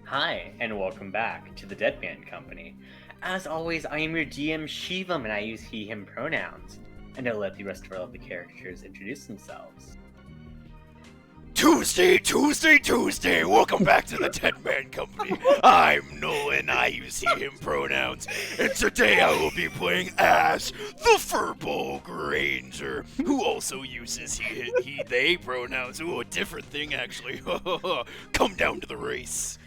Hi, and welcome back to the Deadman Company. As always, I am your GM Shivam, and I use he/him pronouns. And I'll let the rest of the characters introduce themselves. Tuesday! Welcome back to the Deadman Company. I'm Nolan, I use he/him pronouns, and today I will be playing Ash, the Furball Ranger, who also uses he/they pronouns. Ooh, a different thing, actually. Come down to the race.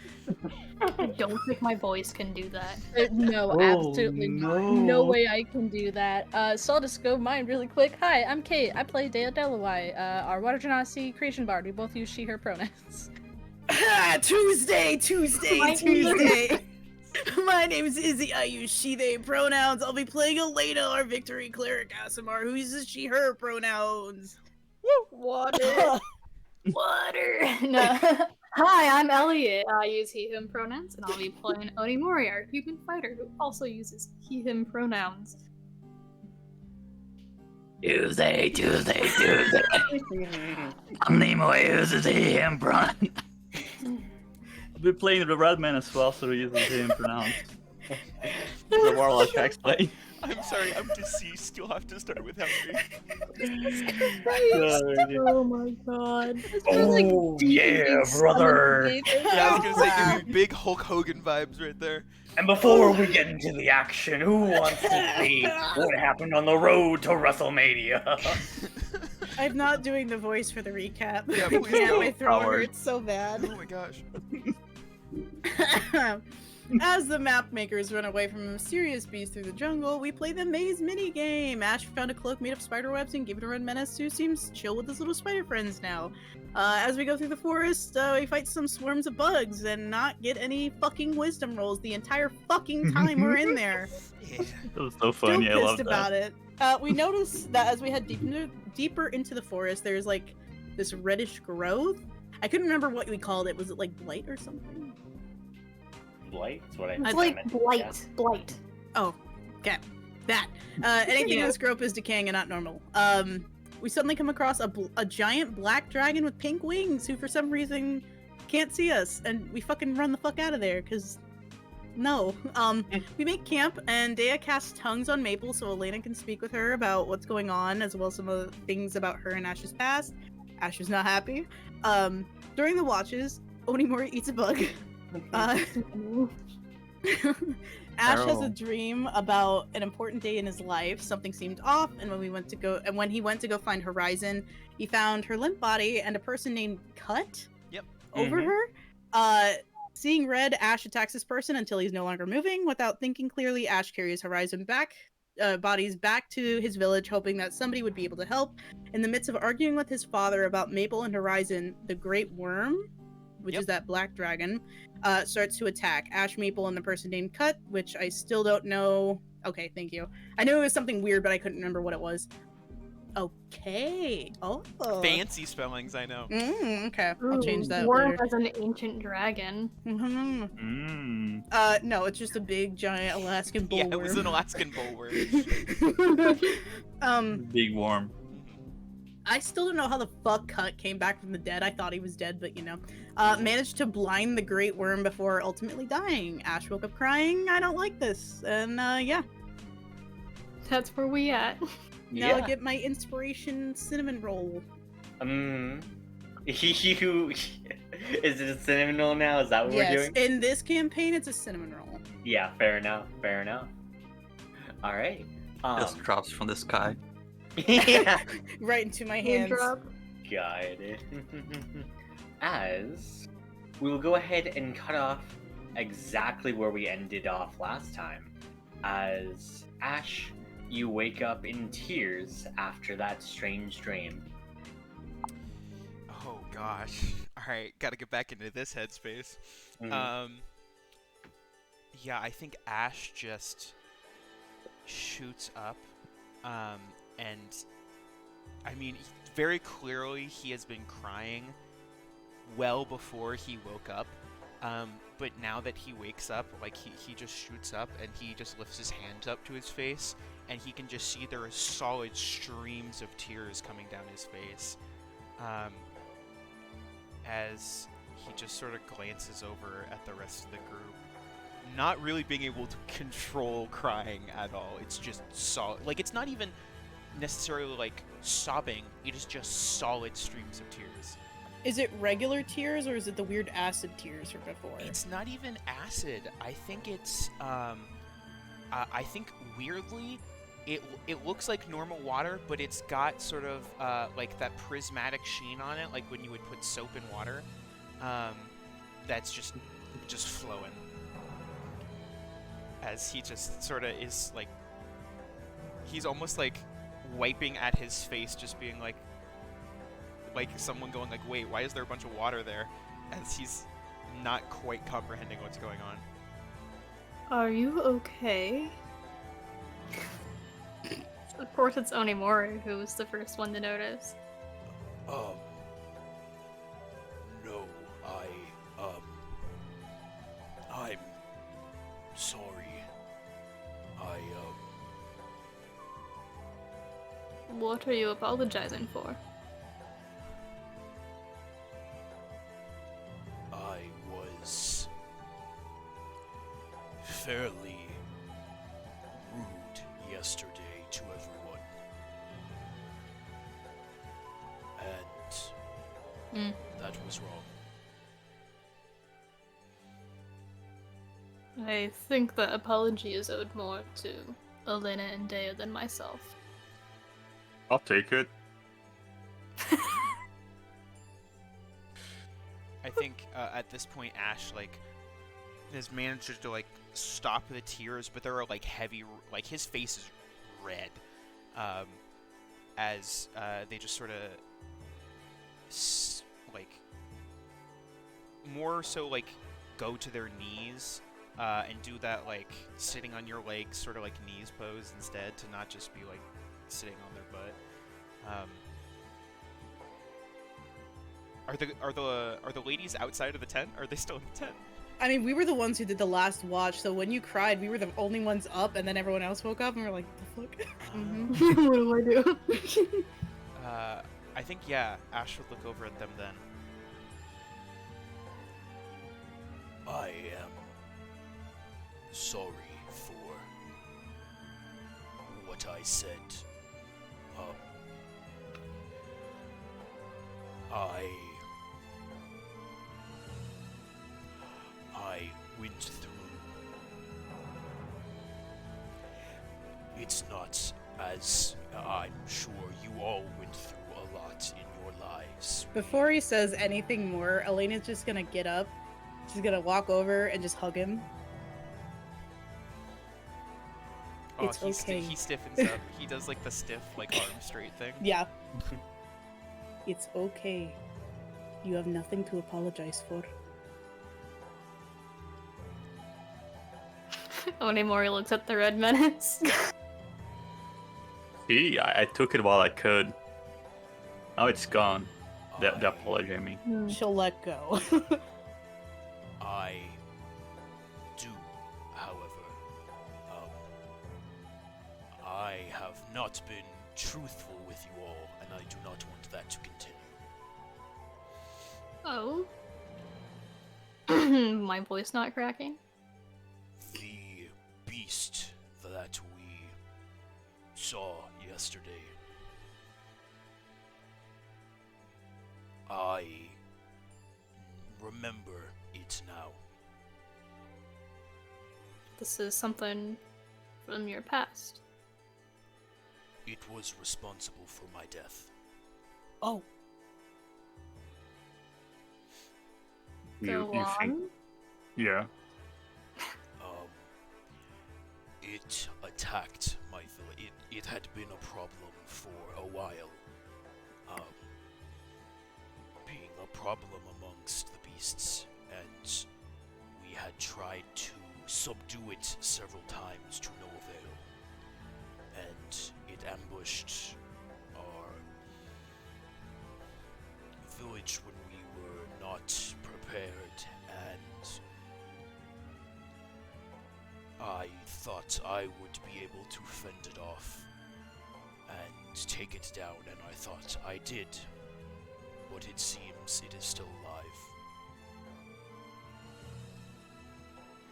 I don't think my voice can do that. No, absolutely not. No way I can do that. So I'll just go mine really quick. Hi, I'm Kate. I play Dea Delawai, our Water Genasi creation bard. We both use she/her pronouns. Tuesday! My name is Izzy. I use she/they pronouns. I'll be playing Elena, our victory cleric Asimar, who uses she/her pronouns. Water. No. Hi, I'm Elliot. I use he/him pronouns, and I'll be playing Onimori, our human fighter, who also uses he/him pronouns. Tuesday. I'm Nemo, uses he/him pronouns. I'll be playing the Redman as well, so he uses he/him pronouns. The warlock I explain. I'm sorry, I'm deceased. You'll have to start with Henry. Oh my god. Oh, yeah, brother! Yeah, I was gonna say, give me big Hulk Hogan vibes right there. And before we get into the action, who wants to see what happened on the road to WrestleMania? I'm not doing the voice for the recap. Yeah, please Yeah, don't. my throat Howard. hurts so bad. Oh my gosh. As the map makers run away from a mysterious beast through the jungle, we play the maze minigame. Ash found a cloak made of spider webs and gave it to Red Menace, who seems chill with his little spider friends now. As we go through the forest, we fight some swarms of bugs and not get any fucking wisdom rolls the entire fucking time we're in there. Yeah. That was so Still funny, I love pissed that. about it. We noticed that as we head deeper into the forest, there's like this reddish growth. I couldn't remember what we called it. Was it like blight or something? Blight? That's what I It's I like meant, blight. yeah. Blight. Oh, okay. That. Anything in this grove is decaying and not normal. We suddenly come across a giant black dragon with pink wings who for some reason can't see us, and we fucking run the fuck out of there, because no. We make camp, and Dea casts tongues on Maple so Elena can speak with her about what's going on, as well as some of the things about her and Ash's past. Ash is not happy. During the watches, Onimori eats a bug. Ash has a dream about an important day in his life. Something seemed off, and when he went to go find Horizon, he found her limp body and a person named Cut over her. Seeing red, Ash attacks this person until he's no longer moving. Without thinking clearly, Ash carries Horizon bodies back to his village, hoping that somebody would be able to help. In the midst of arguing with his father about Maple and Horizon, the Great Worm, which is that black dragon, starts to attack Ash, Maple, and the person named Cut, which I still don't know. Okay, thank you. I knew it was something weird, but I couldn't remember what it was. Okay. Oh. Fancy spellings, I know. Okay, I'll change that Worm later. as an ancient dragon. No, it's just a big, giant Alaskan bullworm. Yeah, it was an Alaskan bullworm. Big worm. I still don't know how the fuck Cut came back from the dead. I thought he was dead, but managed to blind the Great Worm before ultimately dying. Ash woke up crying, I don't like this. And yeah. That's where we at. Now I get my inspiration cinnamon roll. Is it a cinnamon roll now? Is that what we're doing? In this campaign, it's a cinnamon roll. Yeah, fair enough. Alright. Just drops from the sky. Yeah. Right into my hands. Drop. God. As we will go ahead and cut off exactly where we ended off last time. As Ash, you wake up in tears after that strange dream. Oh gosh. Alright, gotta get back into this headspace. Yeah, I think Ash just shoots up. And I mean, very clearly he has been crying well before he woke up. But now that he wakes up, like he just shoots up and he just lifts his hands up to his face, and he can just see there are solid streams of tears coming down his face. As he just sort of glances over at the rest of the group, not really being able to control crying at all. It's just solid. Like, it's not even necessarily like sobbing, it is just solid streams of tears. Is it regular tears or is it the weird acid tears from before? It's not even acid. I think it's I think weirdly it looks like normal water, but it's got sort of like that prismatic sheen on it, like when you would put soap in water. That's just flowing. As he just sort of is like, he's almost like wiping at his face, just being like someone going like, wait, why is there a bunch of water there? As he's not quite comprehending what's going on. Are you okay? Of course it's Onimori who was the first one to notice. No, I'm sorry. What are you apologizing for? I was fairly rude yesterday to everyone. And that was wrong. I think the apology is owed more to Elena and Dea than myself. I'll take it. I think at this point, Ash has managed to stop the tears, but there are heavy, his face is red, as they just sort of more so go to their knees and do that sitting on your legs sort of knees pose instead, to not just be sitting on their butt. Are the ladies outside of the tent? Are they still in the tent? I mean, we were the ones who did the last watch, so when you cried, we were the only ones up, and then everyone else woke up, and we're like, the fuck? What do I do? I think, yeah, Ash would look over at them then. I am sorry for what I said. I went through. It's not as I'm sure you all went through a lot in your lives. Before he says anything more, Elena's just gonna get up. She's gonna walk over and just hug him. Oh, it's okay. He stiffens up. He does the stiff arm straight thing. Yeah. It's okay. You have nothing to apologize for. Onimori looks at the red menace. See, I took it while I could. Now it's gone. The apology, I mean. She'll let go. I do, however, I have not been truthful with you all, and I do not want that to continue. Oh? My voice not cracking? The beast that we saw yesterday, I remember it now. This is something from your past. It was responsible for my death. Oh. Go you on. think? Yeah. It attacked my village. It had been a problem for a while. Being a problem amongst the beasts, and we had tried to subdue it several times to no avail. And it ambushed our village when we were not prepared, and I thought I would be able to fend it off and take it down, and I thought I did. But it seems it is still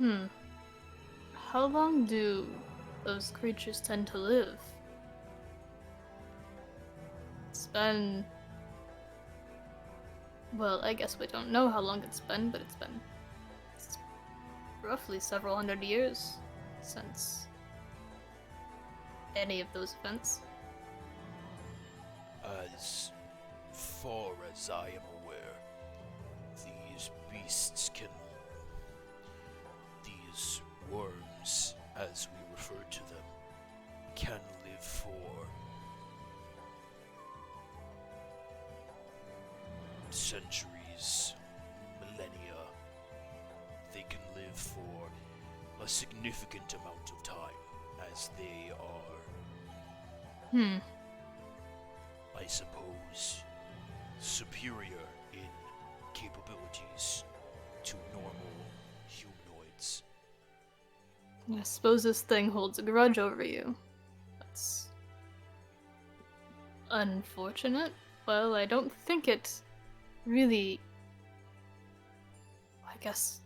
alive. How long do those creatures tend to live? It's been... Well, I guess we don't know how long it's been, but it's roughly several hundred years since any of those events. As far as I am aware, these beasts these worms, as we refer to them, can live for centuries, millennia. They can live for a significant amount of time, as they are, I suppose, superior in capabilities to normal humanoids. I suppose this thing holds a grudge over you. That's unfortunate. Well, I don't think it really, I guess,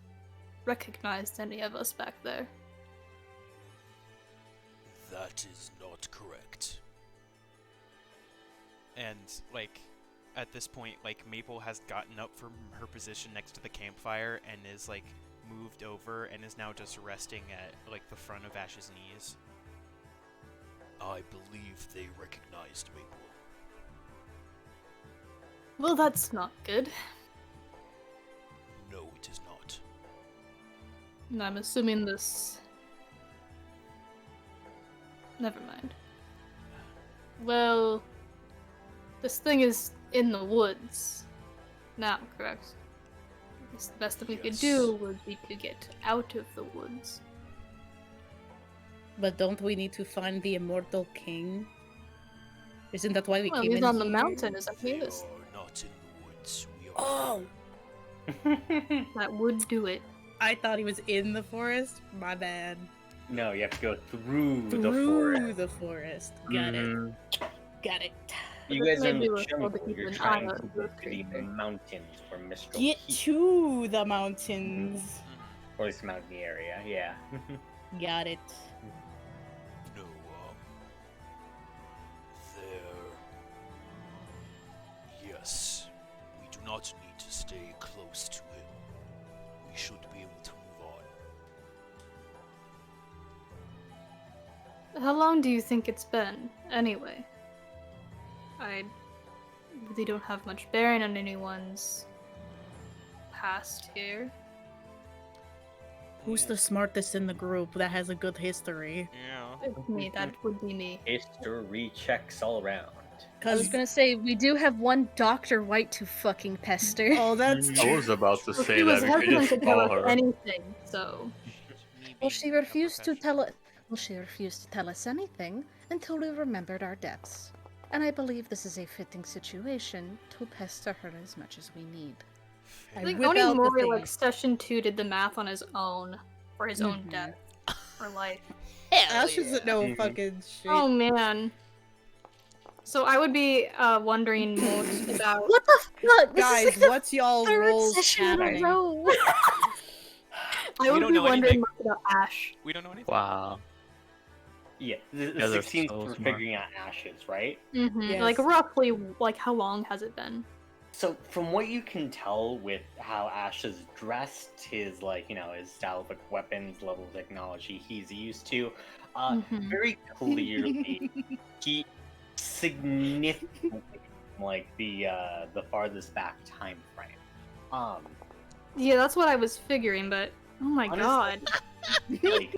recognized any of us back there. That is not correct. And, like, at this point, like, Maple has gotten up from her position next to the campfire and is, like, moved over and is now just resting at, like, the front of Ash's knees. I believe they recognized Maple. Well, that's not good. No, it is not. And I'm assuming this... Never mind. Well, this thing is in the woods now, correct? I guess the best thing we could do would be to get out of the woods. But don't we need to find the immortal king? Isn't that why we Well, came he's in on the here? mountain, isn't he? They are not in the woods. We are Oh! That would do it. I thought he was in the forest. My bad. No, you have to go through the Through forest. the forest. Got it. Got it. You But guys are in maybe the we're supposed to jungle. keep You're an trying eye to on go the to the creature. mountains where Mr. Get Heat, to the mountains. or at least mountain area, yeah. Got it. no, yes. We do not need to stay close to him. We should be able to move on. How long do you think it's been, anyway? I really don't have much bearing on anyone's past here. Who's the smartest in the group that has a good history? Yeah. It's me, that would be me. History checks all around. I was gonna say, we do have one Dr. White to fucking pester. Oh, that's I was about to Well, say she was that we could hesitant to just tell call us her. anything, so... Me Well, being she a refused to professional. tell it. Well, she refused to tell us anything until we remembered our debts. And I believe this is a fitting situation to pester her as much as we need. I think whip out the Onimori, thing. like, session 2 did the math on his own, for his own Mhm. death, for life. Ash doesn't know Mhm. fucking shit. Oh, man. So I would be wondering most about... What the fuck? This Guys, is like what's y'all the third roles session in a happening? row. I would don't be know wondering anything. most about Ash. We don't know anything. Wow. Yeah, the Yeah, they're 16th so for smart. figuring out ashes, right? Yes. Like, roughly, like, how long has it been? So, from what you can tell with how Ash is dressed, his, like, you know, his style of like, weapons, level of technology he's used to, very clearly, he significantly, like, the farthest back time frame. Yeah, that's what I was figuring, but oh my god. Like,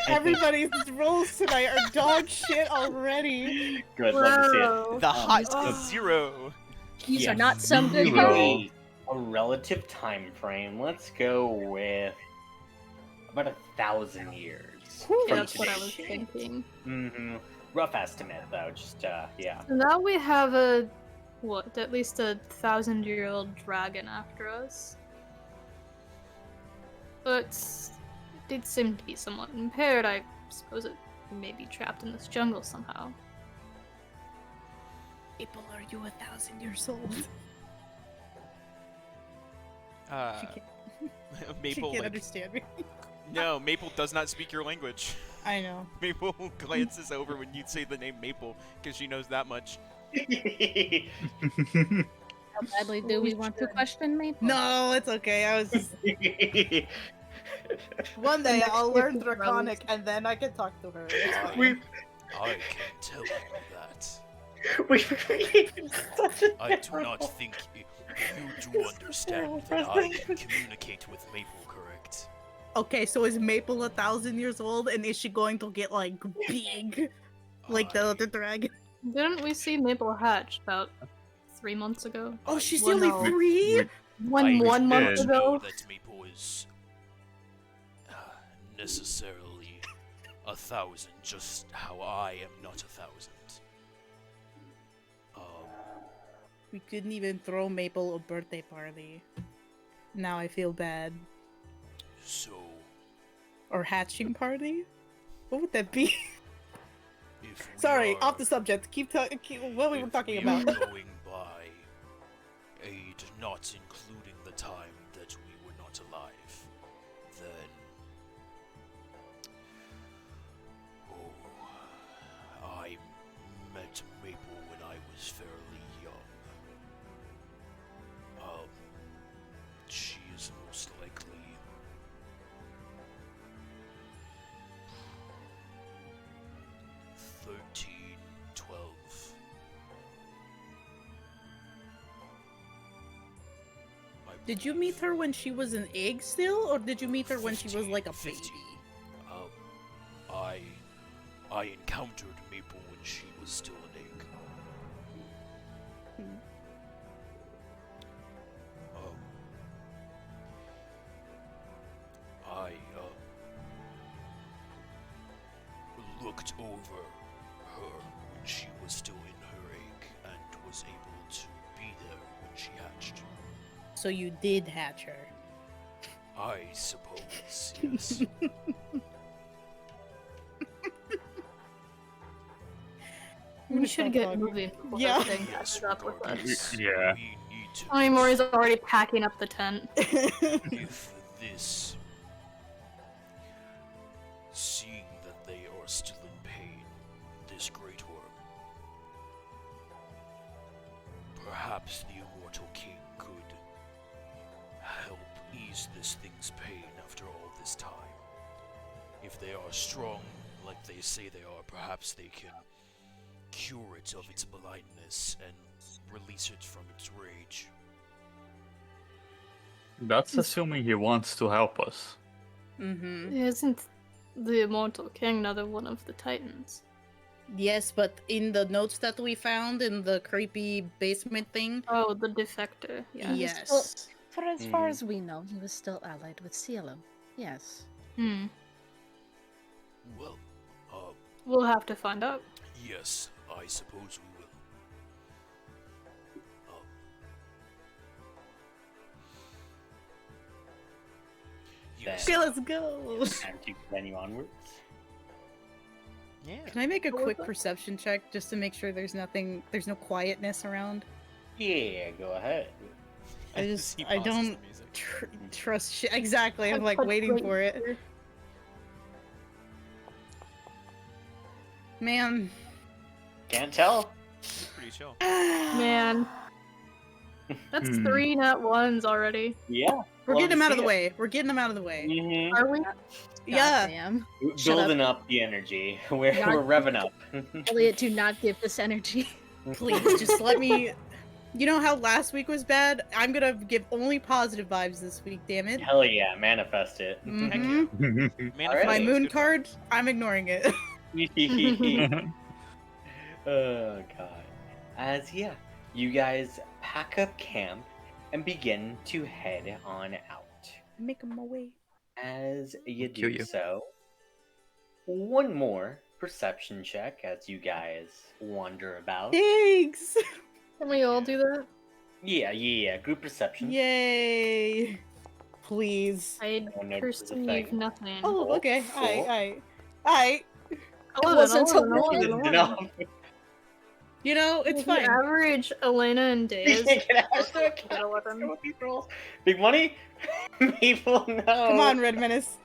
Everybody's rolls tonight are dog shit already. good, love to see it. Whoa. The hot Oh. 0. These are Yes. not some good Zero. rolls. A relative time frame. Let's go with about 1,000 years. Yeah, from that's what I today. was thinking. Rough estimate, though. Just yeah. So now we have at least 1,000-year-old dragon after us. But it did seem to be somewhat impaired. I suppose it may be trapped in this jungle somehow. People, are you 1,000 years old? She can't, Maple, she can't like, understand me. no, Maple does not speak your language. I know. Maple glances over when you say the name Maple, because she knows that much. How badly do we want to question Maple? No, it's okay. I was just... One day I'll learn Draconic and then I can talk to her. It's fine. I can tell you that. We've such a I do not think you do understand that I can communicate with Maple, correct? Okay, so is Maple 1,000 years old and is she going to get like big? Like the other dragon? Didn't we see Maple hatch about 3 months ago? Oh, she's Well, only no. 3? One month did. know ago? that Maple is necessarily 1,000, just how I am not 1,000. We couldn't even throw Maple a birthday party. Now I feel bad. So, Or hatching party? What would that be? if we Sorry, are, off the subject. Keep what we were if talking we about. are going by age not including the time that we were not alive, then I met Maple when I was fairly young. She is most likely 13, 12. Did you meet her when she was an egg still, or did you meet her when she was like a 50. baby? I encountered Maple when she was still an egg. I looked over her when she was still in her egg and was able to be there when she hatched. So you did hatch her. I suppose, yes. We should get moving. Yeah. Thing Yes, catches up with us. regardless, Yeah. we need to Onimori's already packing up the tent. if this, seeing that they are still in pain, this great worm, perhaps the immortal king could help ease this thing's pain after all this time. If they are strong, like they say they are, perhaps they can cure it of its blindness and release it from its rage. That's assuming he wants to help us. Mm-hmm. Isn't the Immortal King another one of the Titans? Yes, but in the notes that we found in the creepy basement thing, Oh, the Defector. Yeah. yes. For as far as we know, he was still allied with Cielo. Yes. Hmm. Well, We'll have to find out. yes, I suppose we will. Yes, Okay, let's go. Time to continue onwards. Yeah. Can I make a What was quick that? perception check just to make sure there's no quietness around? Yeah, go ahead. I just, He I pauses don't the music. trust shit. Exactly, I'm like But waiting wait, for it. Man. Can't tell. Pretty chill. Man. That's 3 nat ones already. Yeah. We're Love getting to them out of see the it. way. We're getting them out of the way. Mhm. Are we? Yeah. Damn. Shut Building up the energy. We're Not- revving up. Elliot, do not give this energy. Please, just let me. You know how last week was bad? I'm gonna give only positive vibes this week, damn it. Hell yeah, manifest it. Mhm. Heck yeah. Manifest My those moon good card, I'm ignoring it. Oh god. As yeah, you guys pack up camp and begin to head on out. Make them away. As you Kill do you. so, one more perception check as you guys wander about. Thanks! Can we all do that? Yeah. Group perception. Yay! Please. I Oh, no, this is a perceive thing. nothing. Oh, okay. Cool. Alright. It wasn't until It isn't enough. You know, it's If you fine. average Elena and Days. Big money? People know. Come on, Red Menace.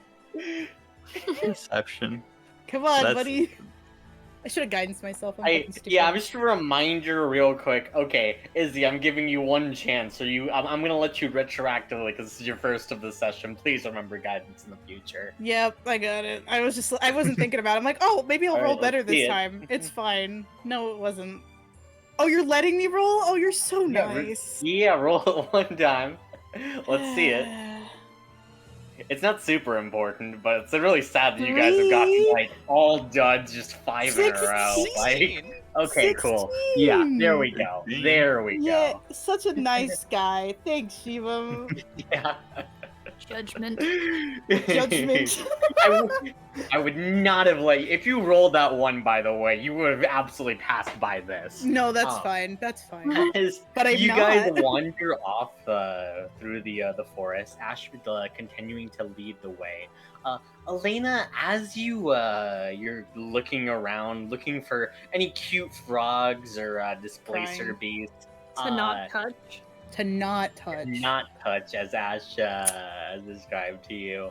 Perception. Come on, That's- buddy. I should have guidance myself. I'm fucking stupid. Yeah, I'm just a reminder real quick. Okay, Izzy, I'm giving you one chance. So I'm gonna let you retroactively because this is your first of the session. Please remember guidance in the future. Yep, I got it. I wasn't thinking about it. I'm like, oh, maybe I'll Alright, roll let's better see this it. time. It's fine. No, it wasn't. Oh, you're letting me roll? Oh, you're so nice. Yeah, roll it one time. Let's see it. It's not super important, but it's really sad that you guys have gotten like all duds, just 5 in a row. Like, okay, cool. Yeah, there we go. There we Yeah, go. such a nice guy. Thanks, Shiva. Yeah. Judgment. Judgment. I would not have if you rolled that one, by the way, you would have absolutely passed by this. No, that's fine. That's fine. As But I'm you not. guys wander off through the forest, Ash continuing to lead the way. Elena, as you're looking around, looking for any cute frogs or displacer Crying. beasts. To not touch. To not touch. Not touch, as Ash has described to you.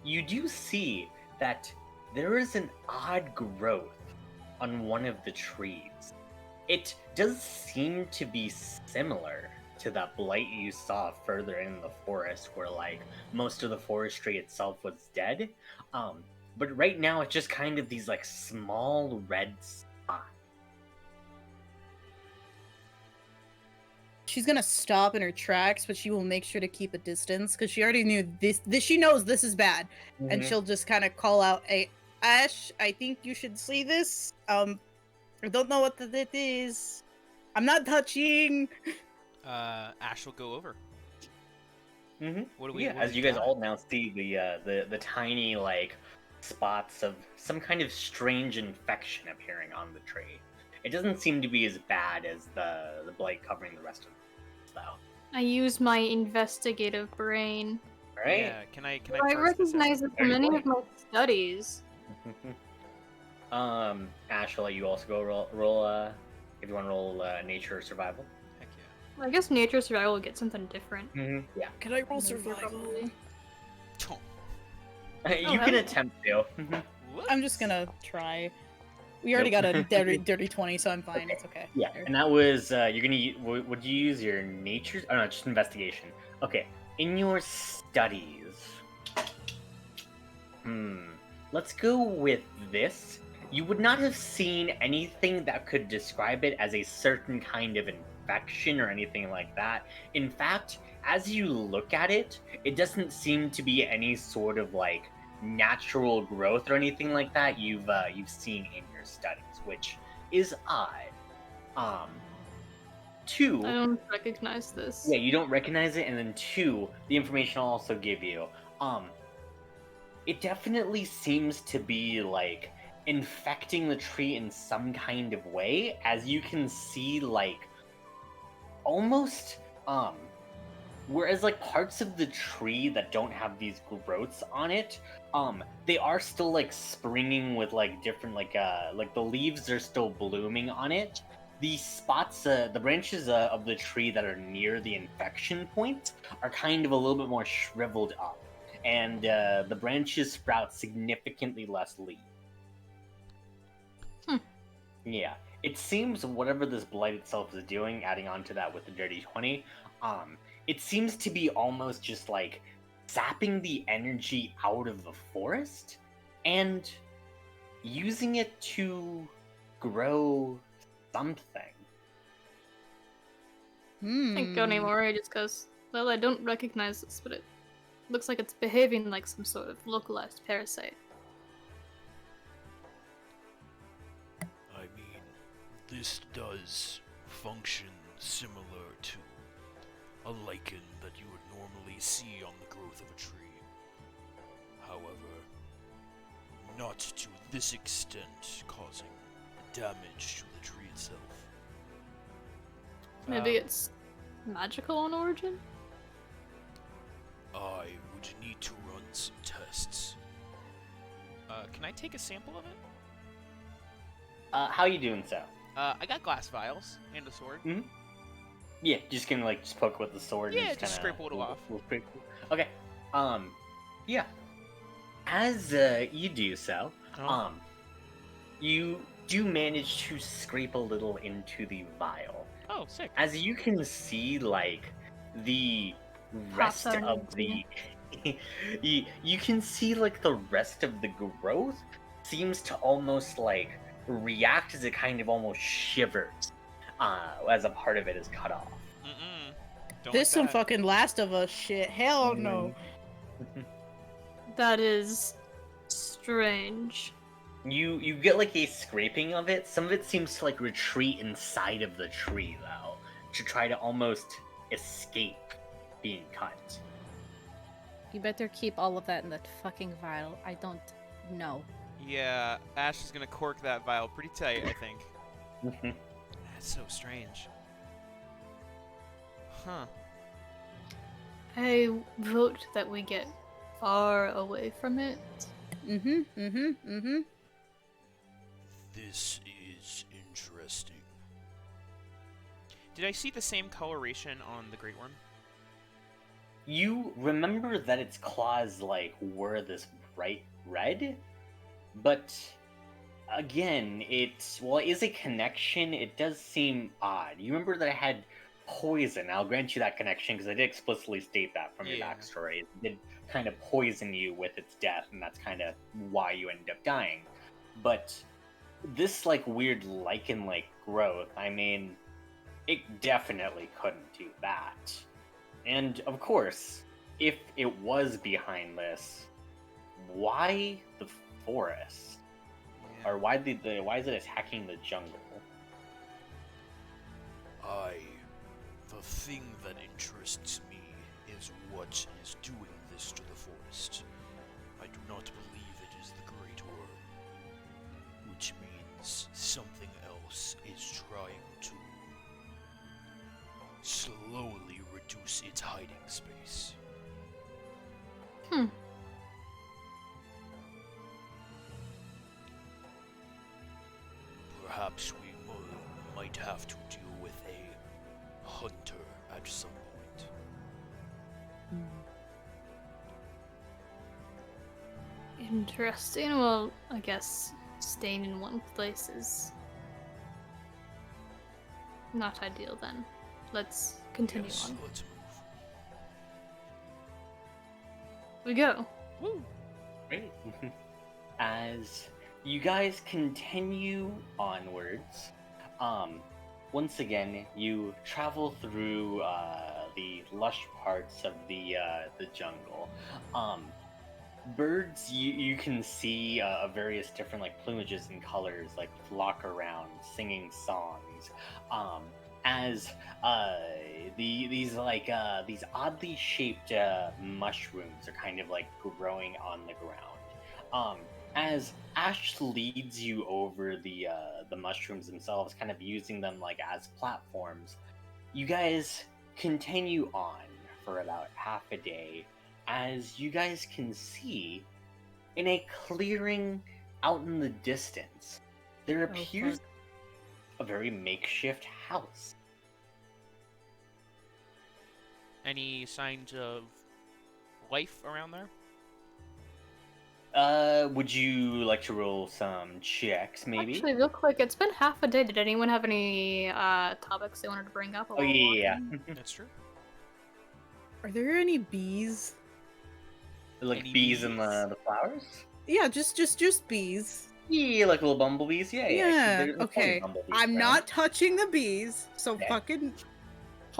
You do see that there is an odd growth on one of the trees. It does seem to be similar to that blight you saw further in the forest, where most of the forestry itself was dead. But right now it's just kind of these small red spots. She's gonna stop in her tracks, but she will make sure to keep a distance because she already knew this. She knows this is bad, and she'll just kind of call out, "Hey, Ash, I think you should see this. I don't know what it is. I'm not touching." Ash will go over. Mm-hmm. What do we? Yeah, what as do you we guys got? all now see the tiny spots of some kind of strange infection appearing on the tree. It doesn't seem to be as bad as the blight covering the rest of it, though. I use my investigative brain. Right? Yeah. Can I? I parse this out? recognize it from any of my studies. Ash, I'll let you also go roll if you want to roll nature or survival. Heck yeah. I guess nature survival would get something different. Yeah. Can I roll Probably. You can attempt to. I'm just gonna try. We already got a dirty 20, so I'm fine. It's okay. Yeah, and that was you're gonna would you use your nature? Oh no, just investigation. Okay, in your studies. Let's go with this. You would not have seen anything that could describe it as a certain kind of infection or anything like that. In fact, as you look at it, it doesn't seem to be any sort of natural growth or anything like that you've seen in your studies, which is odd. Two, I don't recognize this. yeah, you don't recognize it, and then two, the information I'll also give you, it definitely seems to be infecting the tree in some kind of way, as you can see almost whereas parts of the tree that don't have these growths on it, they are still springing with different the leaves are still blooming on it. The spots, the branches of the tree that are near the infection point are kind of a little bit more shriveled up, and the branches sprout significantly less leaves. Yeah, it seems whatever this blight itself is doing, adding on to that with the dirty 20, it seems to be almost just sapping the energy out of the forest and using it to grow something. I think Onemori just goes, well, I don't recognize this, but it looks like it's behaving like some sort of localized parasite. I mean, this does function similar to a lichen that you would normally see on the growth of a tree. However, not to this extent, causing damage to the tree itself. Maybe it's magical in origin? I would need to run some tests. Can I take a sample of it? How you doing, so? I got glass vials and a sword. Yeah, just gonna like just poke with the sword. Yeah, and just scrape a little off. Okay. Yeah. As you do so, Oh. you do manage to scrape a little into the vial. Oh, sick. As you can see, like the rest Pops out of into the, you can see like the rest of the growth seems to almost like react as it kind of almost shivers, as a part of it is cut off. Don't This like some that. fucking Last of Us shit. Hell no. That is strange. You get like a scraping of it. Some of it seems to like retreat inside of the tree though, to try to almost escape being cut. You better keep all of that in that fucking vial. I don't know. Yeah, Ash is gonna cork that vial pretty tight, I think. That's so strange. Huh. I vote that we get far away from it. This is interesting. Did I see the same coloration on the Great Worm? You remember that its claws like were this bright red, but again, it is a connection. It does seem odd. You remember that it had poison. I'll grant you that connection because I did explicitly state that from your Yeah. backstory. It did kind of poison you with its death, and that's kind of why you ended up dying. But this like weird lichen-like growth, I mean, it definitely couldn't do that. And of course, if it was behind this, why the forest? Or why why is it attacking the jungle? The thing that interests me is what is doing this to the forest. I do not believe it is the Great Worm, which means something else is trying to slowly reduce its hiding space. Perhaps we might have to deal with a hunter at some point. Interesting. Well, I guess staying in one place is not ideal then. Let's continue Yes, on. let's move. We go. Woo! Great. As you guys continue onwards, once again, you travel through the lush parts of the jungle. Birds, you can see various different like plumages and colors like flock around, singing songs. As these oddly shaped mushrooms are kind of like growing on the ground. As Ash leads you over the mushrooms themselves, kind of using them like as platforms, you guys continue on for about half a day. As you guys can see, in a clearing out in the distance, there appears a very makeshift house. Any signs of life around there? Would you like to roll some checks, maybe? Actually, real quick, it's been half a day. Did anyone have any topics they wanted to bring up? Oh yeah. That's true. Are there any bees? Like Any bees in bees? the flowers? Yeah, just bees. Yeah, like little bumblebees. Yeah. Yeah, There's plenty of okay. bumblebees I'm around. not touching the bees, so Okay. fucking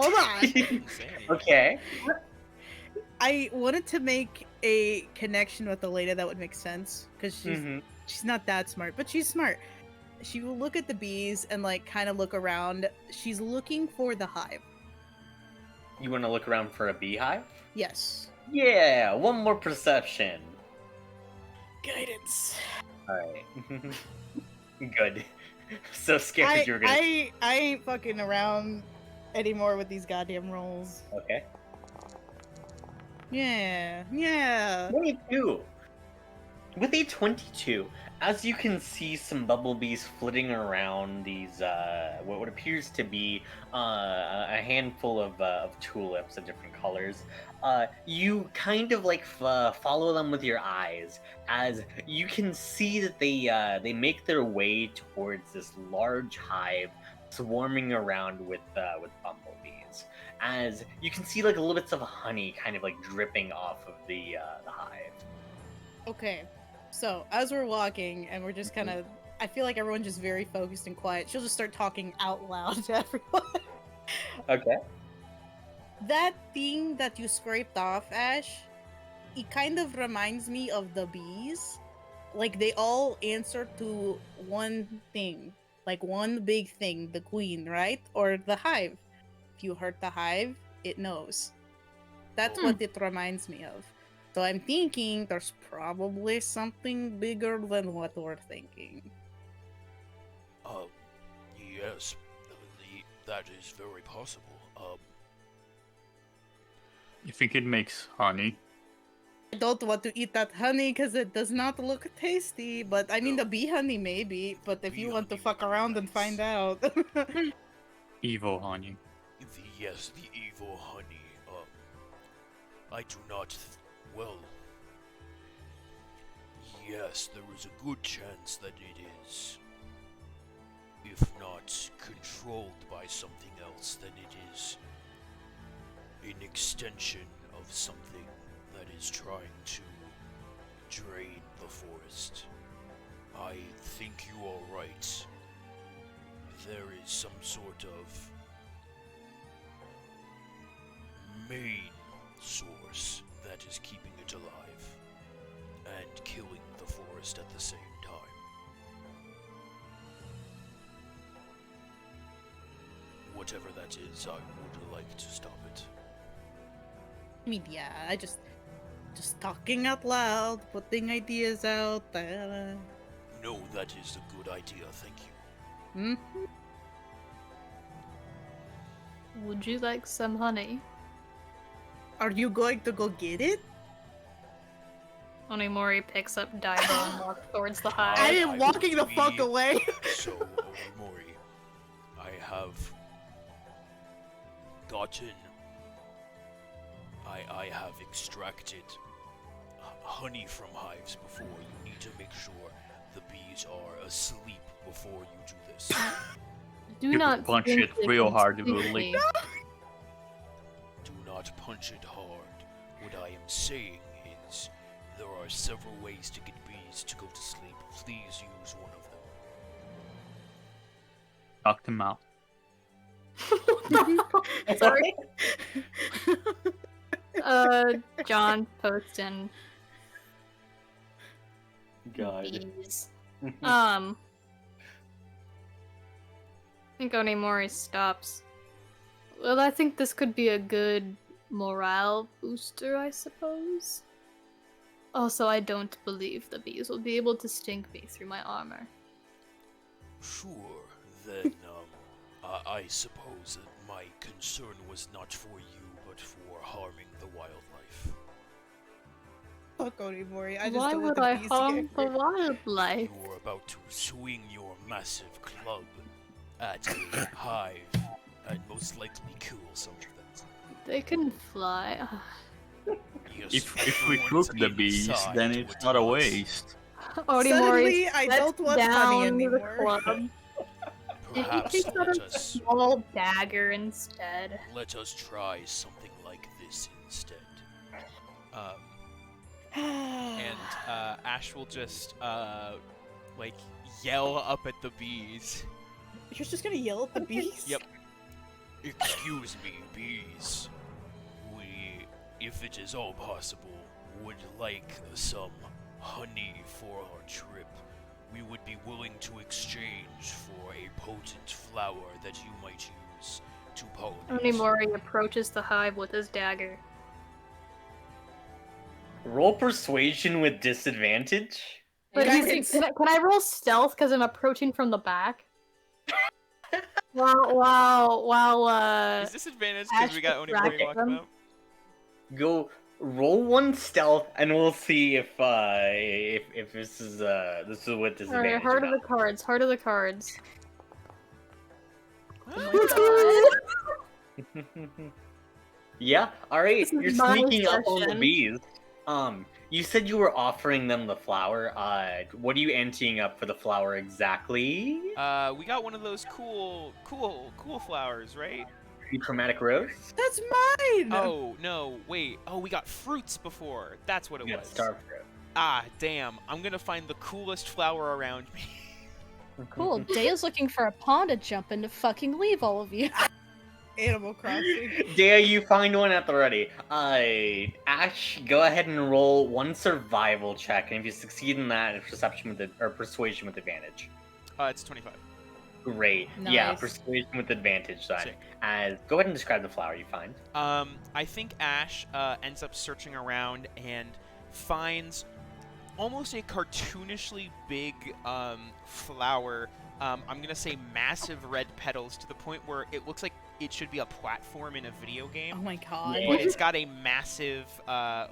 Hold on. Didn't say anything. Okay. I wanted to make a connection with the lady that would make sense because she's not that smart, but she's smart. She will look at the bees and like kind of look around. She's looking for the hive. You want to look around for a beehive? Yes. Yeah, one more perception. Guidance. Alright. Good. So scared you were gonna... I ain't fucking around anymore with these goddamn rolls. Okay. Yeah. 22. With a 22, as you can see some bumblebees flitting around these, what appears to be a handful of tulips of different colors, you kind of like follow them with your eyes, as you can see that they make their way towards this large hive swarming around with bumblebees. As you can see like little bits of honey kind of like dripping off of the hive. Okay. So, as we're walking and we're just kind of, I feel like everyone's just very focused and quiet. She'll just start talking out loud to everyone. Okay. That thing that you scraped off, Ash, it kind of reminds me of the bees. Like, they all answer to one thing. Like, one big thing, the queen, right? Or the hive. If you hurt the hive, it knows. That's what it reminds me of. So I'm thinking there's probably something bigger than what we're thinking. Yes, that is very possible. You think it makes honey? I don't want to eat that honey because it does not look tasty, but I mean the bee honey maybe, but if you want to fuck around and find out. Evil honey. Yes, the evil honey. I do not... Well... Yes, there is a good chance that it is. If not controlled by something else, then it is an extension of something that is trying to drain the forest. I think you are right. There is some sort of main source that is keeping it alive and killing the forest at the same time. Whatever that is, I would like to stop it. I mean, yeah, I just talking out loud, putting ideas out there. No, that is a good idea, thank you. Would you like some honey? Are you going to go get it? Onimori picks up Daibo and walks towards the hive. I am walking the fuck away. So, Omori, I have gotten... I have extracted honey from hives before. You need to make sure the bees are asleep before you do this. Do You not punch think it they real can hard, it will sleep leak. me. Do not punch it hard. What I am saying is, there are several ways to get bees to go to sleep. Please use one of them. Knock them out. Sorry. John Poston. God. Bees. I think Onimori stops. Well, I think this could be a good morale booster, I suppose. Also, I don't believe the bees will be able to stink me through my armor. Sure, then, I suppose that my concern was not for you, but for harming the wildlife. Fuck Onimori, I just Why don't would want I the bees harm to get the hurt. wildlife? You are about to swing your massive club at a hive and most likely kill some of them. They can fly. Yes, If we everyone's cook the bees, inside then with it's not a us. waste. Onimori Suddenly, I sets don't want down honey the anymore. club, and he Perhaps takes out a small dagger instead. let us try something like this instead. And Ash will just like yell up at the bees. You're just gonna yell at the bees? Yep. Excuse me, bees. We, if it is all possible, would like some honey for our trip. We would be willing to exchange for a potent flower that you might use to pollinate. Onimori approaches the hive with his dagger. Roll persuasion with disadvantage. But Guidance. can I roll stealth because I'm approaching from the back? While Is this advantage Ash because we got gets Onimori racked walking them. up? Go roll one stealth, and we'll see if this is with disadvantage. Alright, heart of the cards, heart of the cards. Yeah, alright, This is you're my sneaking up on the session. bees. You said you were offering them the flower. What are you anteing up for the flower exactly? We got one of those cool flowers, right? The chromatic rose? That's mine. Oh, no, wait. Oh, we got fruits before. That's what it You got was. star fruit. Ah, damn. I'm gonna find the coolest flower around me. Cool. Daya's looking for a pond to jump in to fucking leave all of you. Animal Crossing. Dare you find one at the ready. Ash, go ahead and roll one survival check, and if you succeed in that, it's persuasion with advantage. It's 25. Great. Yeah, Nice. persuasion with advantage then. Sick. Go ahead and describe the flower you find. I think Ash ends up searching around and finds almost a cartoonishly big flower. I'm gonna say massive red petals to the point where it looks like it should be a platform in a video game. Oh my god. Yeah. But it's got a massive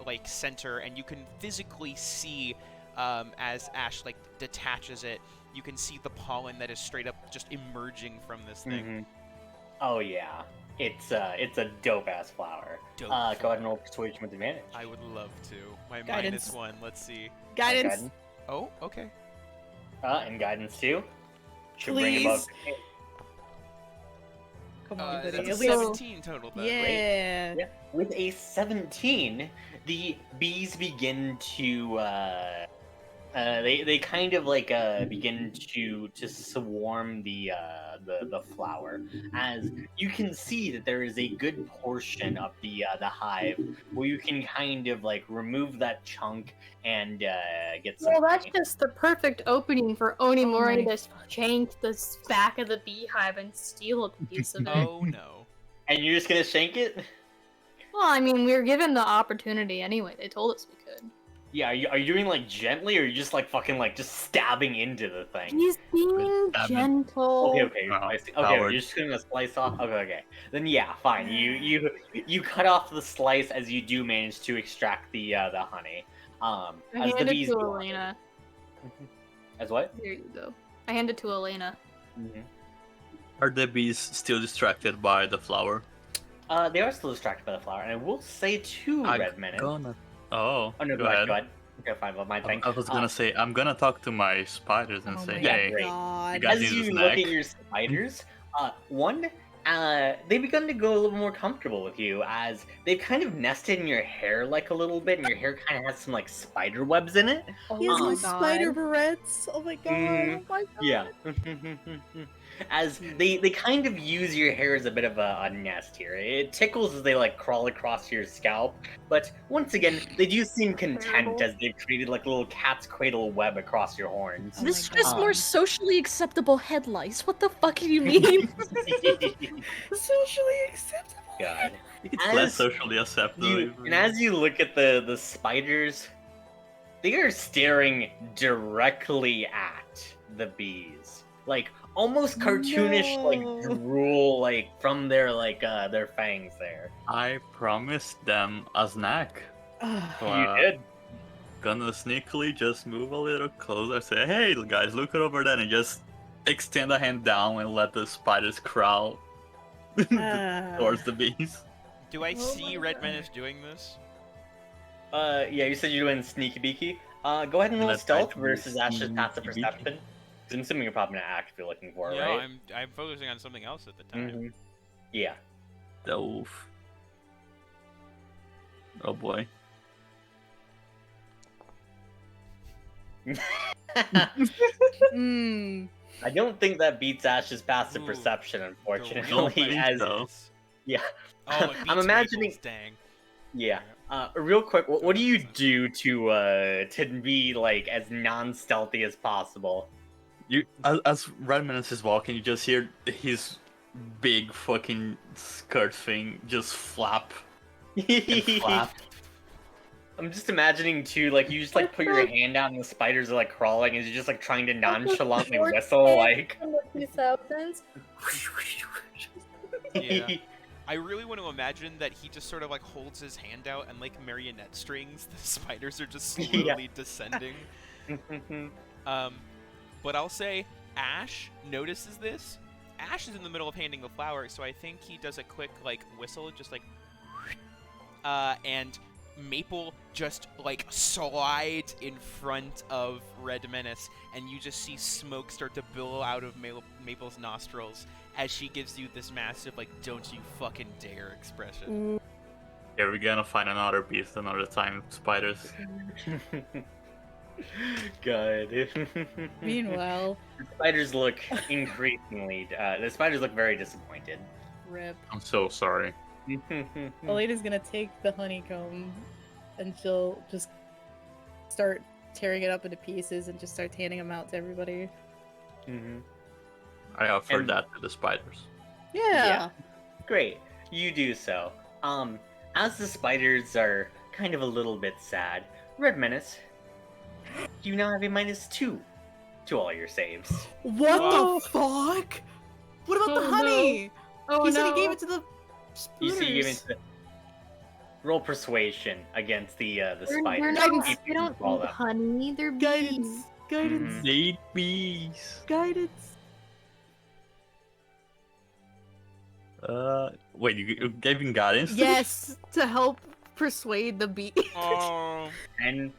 like center, and you can physically see as Ash like detaches it, you can see the pollen that is straight up just emerging from this thing. Mhm. Oh yeah, it's a dope ass flower. Dope Go ahead and flower. roll persuasion with advantage. I would love to. My Guidance. -1. Let's see. Guidance. Oh, okay. And guidance too. Should bring Please. about. Come on, buddy. That's a At least. 17 total then, right? Yeah. Yeah. With a 17, the bees begin to they kind of like begin to swarm the flower, as you can see that there is a good portion of the hive where you can kind of like remove that chunk and get some. Well, that's honey. just the perfect opening for Onimori my to shank the back of the beehive and steal a piece of it. Oh no. And you're just gonna shank it? Well, I mean, we were given the opportunity anyway. They told us we could. Yeah, are you doing like gently, or are you just like fucking like just stabbing into the thing? He's being Stab it. gentle. Okay, you're slicing. Okay, Howard. you're just gonna slice off. Okay. Then yeah, fine. You cut off the slice as you do manage to extract the honey. I As the hand it bees to do. Elena. As what? There you go. I hand it to Elena. Are the bees still distracted by the flower? They are still distracted by the flower, and I will say too, Red Minute. Oh, Oh no, go ahead. Okay, fine. Well, my thing. I was gonna say, I'm gonna talk to my spiders and Oh say, my hey, great. god. You guys As need a you snack? look at your spiders, they've begun to go a little more comfortable with you, as they've kind of nested in your hair like a little bit, and your hair kind of has some like spider webs in it. He has Oh my my spider barrettes. Oh my god. Mm, Oh my god. Yeah. As they kind of use your hair as a bit of a nest here. It tickles as they like crawl across your scalp, but once again, they do seem content as they've created like a little cat's cradle web across your horns. Oh This is my just God. more socially acceptable head lice. What the fuck do you mean? Socially acceptable. God. it's As less socially acceptable. And as you look at the spiders, they are staring directly at the bees, like almost cartoonish, No. like drool, like from their fangs there. I promised them a snack. So, You did. Gonna sneakily just move a little closer, say, hey guys, look over there, and just extend a hand down and let the spiders crawl towards the bees. Do I Oh see my Red God. Menace doing this? Yeah, you said you're doing sneaky beaky. Go ahead and roll Let's stealth try to versus do Ash's passive sneaky beaky. perception. 'Cause I'm assuming you're probably gonna act if you're looking for it, No, right? I'm focusing on something else at the time. Mhm. Yeah. Oof. Oh boy. Mm. I don't think that beats Ash's passive Ooh, perception, The unfortunately. real think As so. is- yeah, Oh, it beats I'm imagining. Maple's, dang. Yeah. Real quick, what do you 100%. do to be like as non-stealthy as possible? You as Redman is walking, you just hear his big fucking skirt thing just flap and flap. I'm just imagining too, like you just like put your hand out and the spiders are like crawling, and you're just like trying to nonchalantly whistle, like. From the 2000s. Yeah. I really want to imagine that he just sort of like holds his hand out and like marionette strings, the spiders are just slowly descending. But I'll say Ash notices this. Ash is in the middle of handing the flower, so I think he does a quick like whistle, just like, and Maple just like slides in front of Red Menace, and you just see smoke start to billow out of Maple's nostrils as she gives you this massive like "Don't you fucking dare" expression. Yeah, we're gonna find another beast another time, spiders. Good. Meanwhile, The spiders look increasingly. The spiders look very disappointed. rip. I'm so sorry. Elena's gonna take the honeycomb and she'll just start tearing it up into pieces and just start handing them out to everybody. I offered And- that to the spiders. Yeah. Great, you do so. As the spiders are kind of a little bit sad, Red Menace, you now have a -2 to all your saves. What Whoa. the fuck? What about Oh, the no. honey? Oh He no. said he gave it to the You see, you spooners. roll persuasion against the They're spiders. not, Guidance. they don't Roll eat them. honey, they're Guidance. bees. Guidance. Need bees. Guidance. Wait, you gave him guidance? Yes, to help persuade the bee. Oh, And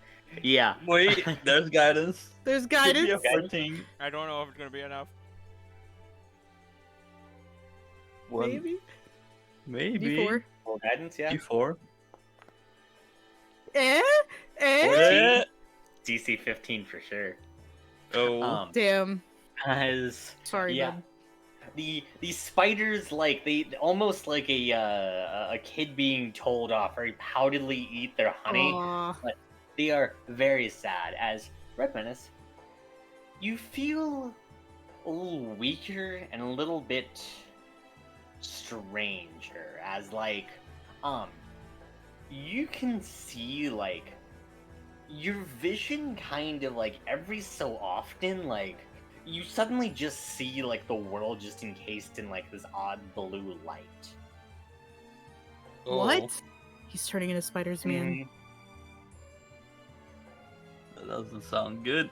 yeah, Wait, there's guidance. There's Give me a guidance. 14. I don't know if it's gonna be enough. Maybe. Maybe. D4. roll guidance. Yeah, D4. Eh? Eh? 14. DC 15 for sure. Oh. Damn. As Sorry, yeah. bud. The spiders, like they almost like a kid being told off very poutedly eat their honey. Aw. They are very sad. As Red Menace, you feel a little weaker and a little bit stranger. As like, you can see like your vision kind of like every so often like. You suddenly just see like the world just encased in like this odd blue light. What? He's turning into Spider's Man. That doesn't sound good.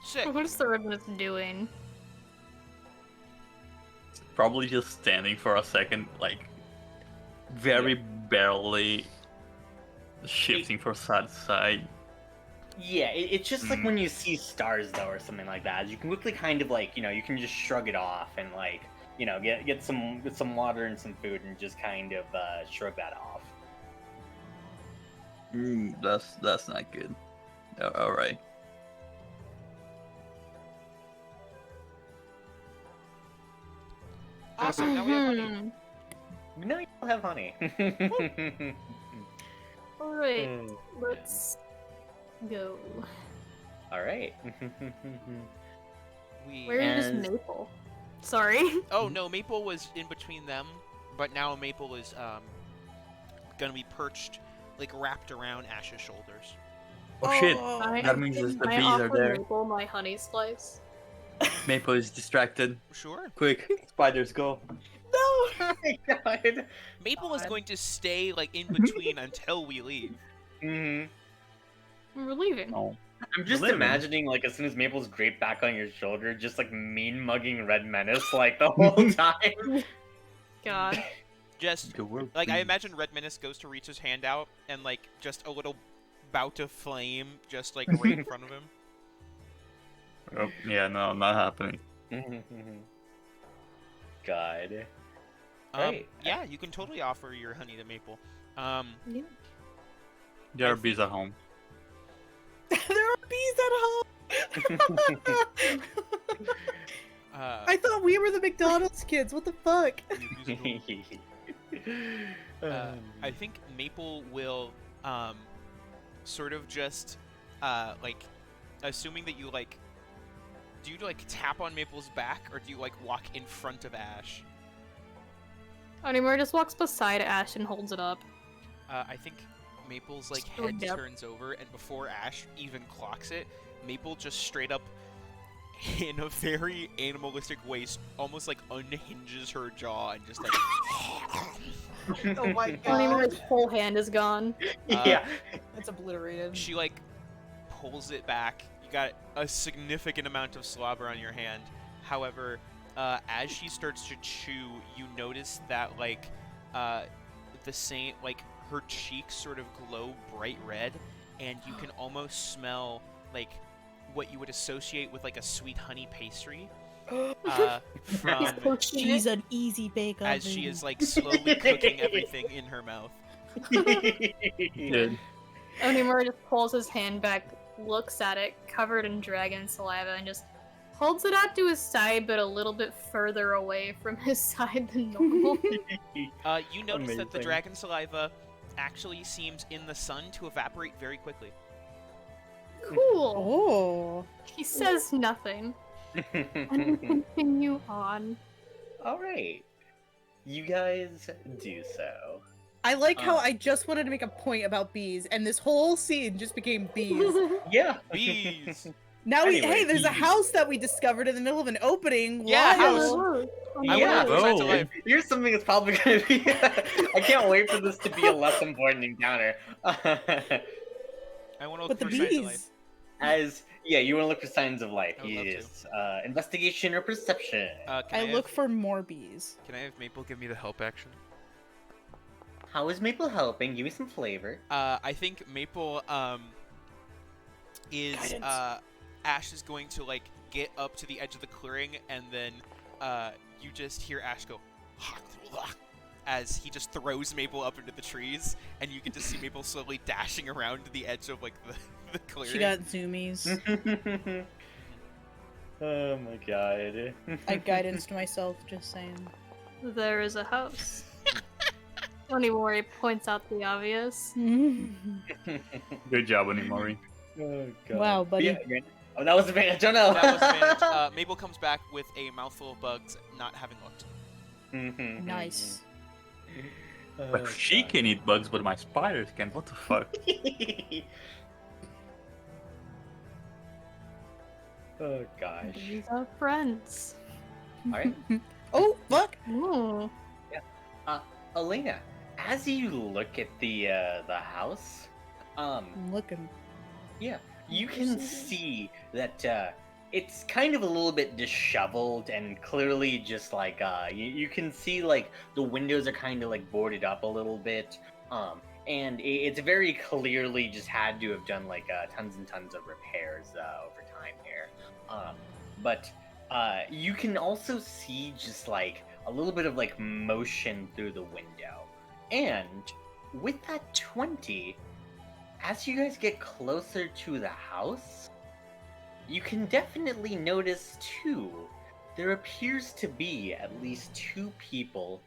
Sick. What is the ribbon doing? Probably just standing for a second, like very barely shifting from side to side. Yeah, it's just like when you see stars though, or something like that. You can quickly kind of like you can just shrug it off and like get some water and some food and just kind of shrug that off. That's not good. All right. Awesome. Now we have honey. Hmm. Now you'll have honey. Alright, let's go. All right. We. Where is And- Maple? Sorry. Oh no, Maple was in between them, but now Maple is gonna be perched, like wrapped around Ash's shoulders. Oh shit! I That means the I bees are offer there. Maple my honey slice. Maple is distracted. Sure. Quick, spiders go. No! Oh my god. Maple is God. going to stay like in between until we leave. We're leaving. Oh. I'm just Living. imagining like as soon as Maple's draped back on your shoulder, just like mean mugging Red Menace like the whole time. God. Just Good work. like I imagine Red Menace goes to reach his hand out and like just a little bout of flame just like right in front of him. Oh, yeah, no, not happening. God. Right. Yeah, you can totally offer your honey to Maple. Yeah. There are bees at home. There are bees at home. I I thought we were the McDonald's kids. What the fuck? I think Maple will sort of just like, assuming that you like, do you like tap on Maple's back or do you like walk in front of Ash? Onimori just walks beside Ash and holds it up. I think Maple's like Oh, head yep. turns over, and before Ash even clocks it, Maple just straight up, in a very animalistic way, almost like unhinges her jaw and just like. Oh my god. Onimori's whole hand is gone. Yeah. It's obliterated. She like pulls it back. You got a significant amount of slobber on your hand. However, as she starts to chew, you notice that like the same, like her cheeks sort of glow bright red, and you can almost smell like what you would associate with like a sweet honey pastry. From She's an easy bake oven. as she is like slowly cooking everything in her mouth. Dude. Onimori just pulls his hand back, looks at it, covered in dragon saliva, and just holds it out to his side, but a little bit further away from his side than normal. You notice that the Amazing. dragon saliva actually seems in the sun to evaporate very quickly. Cool. Oh. He says nothing, and we continue on. All right. You guys do so. I like how I just wanted to make a point about bees, and this whole scene just became bees. Yeah. Bees! Now we, Anyway, hey, there's a bees. house that we discovered in the middle of an opening. Yeah, Wild. house. I Yeah. wanna present to Oh. life. Here's something that's probably going to be. I can't wait for this to be a less important encounter. I want to look But the for signs of life. bees. You want to look for signs of life. I would love to. Yes. Investigation or perception. Can I look for more bees. Can I have Maple give me the help action? How is Maple helping? Give me some flavor. I think Maple is Guidance. Ash is going to like get up to the edge of the clearing, and then you just hear Ash go as he just throws Maple up into the trees, and you get to see Maple slowly dashing around to the edge of like the clearing. She got zoomies. Oh my god. I guidanced myself, just saying. There is a house. Onimori points out the obvious. Good job, Onimori. Oh god. Wow, buddy. Yeah, oh, that was advantage. Oh no. That was advantage. Mabel comes back with a mouthful of bugs, not having looked. Nice. Oh, But she God. can eat bugs, but my spiders can. What the fuck? Oh gosh. These are friends. Alright. Oh, fuck! Ooh. Elena, as you look at the house, I'm looking. yeah, you can see that it's kind of a little bit disheveled and clearly just like you can see like the windows are kind of like boarded up a little bit, and it's very clearly just had to have done like tons and tons of repairs over time here, but you can also see just like a little bit of like motion through the window, and with that 20, as you guys get closer to the house, you can definitely notice too, there appears to be at least 2 people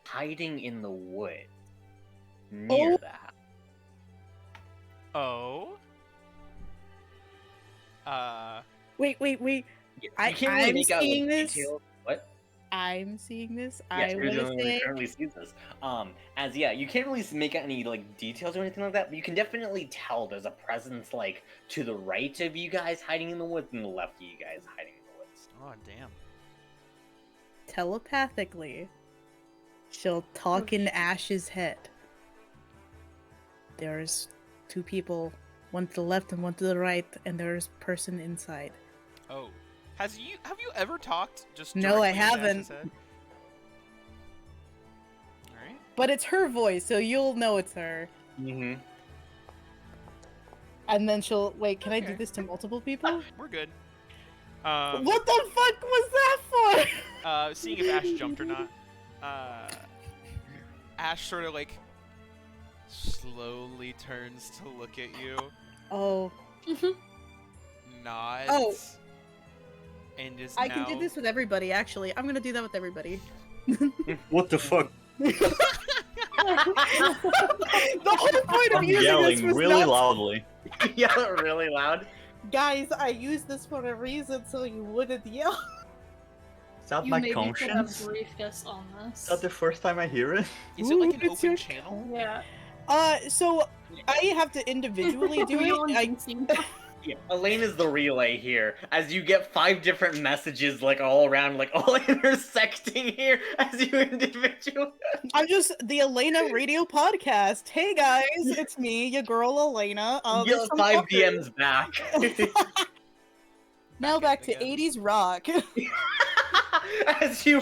hiding in the wood near Oh. the house. Oh. Wait. You I- can't really I'm make out, like, seeing this. details. What? I'm seeing this. Yes, I you're the want only one to who say. currently sees this. You can't really make out any like details or anything like that, but you can definitely tell there's a presence like to the right of you guys hiding in the woods and the left of you guys hiding in the woods. Oh damn. Telepathically, she'll talk in Ash's head. There's 2 people, one to the left and one to the right, and there's a person inside. Oh. Have you ever talked just No, I directly into haven't. Ash's head? Alright. But it's her voice, so you'll know it's her. Mm-hmm. And then she'll wait. Can I do Okay. this to multiple people? We're good. What the fuck was that for? Seeing if Ash jumped or not. Ash sort of like slowly turns to look at you. Oh, Nods. Oh. And is I now... can do this with everybody, actually. I'm gonna do that with everybody. What the fuck? The whole point of I'm using yelling this was really not... loudly. Yell it really loud. Guys, I used this for a reason so you wouldn't yell. Is that You my maybe could have conscience? briefed us on this. Is that the first time I hear it? Is it like Ooh, an it's your open channel? Yeah. So I have to individually do We all it. seem- Yeah, Elena's the relay here, as you get 5 different messages, like, all around, like, all intersecting here as you individual. I'm just the Elena Radio Podcast. Hey guys, it's me, your girl Elena. You There's get some 5 fuckers. DMs back. Now back to again. 80s rock. As you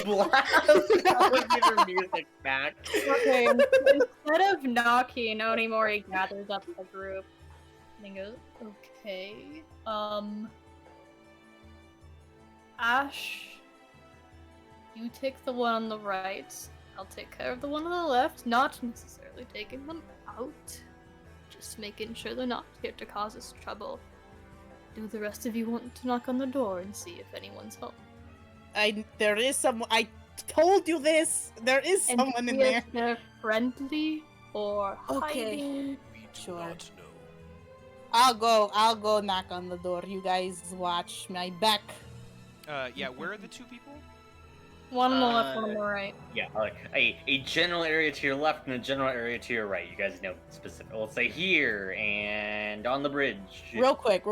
blast elevator music back. Okay, instead of knocking, Onimori gathers up the group and goes, okay, Ash, you take the one on the right, I'll take care of the one on the left, not necessarily taking them out, just making sure they're not here to cause us trouble. Do the rest of you want to knock on the door and see if anyone's home? There is someone. I told you this. There is And someone in see there. if they're friendly or Okay. hiding. We do Sure. not know. I'll go knock on the door. You guys watch my back. Yeah, where are the 2 people? One on the left, one on the right. Yeah, like a general area to your left and a general area to your right. You guys know specific. We'll say here and on the bridge. Real quick.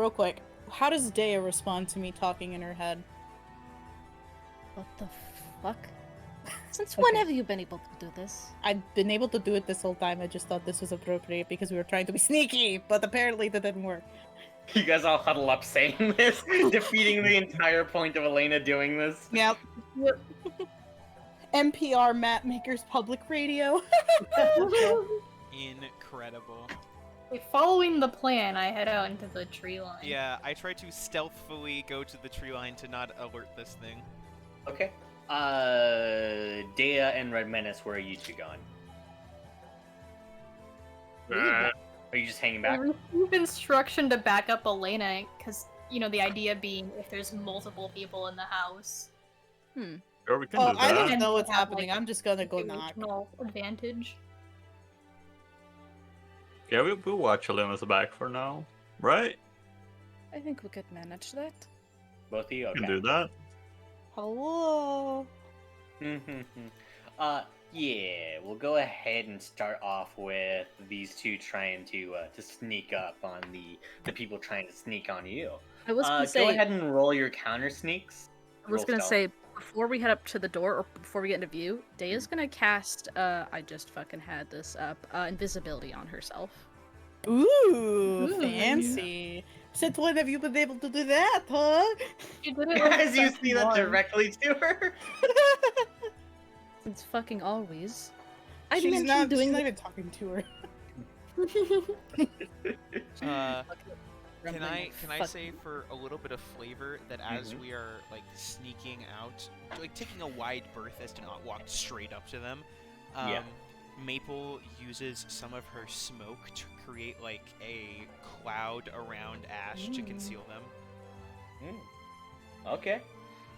How does Dea respond to me talking in her head? What the fuck? Since Okay. when have you been able to do this? I've been able to do it this whole time. I just thought this was appropriate because we were trying to be sneaky, but apparently that didn't work. You guys all huddle up saying this, defeating the entire point of Elena doing this. Yep. NPR Map Makers Public Radio. Incredible. Okay, following the plan, I head out into the tree line. Yeah, I try to stealthily go to the tree line to not alert this thing. Okay. Dea and Red Menace, where are you 2 going? Are you just hanging I back? received instruction to back up Elena, because, you know, the idea being if there's multiple people in the house. Sure, we can Oh, do I that. don't know what's Have, happening. like, I'm just gonna go knock. Situational advantage. Yeah, we'll watch Elena's back for now, right? I think we could manage that. Both of you? We Okay. can do that. Hello. Yeah, we'll go ahead and start off with these 2 trying to sneak up on the people trying to sneak on you. I was gonna say. Go ahead and roll your counter sneaks. I was Roll gonna stealth. say before we head up to the door or before we get into view, Dea's gonna cast. I just fucking had this up. Invisibility on herself. Ooh, fancy. Since when have you been able to do that, huh? She did it like As you step see that one. directly to her. Since fucking always. I She's mentioned not doing even talking to her. Can I say for a little bit of flavor that as we are like sneaking out, like taking a wide berth as to not walk straight up to them, Yeah. Maple uses some of her smoke to create like a cloud around Ash to conceal them. Okay.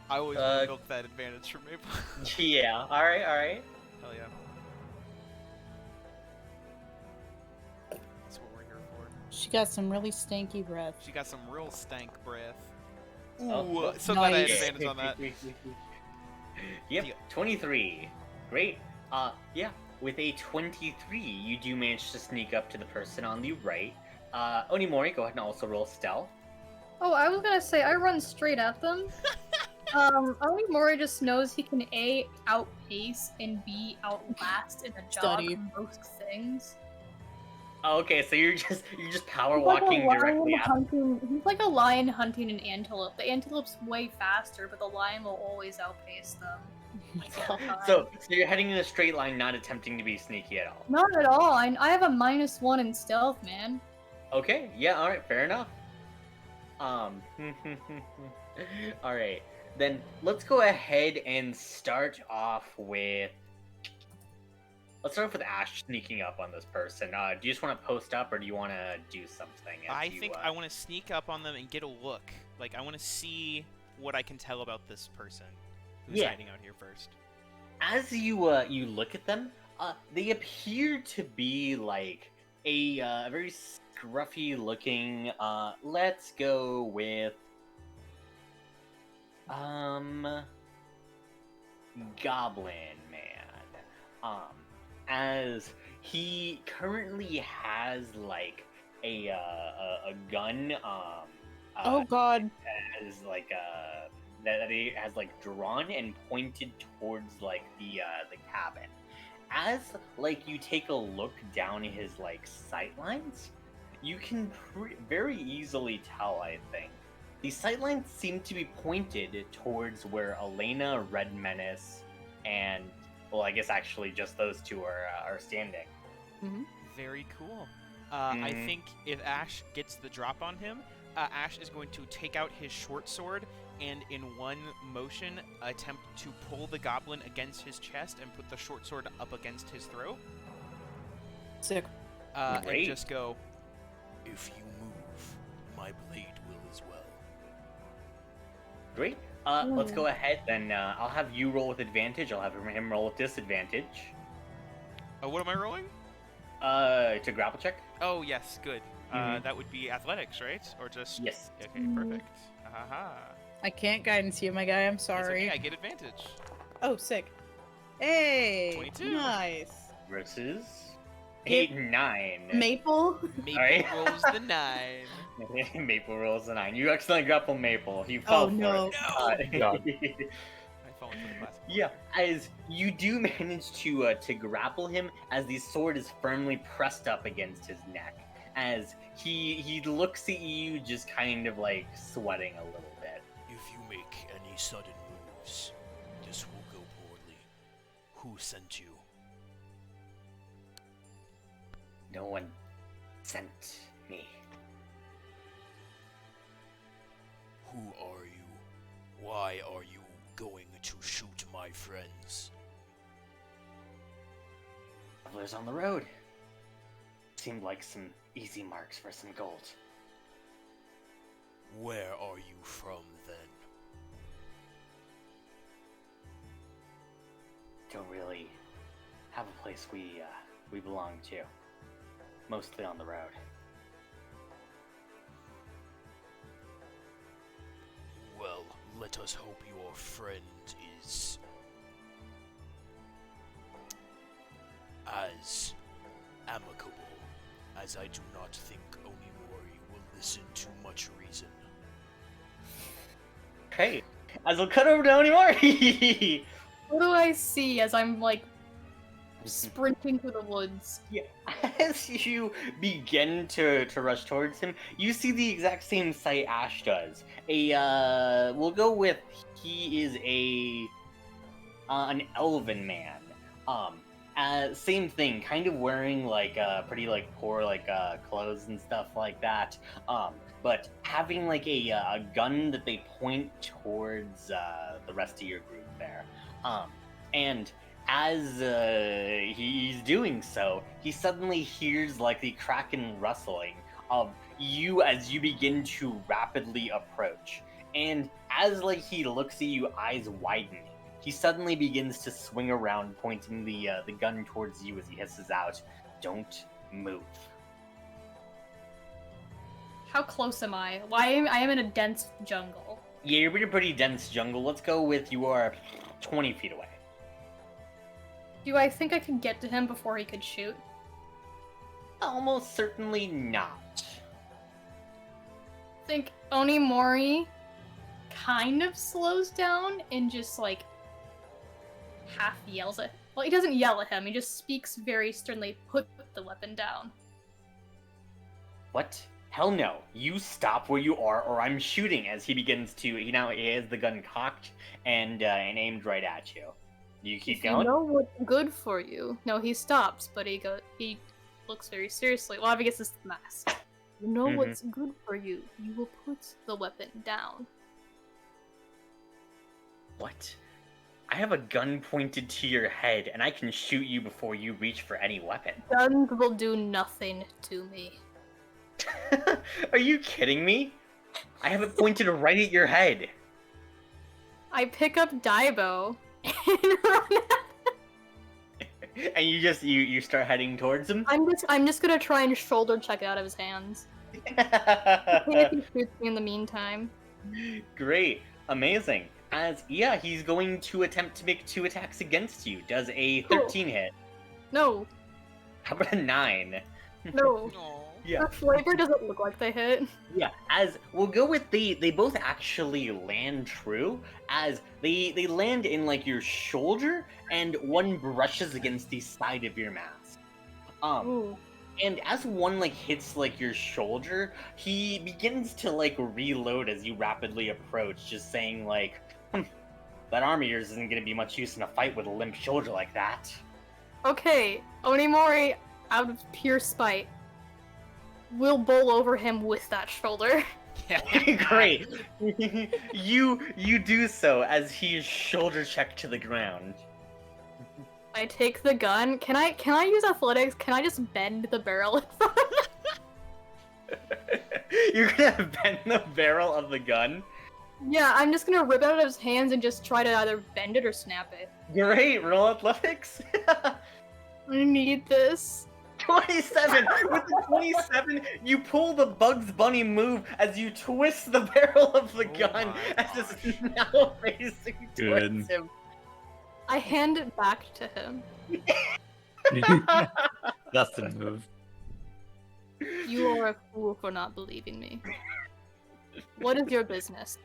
I always want to milk that advantage from Maple. Yeah. All right. Hell yeah. That's what we're here for. She got some really stanky breath. She got some real stank breath. Ooh, Oh, so glad I had nice. advantage on that. Yep. 23. Great. Yeah. With a 23, you do manage to sneak up to the person on the right. Onimori, go ahead and also roll stealth. Oh, I was gonna say, I run straight at them. Onimori just knows he can A, outpace, and B, outlast in a job Study. on most things. Oh, okay, so you're just power He's like a walking lion directly at them. He's like a lion hunting an antelope. The antelope's way faster, but the lion will always outpace them. So you're heading in a straight line, not attempting to be sneaky at all. Not at all. I have a -1 in stealth, man. Okay, yeah, alright, fair enough. Alright, then let's go ahead and start off with let's start off with Ash sneaking up on this person. Do you just want to post up, or do you want to do something? I think I want to sneak up on them and get a look. Like, I want to see what I can tell about this person who's hiding out here first. As you look at them, they appear to be like a very scruffy looking. Let's go with Goblin Man. As he currently has like a gun. Oh God. As like that he has like drawn and pointed towards like the cabin. As like you take a look down his like sightlines, you can very easily tell. I think the sightlines seem to be pointed towards where Elena, Red Menace, and well, I guess actually just those two are standing. Mm-hmm. Very cool. I think if Ash gets the drop on him, Ash is going to take out his short sword and in one motion attempt to pull the goblin against his chest and put the short sword up against his throat. Sick. And just go, If you move, my blade will as well. Great. Let's go ahead then. I'll have you roll with advantage. I'll have him roll with disadvantage. what am I rolling? To grapple check. Oh, yes, good. That would be athletics, right? Or just... Yes. Okay, perfect. Aha. I can't guidance you, my guy. I'm It's sorry. okay, I get advantage. Oh, sick. Hey. 22. Nice. Versus Give- 9. Maple. Maple Alright. rolls the 9. Maple rolls a 9. You accidentally grapple Maple. He fell for no. it. I've fallen for the classic. Yeah, as you do manage to grapple him, as the sword is firmly pressed up against his neck, as he looks at you, just kind of like sweating a little bit. If you make any sudden moves, this will go poorly. Who sent you? No one sent me. Who are you? Why are you going to shoot my friends? Travelers on the road. Seemed like some easy marks for some gold. Where are you from then? Don't really have a place we belong to. Mostly on the road. Well, let us hope your friend is as amicable, as I do not think Onimori will listen to much reason. Hey, as we'll cut over to Onimori! What do I see as I'm like sprinting through the woods? Yeah, as you begin to rush towards him, you see the exact same sight Ash does. We'll go with he is an elven man. Same thing, kind of wearing like pretty like poor like clothes and stuff like that. But having like a gun that they point towards the rest of your group there. And as he's doing so, he suddenly hears like the crack and rustling of you as you begin to rapidly approach. And as like he looks at you, eyes widening, he suddenly begins to swing around, pointing the gun towards you as he hisses out, "Don't move." How close am I? Well, I am in a dense jungle. Yeah, you're in a pretty dense jungle. Let's go with you are 20 feet away. Do I think I could get to him before he could shoot? Almost certainly not. I think Onimori kind of slows down and just like half yells at. Well, he doesn't yell at him. He just speaks very sternly. Put the weapon down. What? Hell no. You stop where you are or I'm shooting as he begins to... He has the gun cocked and aimed right at you. You keep If going? You know what's good for you. No, he stops, but he looks very seriously. Well, I guess it's the mask. You know what's good for you. You will put the weapon down. What? I have a gun pointed to your head, and I can shoot you before you reach for any weapon. Guns will do nothing to me. Are you kidding me? I have it pointed right at your head. I pick up Daibo and run. And you start heading towards him? I'm just gonna try and shoulder check it out of his hands. If he shoots me in the meantime. Great. Amazing. He's going to attempt to make 2 attacks against you. Does a 13 hit? No. How about a 9? No. Aw. Yeah. The flavor doesn't look like they hit. Yeah, as we'll go with they both actually land true, as they land in like your shoulder, and one brushes against the side of your mask. Ooh. And as one like hits like your shoulder, he begins to like reload as you rapidly approach, just saying like, that arm of yours isn't gonna be much use in a fight with a limp shoulder like that. Okay, Onimori, out of pure spite, will bowl over him with that shoulder. Great. you do so as he is shoulder checked to the ground. I take the gun. Can I use athletics? Can I just bend the barrel in front of him? You're gonna bend the barrel of the gun? Yeah, I'm just gonna rip it out of his hands and just try to either bend it or snap it. Great, roll athletics. I need this. 27! With the 27, you pull the Bugs Bunny move as you twist the barrel of the gun my as it's now facing towards him. I hand it back to him. That's the move. You are a fool for not believing me. What is your business?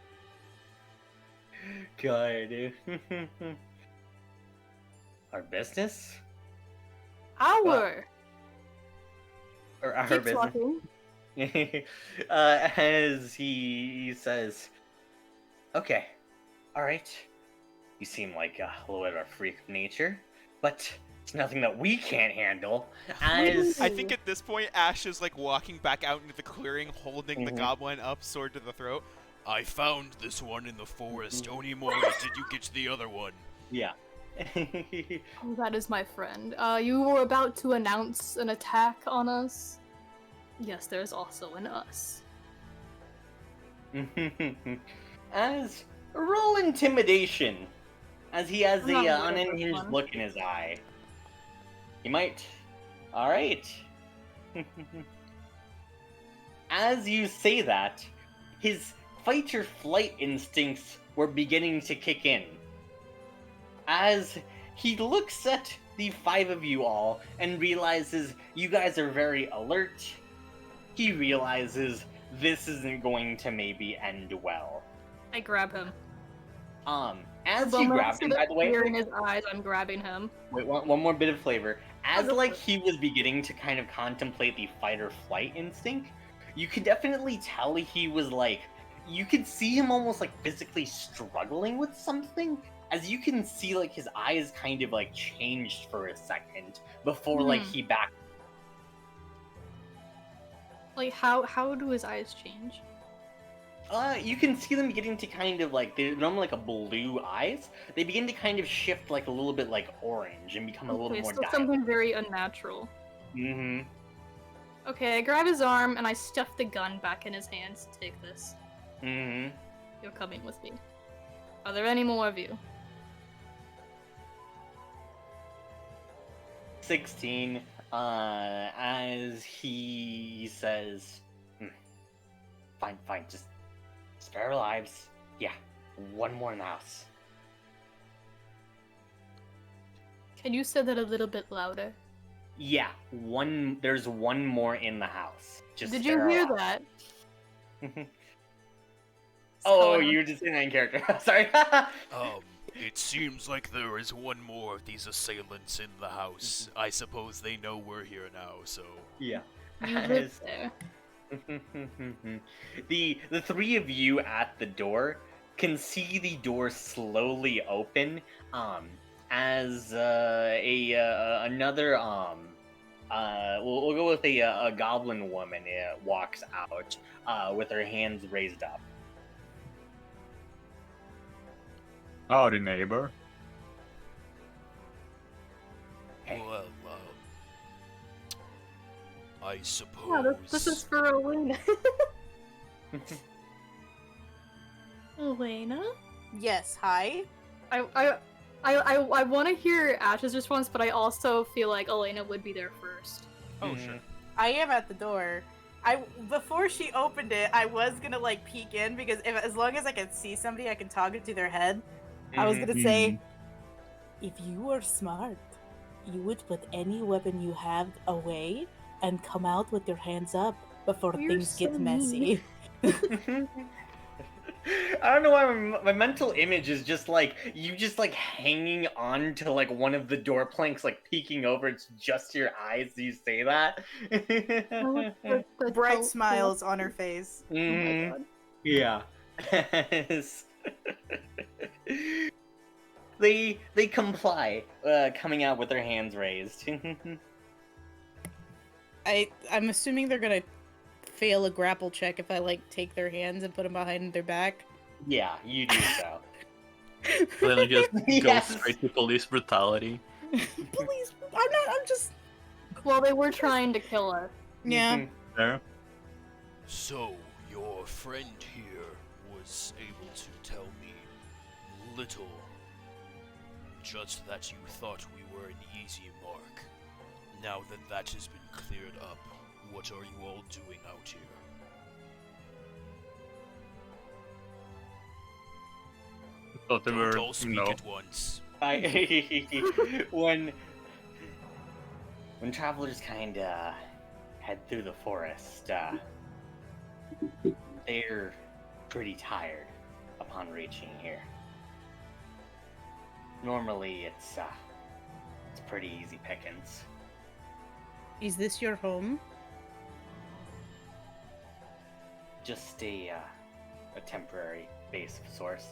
God. Our business? Our! Or our Keep business? talking. As he says, okay, alright. You seem like a little bit of a freak of nature, but it's nothing that we can't handle. As I think at this point, Ash is like walking back out into the clearing, holding the Mhm. goblin up, sword to the throat. I found this one in the forest. Onimori, did you get the other one? yeah. Oh, that is my friend. You were about to announce an attack on us? Yes, there's also an us. As roll intimidation, as he has I'm the not good at this unhinged one. look in his eye. He might. All right. As you say that, his fight or flight instincts were beginning to kick in. As he looks at the 5 of you all and realizes you guys are very alert, he realizes this isn't going to maybe end well. I grab him. As The you moment I grabbed see him, the by the way, fear in his eyes, I'm grabbing him. wait, one more bit of flavor. As go like for it. he was beginning to kind of contemplate the fight or flight instinct, you could definitely tell he was like, you could see him almost like physically struggling with something. As you can see, like his eyes kind of like changed for a second before like he backed. Like, how do his eyes change? You can see them getting to kind of like, they're normally like a blue eyes. They begin to kind of shift like a little bit like orange and become a little Okay, more so diamond. something very unnatural. Mm-hmm. Okay, I grab his arm and I stuff the gun back in his hands. Take this. Mm-hmm. You're coming with me. Are there any more of you? 16, as he says, fine, just spare our lives. Yeah, one more in the house. Can you say that a little bit louder? Yeah, there's one more in the house. Just Did you spare our hear lives. that? Oh, So, you were just saying that in character. Sorry. It seems like there is one more of these assailants in the house. I suppose they know we're here now, so... Yeah. You live there. The 3 of you at the door can see the door slowly open as another we'll go with a goblin woman walks out with her hands raised up. Howdy, neighbor. Okay. Well, I Yeah, suppose. this is for Elena. Elena? Yes, hi. I want to hear Ash's response, but I also feel like Elena would be there first. Oh, Mhm. sure. I am at the door. Before she opened it, I was gonna like peek in because as long as I can see somebody, I can talk it to their head. I was gonna say, if you were smart, you would put any weapon you have away and come out with your hands up before You're things so get mean. messy. I don't know why my mental image is just like you just like hanging on to like one of the door planks, like peeking over. It's just your eyes. Do you say that? The Bright tele- smiles on her face. Oh my god. Yeah. They comply, coming out with their hands raised. I'm assuming they're gonna fail a grapple check if I like take their hands and put them behind their back. Yeah, you do so. Then it just Yes. goes straight to police brutality. Please, I'm just. Well, they were trying to kill us. Yeah. There. So, your friend here was able to tell me little. Just that you thought we were an easy mark. Now that that has been cleared up, what are you all doing out here? Thought they Don't were, all speak at once. when travelers kinda head through the forest, they're pretty tired upon reaching here. Normally, it's pretty easy pickings. Is this your home? Just a temporary base of sorts.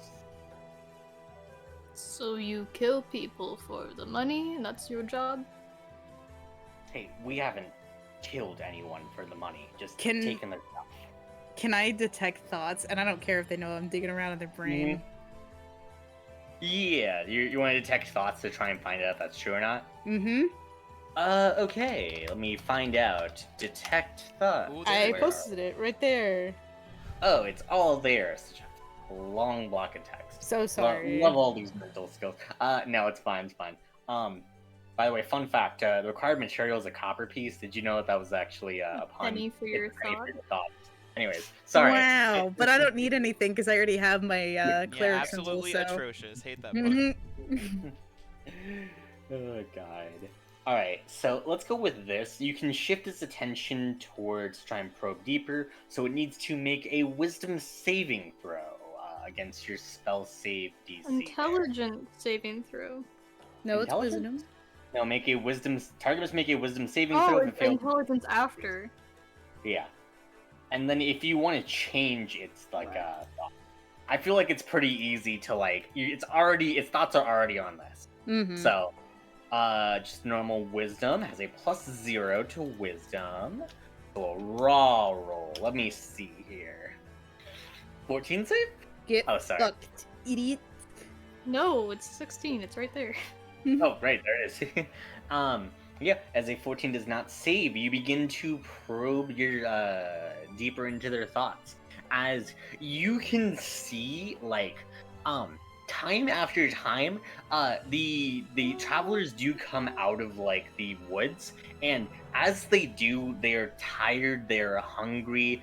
So you kill people for the money, and that's your job? Hey, we haven't killed anyone for the money. Just Can- taken their stuff. Can I detect thoughts? And I don't care if they know I'm digging around in their brain. Yeah, you want to detect thoughts to try and find out if that's true or not? Mm-hmm. Okay, let me find out. Detect thoughts. Ooh, I there. posted it right there. Oh, it's all there. Such a long block of text. So sorry. Love all these mental skills. No, it's fine, it's fine. By the way, fun fact, the required material is a copper piece. Did you know that was actually a pun? Penny for your It's a penny for thought. your thoughts. Anyways, sorry. Wow, but I don't need anything because I already have my Yeah, cleric symbol, absolutely so. atrocious. Hate that book. Mhm. Oh god. Alright, so let's go with this. You can shift its attention towards try and probe deeper, so it needs to make a wisdom saving throw against your spell save DC. Intelligent saving throw. No, it's Intelligence? wisdom. No, make a wisdom. Target must make a wisdom saving Oh, throw if it it's fails. intelligence after. Yeah. And then if you want to change its I feel like it's pretty easy to like. Its thoughts are already on this. Mm-hmm. So, just normal wisdom has a +0 to wisdom. So a raw roll. Let me see here. 14 save? Get Oh, sorry. fucked, idiot. No, it's 16. It's right there. Oh, right, there it is. Yeah, as a 14 does not save, you begin to probe your deeper into their thoughts. As you can see, like, time after time, the travelers do come out of like the woods, and as they do, they're tired, they're hungry.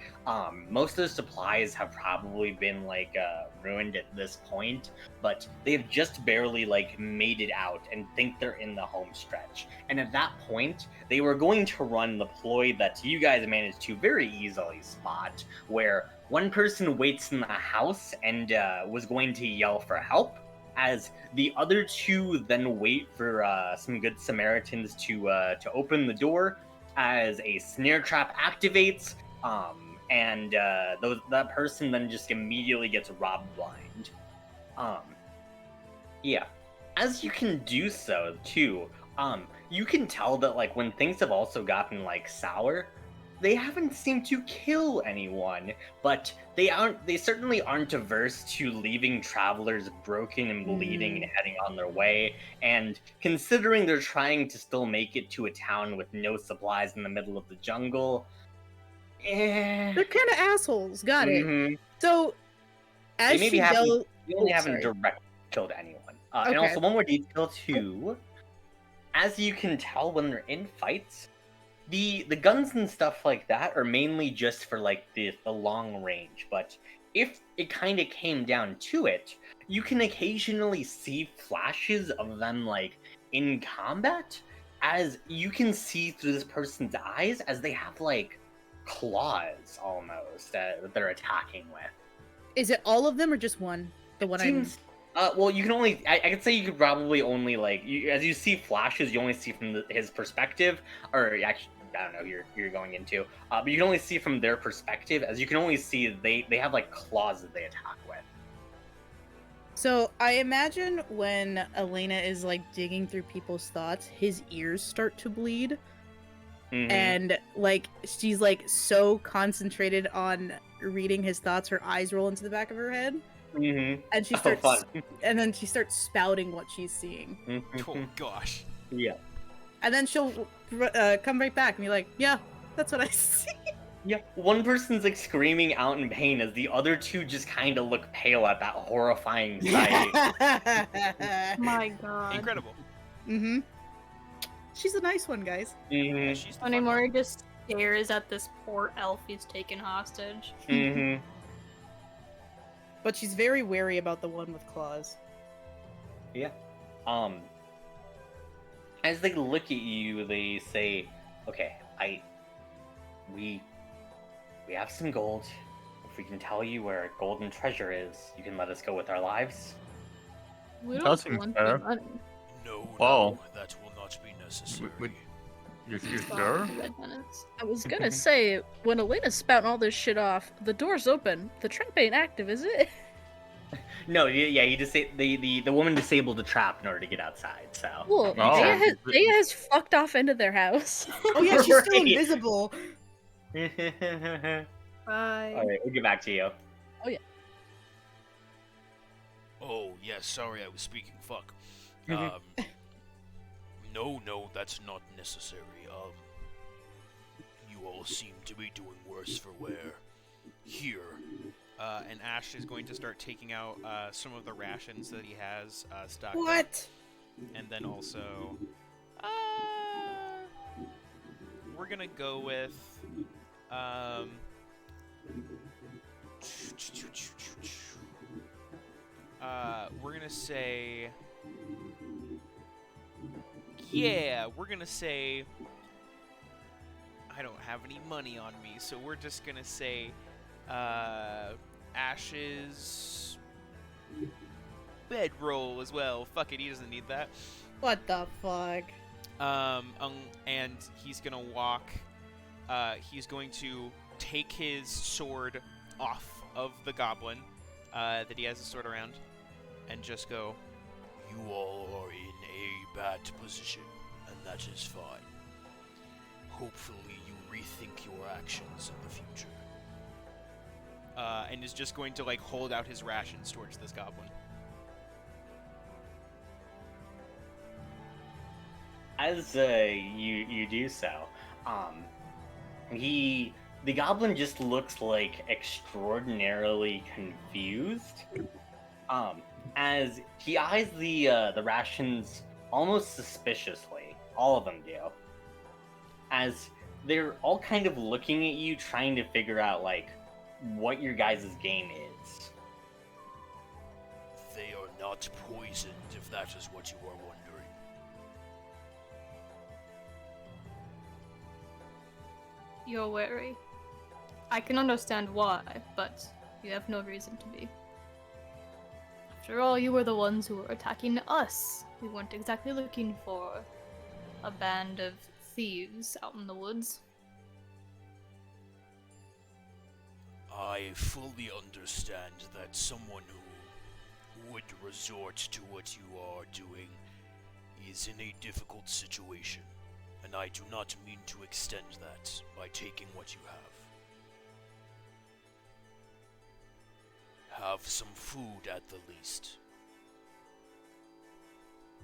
Most of the supplies have probably been like ruined at this point, but they've just barely like made it out and think they're in the home stretch. And at that point, they were going to run the ploy that you guys managed to very easily spot, where one person waits in the house and was going to yell for help, as the other two then wait for some good Samaritans to open the door, as a snare trap activates, and that person then just immediately gets robbed blind. Yeah, as you can do so too, you can tell that like when things have also gotten like sour, they haven't seemed to kill anyone, but they certainly aren't averse to leaving travelers broken and bleeding and heading on their way. And considering they're trying to still make it to a town with no supplies in the middle of the jungle, They're kind of assholes. Got Mhm. it. So, They as maybe she haven't. goes, They only Oh, haven't sorry. direct killed anyone. And Okay. also one more detail too. As you can tell when they're in fights, the guns and stuff like that are mainly just for like the long range. But if it kind of came down to it, you can occasionally see flashes of them like in combat, as you can see through this person's eyes as they have like claws almost that they're attacking with. Is it all of them or just one? The one Seems. Well, you can only. I could say you could probably only like as you see flashes, you only see from his perspective, or actually, I don't know. You're going into, but you can only see from their perspective. As you can only see, they have like claws that they attack with. So I imagine when Elena is like digging through people's thoughts, his ears start to bleed, and like she's like so concentrated on reading his thoughts, her eyes roll into the back of her head. And she starts, and then she starts spouting what she's seeing. Oh gosh. Yeah. And then she'll come right back and be like, "Yeah, that's what I see." Yeah. One person's like screaming out in pain as the other two just kind of look pale at that horrifying sight. My god. Incredible. She's a nice one, guys. Yeah, she's the fun Onimori one. just stares at this poor elf he's taken hostage. But she's very wary about the one with claws. Yeah. As they look at you, they say, "Okay, we have some gold. If we can tell you where golden treasure is, you can let us go with our lives." We That don't seems want fair. the money. No, Wow. no, that will not be necessary. You Fuck sure? the red penance. I was gonna say, when Elena's spouting all this shit off, the door's open. The trap ain't active, is it? No, yeah, the woman disabled the trap in order to get outside. So. Cool. Oh. Daya has fucked off into their house. Oh yeah, she's still Right. invisible. Bye. All right, we'll get back to you. Oh, yes, sorry I was speaking fuck. No, that's not necessary. You all seem to be doing worse for wear. Here. And Ash is going to start taking out some of the rations that he has stocked up. What? And then also, we're gonna go with, we're gonna say, yeah, we're gonna say, I don't have any money on me, so we're just gonna say, Ash's bedroll as well. Fuck it, he doesn't need that. What the fuck? And he's gonna walk. He's going to take his sword off of the goblin that he has his sword around, and just go. You all are in a bad position, and that is fine. Hopefully you rethink your actions in the future. And is just going to like hold out his rations towards this goblin. As you do so, the goblin just looks like extraordinarily confused. As he eyes the rations almost suspiciously, all of them do. As they're all kind of looking at you, trying to figure out like what your guys' game is. They are not poisoned, if that is what you are wondering. You're wary. I can understand why, but you have no reason to be. After all, you were the ones who were attacking us. We weren't exactly looking for a band of thieves out in the woods. I fully understand that someone who would resort to what you are doing is in a difficult situation. and I do not mean to extend that by taking what you have. Have some food at the least.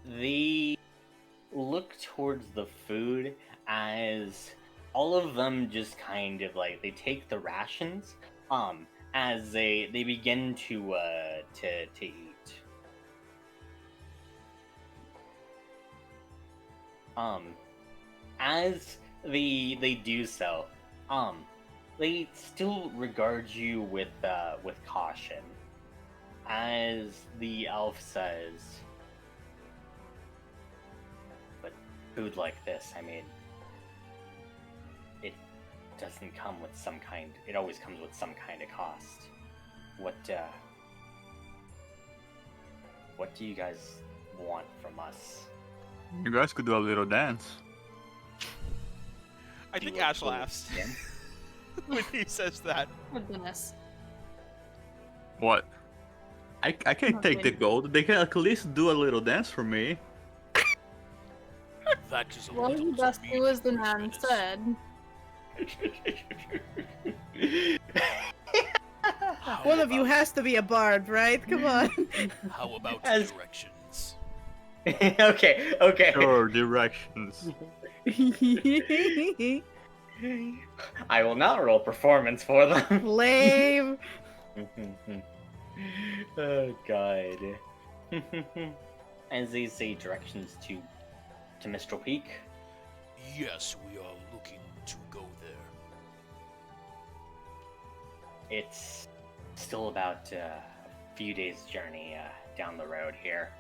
They look towards the food as all of them just kind of like they take the rations as they begin to eat. As they do so, they still regard you with caution. As the elf says, but food like this, I mean, it doesn't come with some kind. It always comes with some kind of cost. What do you guys want from us? You guys could do a little dance. I think Ash laughs when he says that. Oh goodness. What? I can't take the gold. They can at least do a little dance for me. That is a Well, little you best too do as the mean, man Chris. said. One of you has to be a bard, right? Come on. How about As- directions? Okay. Sure, directions. I will not roll performance for them. Lame. Oh god. As they say directions to Mistral Peak. Yes, we are looking to go there. It's still about a few days' journey down the road here.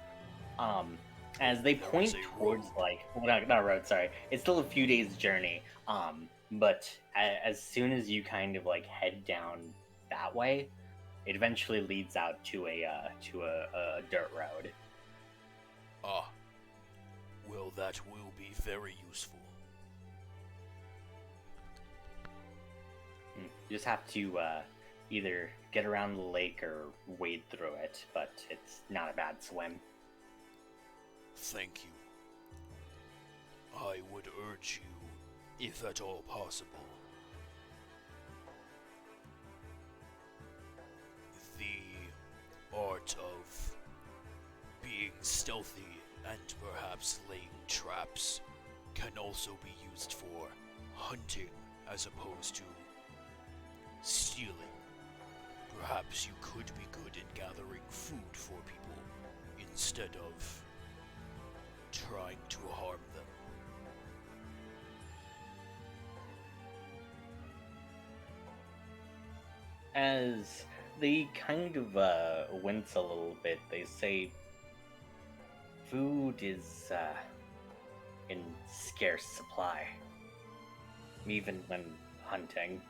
As they There point is a towards road. not road, sorry. It's still a few days' journey. But as soon as you kind of like head down that way, it eventually leads out to a dirt road. Ah. Well, that will be very useful. You just have to either get around the lake or wade through it, but it's not a bad swim. Thank you. I would urge you, if at all possible, the art of being stealthy and perhaps laying traps can also be used for hunting as opposed to stealing. Perhaps you could be good in gathering food for people instead of trying to harm them. As they kind of wince a little bit, they say food is in scarce supply, even when hunting.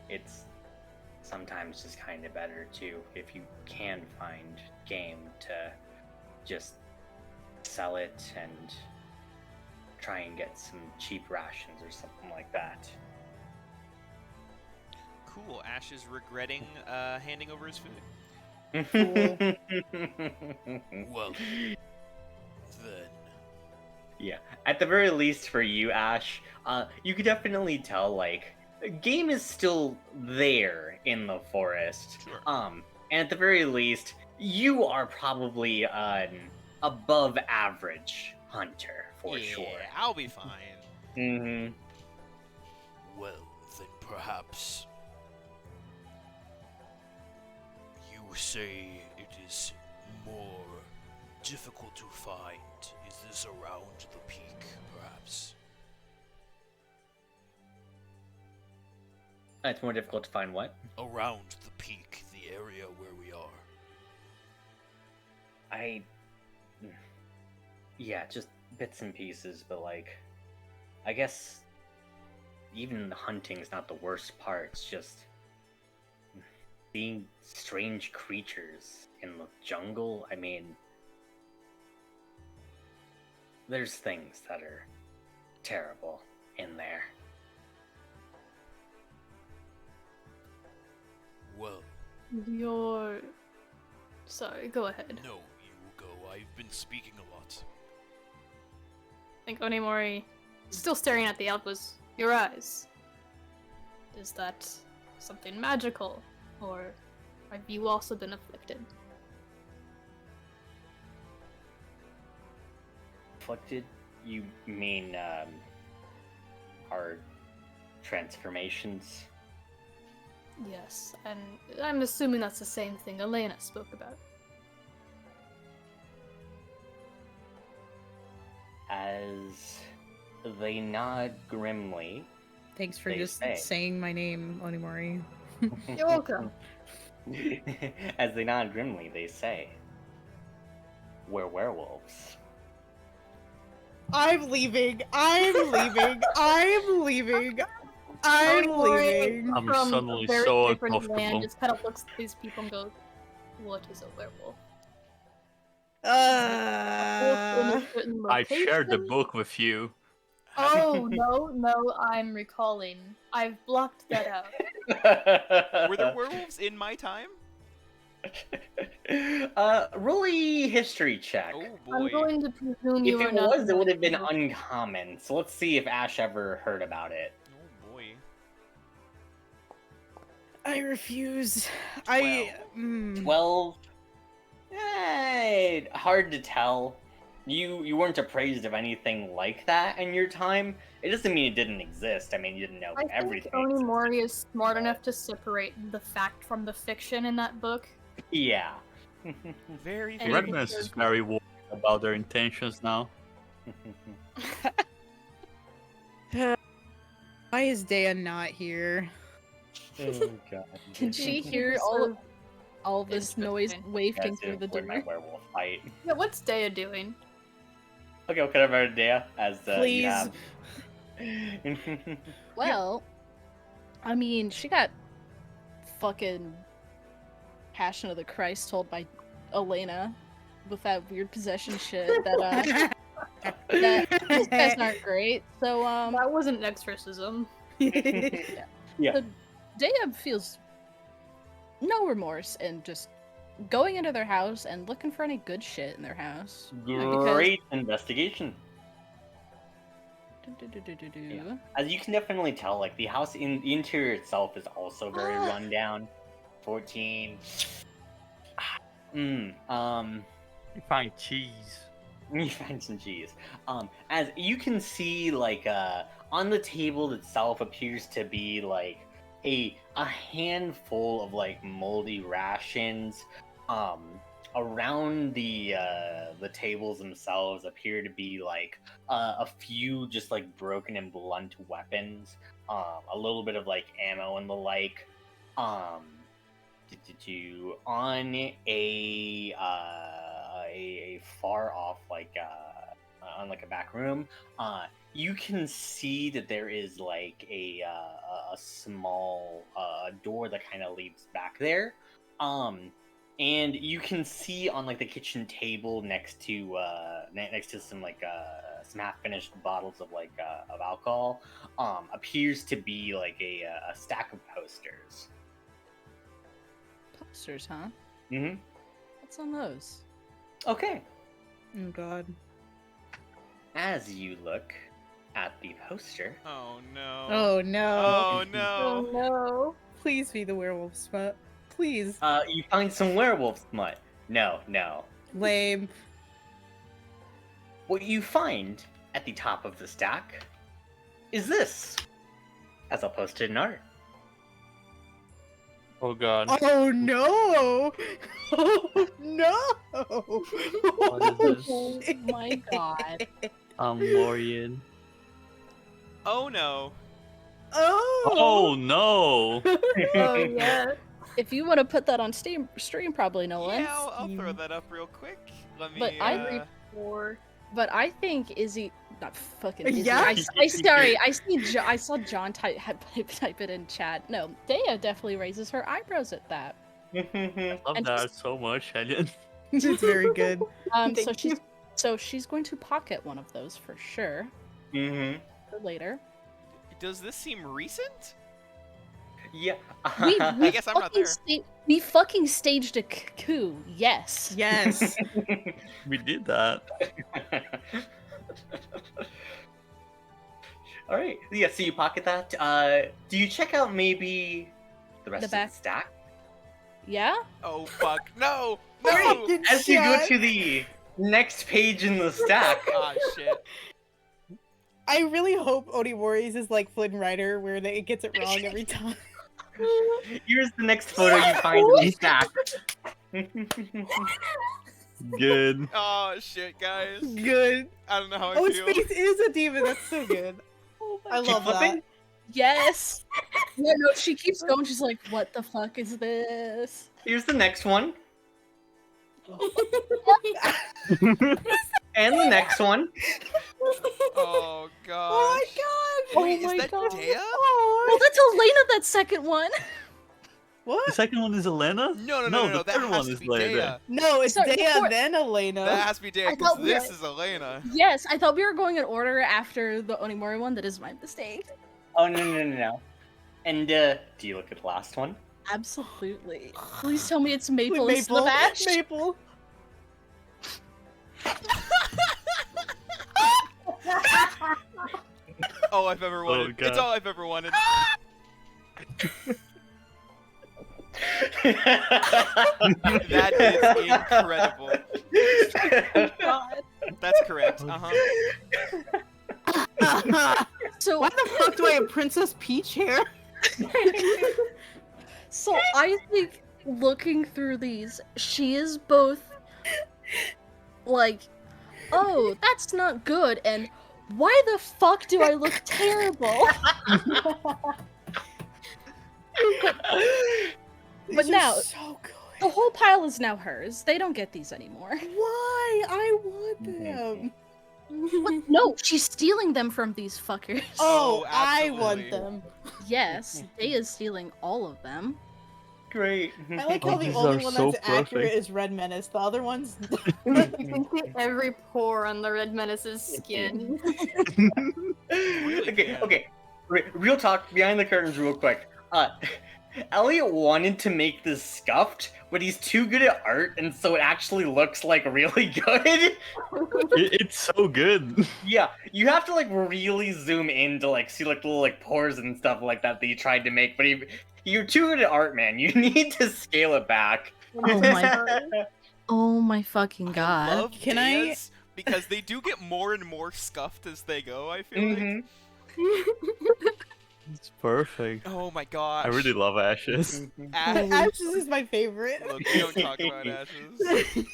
It's sometimes just kind of better to, if you can find game, to just sell it and try and get some cheap rations or something like that. Cool. Ash is regretting handing over his food. Well, then, Yeah, at the very least for you, Ash, you could definitely tell, like, game is still there in the forest. Sure. And at the very least, you are probably an above average hunter, for yeah, sure. I'll be fine. Mm-hmm. well, then perhaps you say it is more difficult to find. Is this around the peak, perhaps? It's more difficult to find what? Around the peak, the area where we are. Yeah, just bits and pieces, but like, I guess even the hunting's not the worst part. It's just seeing strange creatures in the jungle. I mean, there's things that are terrible in there. Well, Sorry, go ahead. no, you go. I've been speaking a lot. think Onimori, still staring at the outpost, your eyes. Is that something magical, or have you also been afflicted? Afflicted? You mean, our transformations? Yes, and I'm assuming that's the same thing Elena spoke about. As they nod grimly. Thanks for They just say. saying my name, Onimori. You're welcome. As they nod grimly, they say, "We're werewolves." I'm leaving. I'm leaving. I'm leaving. I'm Onimori leaving. I'm from suddenly a very so different land uncomfortable. just kind of looks at these people and goes, "What is a werewolf?" In a certain I shared the location? book with you. Oh, no, I'm recalling. I've blocked that out. Were there werewolves in my time? Roll a history check. Oh I'm boy. going to presume you If are it not. was, it would have been uncommon. So let's see if Ash ever heard about it. Oh boy. I refuse. 12. Hard to tell. You weren't appraised of anything like that in your time. It doesn't mean it didn't exist. I mean, you didn't know I think everything. Onimori is smart enough to separate the fact from the fiction in that book. Yeah. Very, And very. Redness is very worried about their intentions now. Why is Dea not here? Oh god. Can she Mhm. hear all this noise Interesting. wafting Yes, through the avoid my door? werewolf fight. Yeah, what's Dea doing? Okay, what kind of idea as you Please. have? Well, I mean, she got fucking Passion of the Christ told by Elena with that weird possession shit that that these guys aren't great. So That wasn't an exorcism. Yeah. So Dea feels no remorse and just going into their house and looking for any good shit in their house. Great investigation. Do-do-do-do-do-do. Yeah. As you can definitely tell, like the house in the interior itself is also very run down. 14. You find cheese. You find some cheese. As you can see, like on the table itself appears to be like a handful of like moldy rations. Around the tables themselves appear to be like a few just like broken and blunt weapons. A little bit of like ammo and the like. On a far off like on like a back room, you can see that there is like a small door that kind of leads back there, and you can see on like the kitchen table next to some like some half finished bottles of like of alcohol, appears to be like a stack of posters. Posters, huh? Mm-hmm. What's on those? Okay. Oh god. As you look at the poster, Oh no. Oh no. Oh Oh no. no. Please be the werewolf spot. Please. you find some werewolf smut. No. Lame. What you find at the top of the stack is this, as I'll post it in art. Oh god. Oh no! Oh no! What is Oh my god. I'm Lorian. Oh no. Oh! Oh no! Oh yeah. If you want to put that on stream probably, Nolan. Yeah, I'll throw that up real quick. Let me. But I Or But I think Izzy, not fucking Izzy. Yeah? I saw John type it in chat. No, Dea definitely raises her eyebrows at that. Love And that so much, Helen. It's very good. So she's going to pocket one of those for sure Mm-hmm. for later. Does this seem recent? Yeah. I guess I'm not there. We fucking staged a coup. Yes. Yes. We did that. All right. Yeah. So you pocket that. Do you check out maybe the rest of back. the stack? Yeah? Oh fuck! No! Alright, No! as you go to the next page in the stack. Ah shit! I really hope Odimori's is like Flynn Rider, where it gets it wrong every time. Here's the next photo you find in the stack. Good. Oh shit, guys! Good. I don't know how I Oh, his feel. face is a demon. That's so good. I Keep love flipping? that. Yes. Yeah, no, she keeps going. She's like, "What the fuck is this?" Here's the next one. And the next one. Oh god! Oh my god! Wait, Oh my is that God. Dea? Well, that's Elena. That second one. The What? second one is Elena? No, the that third has one to is be Leda. Dea. No, it's Sorry, Dea, before- then Elena. That has to be Dea I because thought we this were- is Elena. Yes, I thought we were going in order after the Onimori one. That is my mistake. Oh no. And do you look at the last one? Absolutely. Please tell me it's Maple, Maple. instead of Ash. Maple. All I've ever wanted. God. It's all I've ever wanted. That is incredible. God. That's correct. So, Why the fuck do I have Princess Peach hair? so I think looking through these, she is both like, oh, that's not good, and why the fuck do I look terrible? But These are now- so good. The whole pile is now hers. They don't get these anymore. Why? I want them. What? No, she's stealing them from these fuckers. Oh, Oh, I want absolutely. them. Yes, Day is stealing all of them. Great. I like how the These only are one so that's accurate perfect. is Red Menace. The other ones. Every pore on the Red Menace's skin. Okay. Real talk behind the curtains, real quick. Elliot wanted to make this scuffed, but he's too good at art, and so it actually looks like really good. It's so good. Yeah, you have to like really zoom in to like see like the little like pores and stuff like that you tried to make, but you're too good at art, man. You need to scale it back. Oh my, oh my fucking I god. love Can I- Deas because they do get more and more scuffed as they go. I feel like. Mhm. It's perfect. Oh my gosh. I really love Ashes. Ash- Ashes is my favorite. Look, we don't talk about ashes.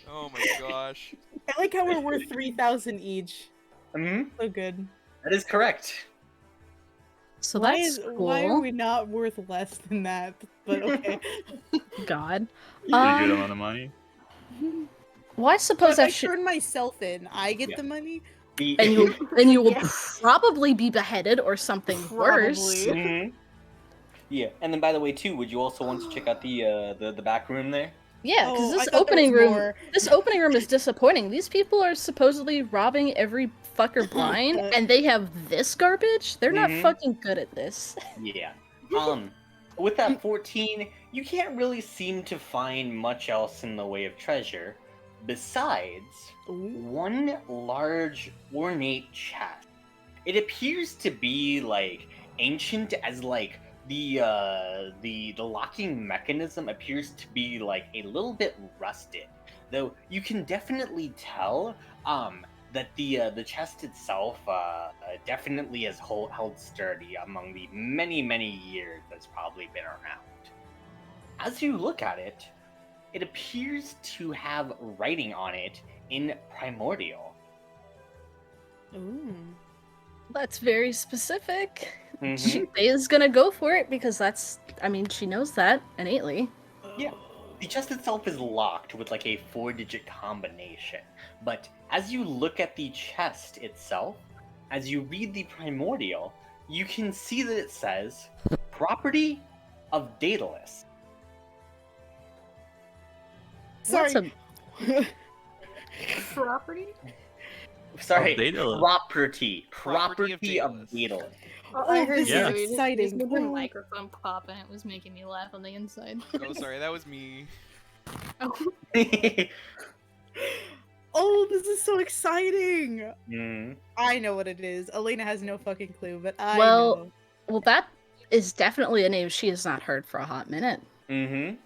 Oh my gosh. I like how we're worth 3,000 each. Mhm. So good. That is correct. So Why that's is cool. why are we not worth less than that? But okay. God. You get a good amount of money. Well, I suppose But I I should. turn myself in. I get Yeah. the money. And you will probably be beheaded or something worse. Probably. Mhm. Yeah, and then by the way, too, would you also want to check out the back room there? Yeah, because Oh, I this thought there opening was room, more. this opening room is disappointing. These people are supposedly robbing every fucker blind, and they have this garbage. They're not Mhm. fucking good at this. Yeah. With that 14, you can't really seem to find much else in the way of treasure, besides one large ornate chest. It appears to be like ancient, as like the locking mechanism appears to be like a little bit rusted, though you can definitely tell that the chest itself definitely has held sturdy among the many years that's probably been around. As you look at it, it appears to have writing on it in primordial. Ooh. That's very specific. Mhm. She is gonna go for it because that's. I mean, she knows that innately. Yeah. The chest itself is locked with like a 4-digit combination, but as you look at the chest itself, as you read the primordial, you can see that it says property of Daedalus. Sorry. That's a- Property? Sorry, Of Daedalus. property Property of of Daedalus. I heard this is you. exciting. Just made the microphone pop and it was making me laugh on the inside. Oh, sorry, that was me. Oh. Oh, this is so exciting! Mm. I know what it is. Elena has no fucking clue, but I Well, know. well, that is definitely a name she has not heard for a hot minute. Mm-hmm.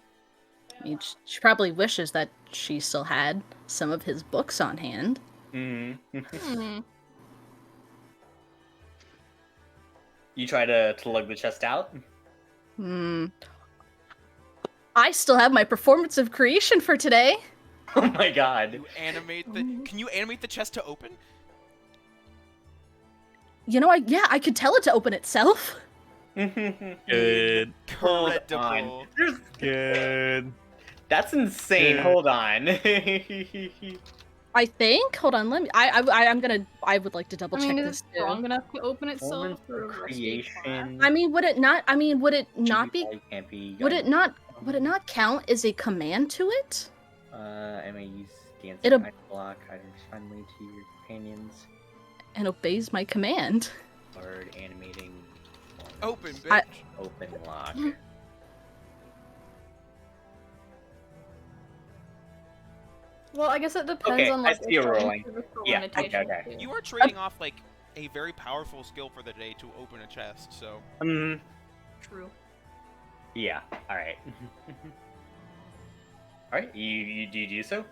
I mean, she probably wishes that she still had some of his books on hand. Mm-hmm. Hmm. You try to lug the chest out? Hmm. I still have my performance of creation for today. Oh my god. You animate the. Can you animate the chest to open? You know, I could tell it to open itself. Good. Hold Incredible. on. There's... Good. That's insane. Yeah. Hold on. I think. Hold on. Let me. I would like to double I mean, check is this it too. strong enough to open Performance itself? Or of will she clap? creation. I mean, would it not? I mean, would it not be? Can't be Would it not? Would it not count as a command to it? Am I use dancing It'll- item block items friendly to your companions? And obeys my command. Bird animating. Open, bitch. I- Open lock. Well, I guess it depends Okay, on I like see you're the rolling. strength of the Yeah, limitation, okay. too. You are trading off like a very powerful skill for the day to open a chest. So True. Yeah. All right. All right. You do so?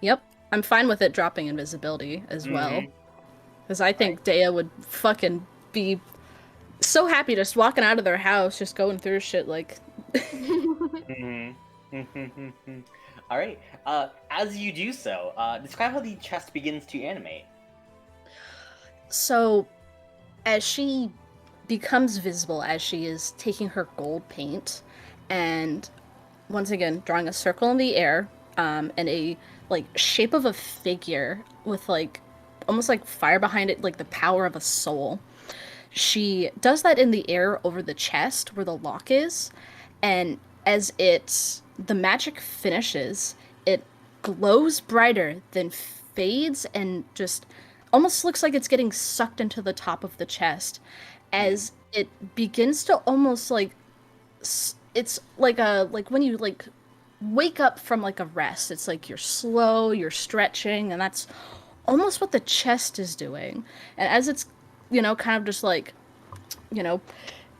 Yep. I'm fine with it dropping invisibility as well. Mhm. Because I think Dea would fucking be so happy just walking out of their house, just going through shit like. Mm-hmm. All right. As you do so, describe how the chest begins to animate. So, as she becomes visible, as she is taking her gold paint, and once again drawing a circle in the air, and a like shape of a figure with like almost like fire behind it, like the power of a soul. She does that in the air over the chest where the lock is, and as the magic finishes, it glows brighter, then fades and just almost looks like it's getting sucked into the top of the chest as it begins to almost like it's like when you like wake up from like a rest. It's like you're slow, you're stretching, and that's almost what the chest is doing. And as it's, kind of just like,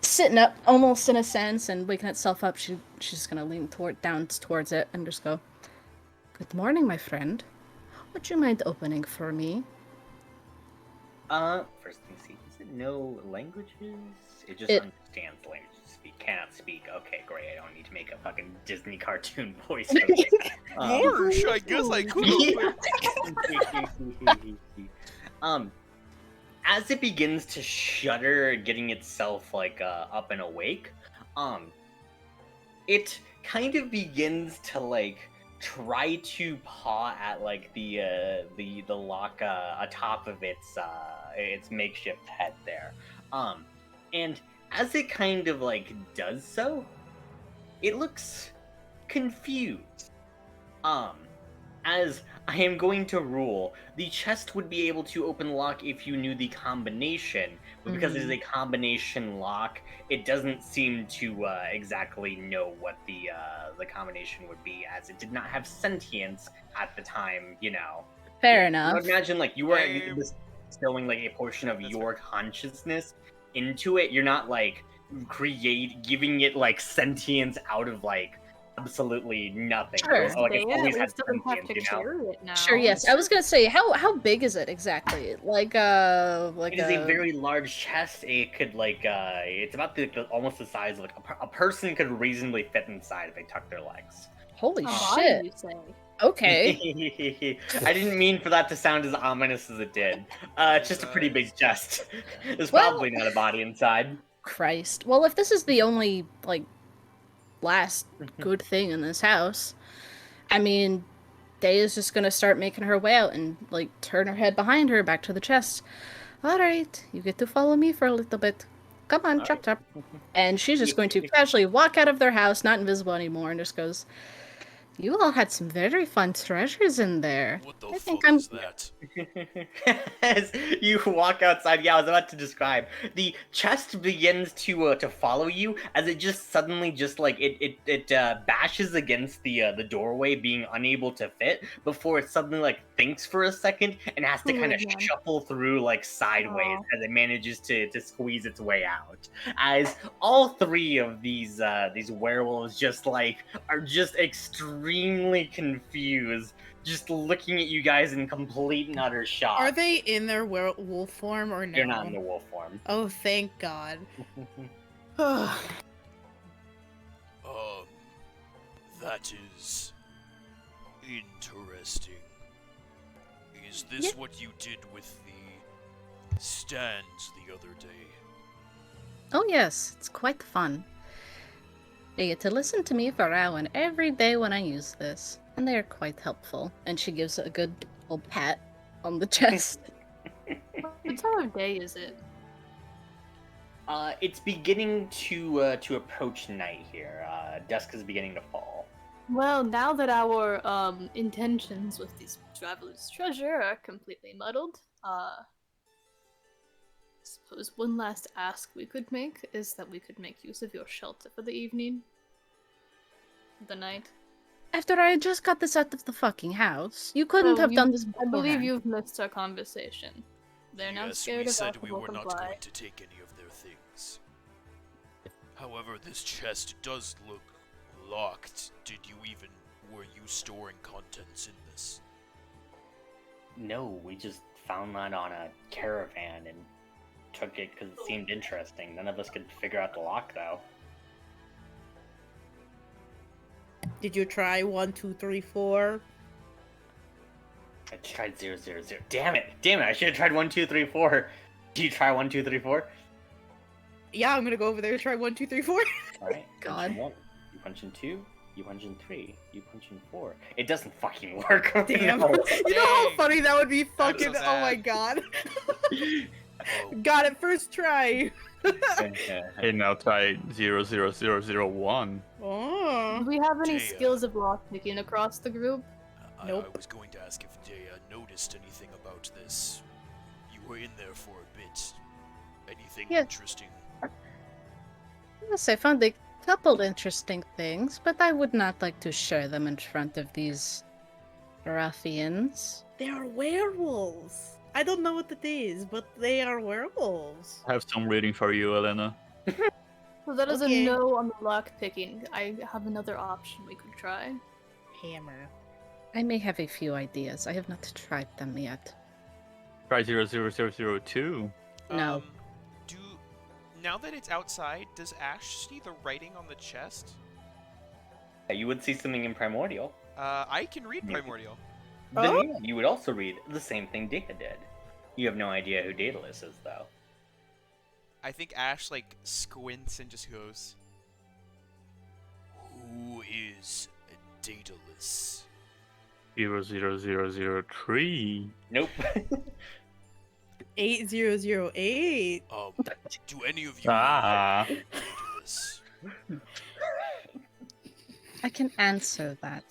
sitting up almost in a sense and waking itself up, she's just gonna lean down towards it and just go, "Good morning, my friend. Would you mind opening for me?" First thing, see, does it know languages? It just understands languages. Cannot speak. Okay, great. I don't need to make a fucking Disney cartoon voice. Marsh, I guess I could. As it begins to shudder, getting itself like up and awake, it kind of begins to like try to paw at like the lock atop of its makeshift head there, and as it kind of like does so, it looks confused. As I am going to rule, the chest would be able to open lock if you knew the combination, but because it is a combination lock, it doesn't seem to exactly know what the combination would be, as it did not have sentience at the time. Fair enough. I would imagine like you were bestowing like a portion of your consciousness into it. You're not like giving it like sentience out of like absolutely nothing. Sure. Like it's always had doesn't have sentience, to carry it now. Sure, yes. I was gonna say, how big is it exactly? Like It is a very large chest. It could like it's about almost the size of like a person could reasonably fit inside if they tuck their legs. Holy A shit. body, you say. Okay. I didn't mean for that to sound as ominous as it did. It's just a pretty big chest. There's Well- probably not a body inside. Christ. Well, if this is the only like last good thing in this house, I mean, Daya's just gonna start making her way out and like turn her head behind her back to the chest. All right, you get to follow me for a little bit. Come on, chop chop. And she's just going to casually walk out of their house, not invisible anymore, and just goes, You all had some very fun treasures in there. What the I think fuck I'm. is that? As you walk outside, yeah, I was about to describe. The chest begins to follow you as it just suddenly just like it bashes against the doorway, being unable to fit before it suddenly like thinks for a second and has to kind of Hooligan. shuffle through like sideways Aw. as it manages to squeeze its way out. As all three of these werewolves just like are just extremely confused, just looking at you guys in complete and utter shock. Are they in their wolf form or no? They're not in the wolf form. Oh, thank God. That is interesting. Is this what you did with the stands the other day? Oh yes, it's quite fun. They get to listen to me for an hour every day when I use this, and they are quite helpful. And she gives a good old pat on the chest. What time of day is it? It's beginning to approach night here. Dusk is beginning to fall. Well, now that our intentions with these travelers' treasure are completely muddled, suppose one last ask we could make is that we could make use of your shelter for the evening, the night. After I just got this out of the fucking house, you couldn't have done this I believe beforehand. you've missed our conversation. They're now Yes, scared we of said us we will were not comply. going to take any of their things. However, this chest does look locked. Were you storing contents in this? No, we just found that on a caravan and took it because it seemed interesting. None of us could figure out the lock, though. Did you try 1, 2, 3, 4? I tried 0, 0, 0. Damn it! Damn it! I should have tried 1, 2, 3, 4. Do you try 1, 2, 3, 4? Yeah, I'm gonna go over there and try 1, 2, 3, 4. All right. God. You punch in 2. You punch in 3. You punch in 4. It doesn't fucking work. Damn. No. You know how Dang. funny that would be? so Fucking. Oh my sad. God. Oh, Got it first try. Hey, now try 00001. Oh. Do we have any Jaya. skills of lockpicking across the group? Nope. I was going to ask if Dea noticed anything about this. You were in there for a bit. Anything Yeah. interesting? Yes, I found a couple interesting things, but I would not like to share them in front of these ruffians. They are werewolves. I don't know what it is, but they are werewolves. I have some reading for you, Elena. So that is Okay. a no on the lockpicking. I have another option we could try. Hammer. I may have a few ideas. I have not tried them yet. Try 00002. No. Now that it's outside, does Ash see the writing on the chest? You would see something in Primordial. I can read Yeah. Primordial. Then Oh. yeah, you would also read the same thing Data did. You have no idea who Daedalus is, though. I think Ash like squints and just goes, Who is Daedalus? 00003. Nope. 8008. Do any of you Ah. know Daedalus? I can answer that.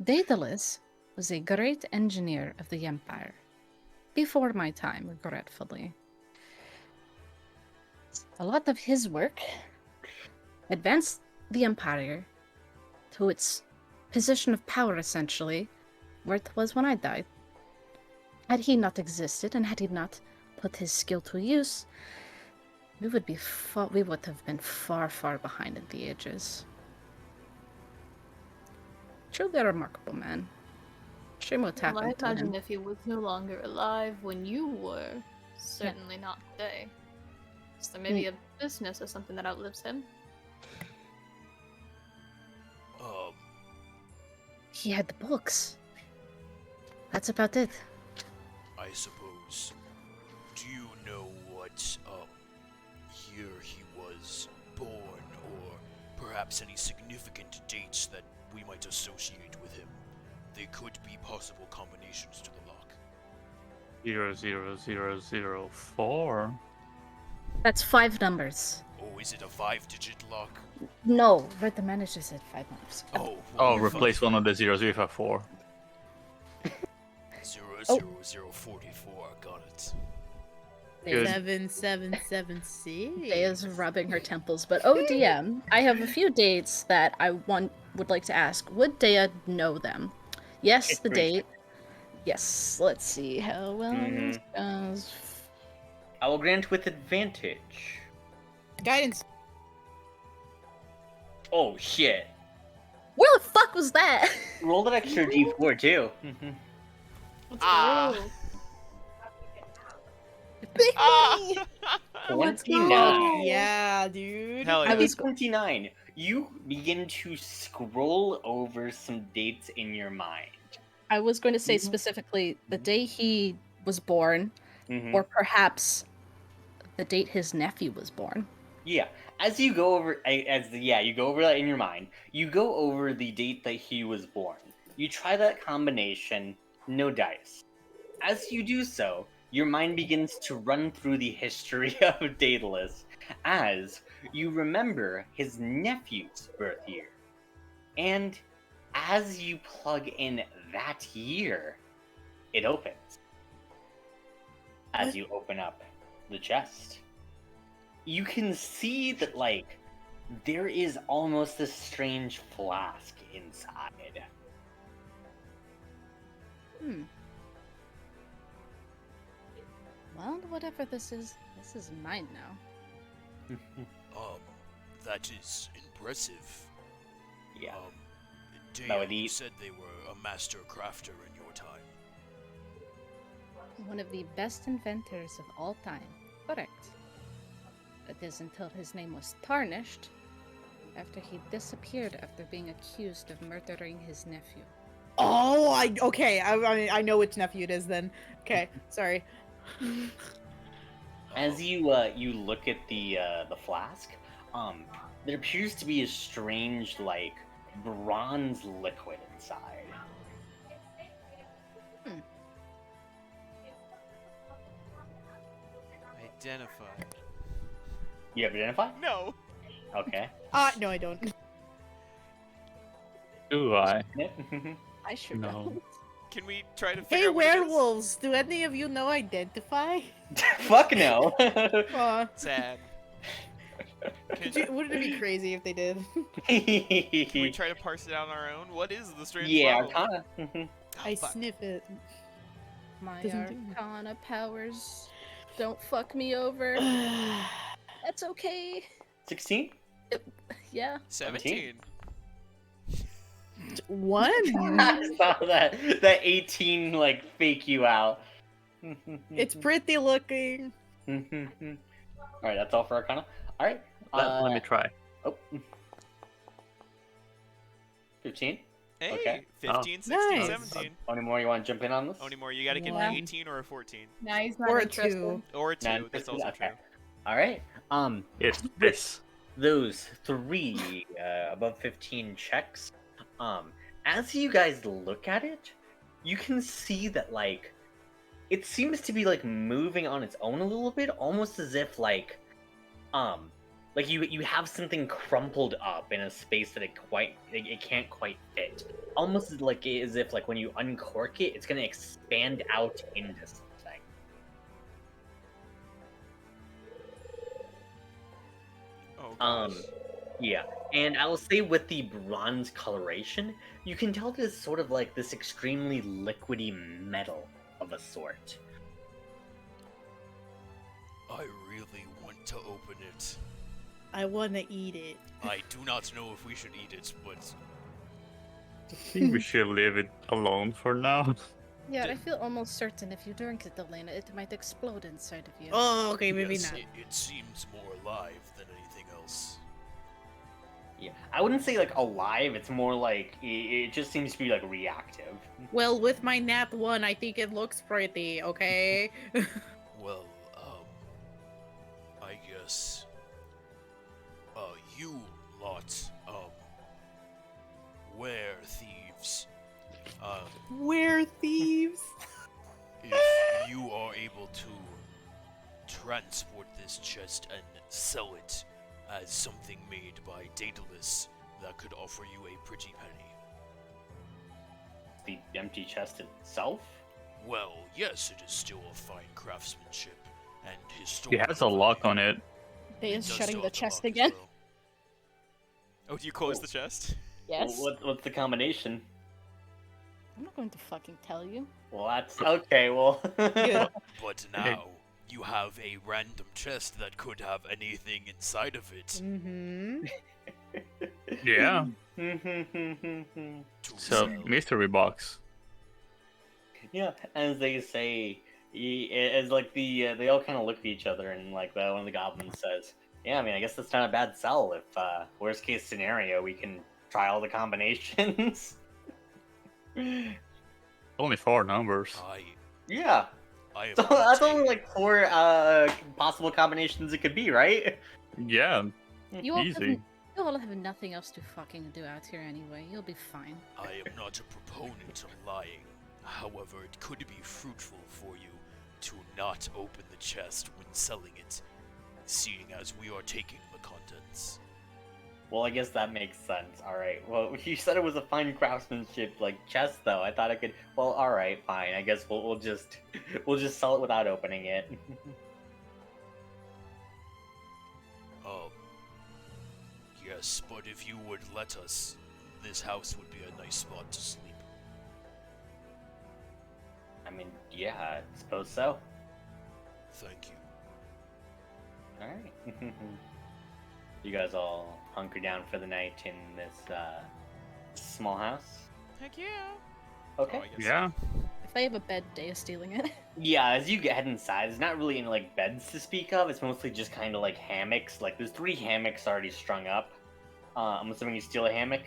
Daedalus was a great engineer of the Empire. Before my time, regretfully. A lot of his work advanced the Empire to its position of power, essentially, where it was when I died. Had he not existed, and had he not put his skill to use, we would have been far, far behind in the ages. Truly a remarkable man. Shame what Well, I happened to him. imagine if he was no longer alive when you were, certainly not today. So there may be a business or something that outlives him. He had the books. That's about it. I suppose. Do you know what year he was born, or perhaps any significant dates that we might associate with him? They could be possible combinations to the lock. 00004. That's 5 numbers. Oh, is it a 5-digit lock? No, but the manager said 5 months. Oh, Oh, well, replace one of the zeros with a 4. 00044. Got it. Good. 7776. Daya's rubbing her temples, but DM, I have a few dates that I would like to ask. Would Daya know them? Yes, the History date. Yes, let's see how well this goes. I will grant with advantage. Guidance. Oh shit! Where the fuck was that? Roll that extra d4 too. Ah. Pick Ah. me! Let's go. 29. Yeah, dude. Hell yeah. I was 29. You begin to scroll over some dates in your mind. I was going to say specifically the day he was born, Mhm. or perhaps the date his nephew was born. Yeah, as you go over, you go over that in your mind. You go over the date that he was born. You try that combination, no dice. As you do so, your mind begins to run through the history of Daedalus as you remember his nephew's birth year. And as you plug in that year, it opens. As you open up the chest, you can see that, like, there is almost this strange flask inside. Well, whatever this is mine now. That is impressive. Yeah. Daya, No, you said they were a master crafter in your time. One of the best inventors of all time. Correct. That is until his name was tarnished after he disappeared after being accused of murdering his nephew. Oh, okay. I know which nephew it is then. Okay, sorry. As you look at the flask, there appears to be a strange, like, bronze liquid inside. Identify. You have identified? No. Okay. No, I don't. Do I? I should No. know. Can we try to figure Hey, out what it is? werewolves! Do any of you know identify? Fuck no. Sad. Wouldn't it be crazy if they did? Can we try to parse it out on our own? What is the strange Yeah, flower? kinda. I fuck. sniff it. My Doesn't do it. Arcana powers don't fuck me over. That's okay. 16? Yeah. 17. One. I saw that 18 like fake you out. It's pretty looking. Alright, that's all for Arcana. Alright. Let me try. Oh. 15. Hey, Okay. 15, 16, Nice. 17. Any more you want to jump in on this? Only you gotta give me One. 18 or a 14. Nah, he's not Or a interested. 2. Or a 2, None. that's also Okay. true. Alright. It's this. Those 3 above 15 checks. As you guys look at it, you can see that, like, it seems to be like moving on its own a little bit, almost as if like you have something crumpled up in a space that it can't quite fit. Almost as if like when you uncork it, it's gonna expand out into something. Oh, gosh. Yeah, and I will say with the bronze coloration, you can tell that it's sort of like this extremely liquidy metal of a sort. I really want to open it. I want to eat it. I do not know if we should eat it, but I think we should leave it alone for now. Yeah, I feel almost certain if you drink it, Elena, it might explode inside of you. Oh, okay, maybe yes, not. it seems more alive than anything else. Yeah, I wouldn't say like alive. It's more like it just seems to be like reactive. Well, with my nat 1, I think it looks pretty, okay? Well, I guess, you lot, were thieves. We're thieves. If you are able to transport this chest and sell it as something made by Daedalus that could offer you a pretty penny. The empty chest itself? Well, yes, it is still of fine craftsmanship and He historical. has a lock on it. They It is does shutting still the have chest lock as again. well. Oh, do you close the chest? Yes. What's the combination? I'm not going to fucking tell you. Well, that's okay. Well, Good. But now, you have a random chest that could have anything inside of it Mm-hmm. Yeah. to It's a sell. mystery box. Yeah, as they say, as like they all kind of look at each other, and like one of the goblins says, "Yeah, I mean, I guess that's not a bad sell. If worst case scenario, we can try all the combinations." Only 4 numbers. Yeah, I have so not that's taken- only like 4 possible combinations it could be, right? Yeah, You all, easy. you all have nothing else to fucking do out here anyway. You'll be fine. I am not a proponent of lying. However, it could be fruitful for you to not open the chest when selling it, seeing as we are taking the contents. Well, I guess that makes sense. All right. Well, you said it was a fine craftsmanship like chest, though. I thought I could. Well, all right, fine. I guess we'll just sell it without opening it. Yes, but if you would let us, this house would be a nice spot to sleep. I mean, yeah, I suppose so. Thank you. All right. You guys all hunker down for the night in this small house. Heck yeah. Okay. Oh, I guess. Yeah. If they have a bed, Day is stealing it. Yeah, as you head inside, there's not really any like beds to speak of. It's mostly just kind of like hammocks. Like there's 3 hammocks already strung up. I'm assuming you steal a hammock.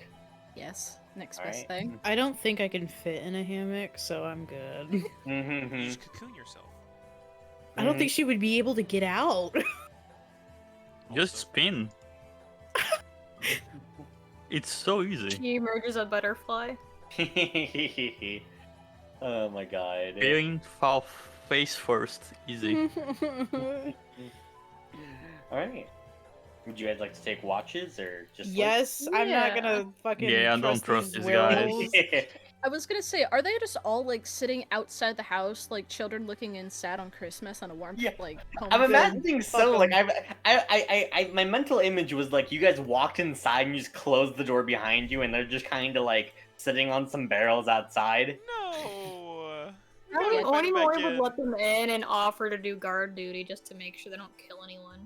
Yes. Next All best right. thing. I don't think I can fit in a hammock, so I'm good. You Mm-hmm. just cocoon yourself. I don't think she would be able to get out. Just Also- spin. It's so easy. She emerges a butterfly. Oh my god. Feeling fall face first. Easy. Alright. Would you guys like to take watches or just Yes, I'm not Yeah. gonna fucking Yeah, I don't trust these guys. werewolves. I was gonna say, are they just all like sitting outside the house, like children looking in sad on Christmas on a warm, Yeah. like home I'm film? imagining so. Fuck Like 'em. my mental image was like you guys walked inside and you just closed the door behind you, and they're just kind of like sitting on some barrels outside. No. Yeah, Onimori would let them in and offer to do guard duty just to make sure they don't kill anyone.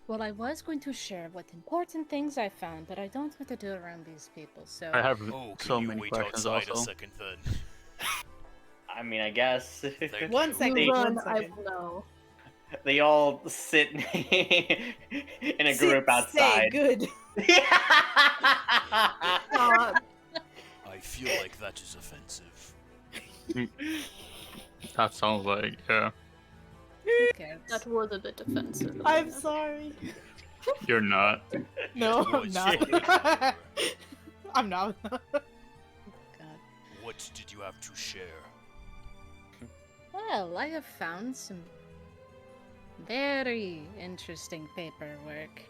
Well, I was going to share what important things I found, but I don't want to do it around these people, so... I have Oh, can so you many wait questions outside a also. second then? I mean, I guess Thank One you. second. You one run, I second. will know. they all sit in a group Stay outside. good. Uh, I feel like that is offensive. That sounds like, yeah. Who cares? that was a bit offensive. I'm sorry. You're not. No, It I'm was not. funny. I'm not. God. What did you have to share? Well, I have found some very interesting paperwork.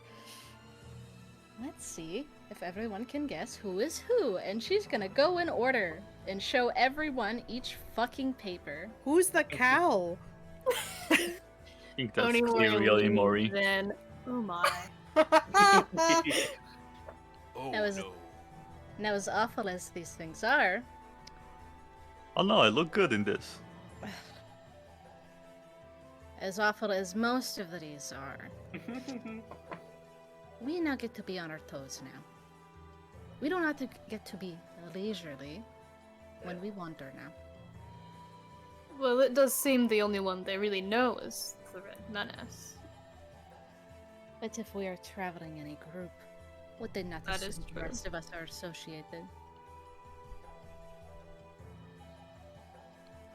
Let's see if everyone can guess who is who, and she's gonna go in order and show everyone each fucking paper. Who's the cow? I think that's Onimori clearly leans Mori. in. Oh my. Oh That was- no. Now, as awful as these things are, Oh no, I look good in this. as awful as most of these are, we now get to be on our toes now. We don't have to get to be leisurely when we wander now. Well, it does seem the only one they really know is the Red Menace. But if we are traveling in a group, would they not That assume is the true. rest of us are associated?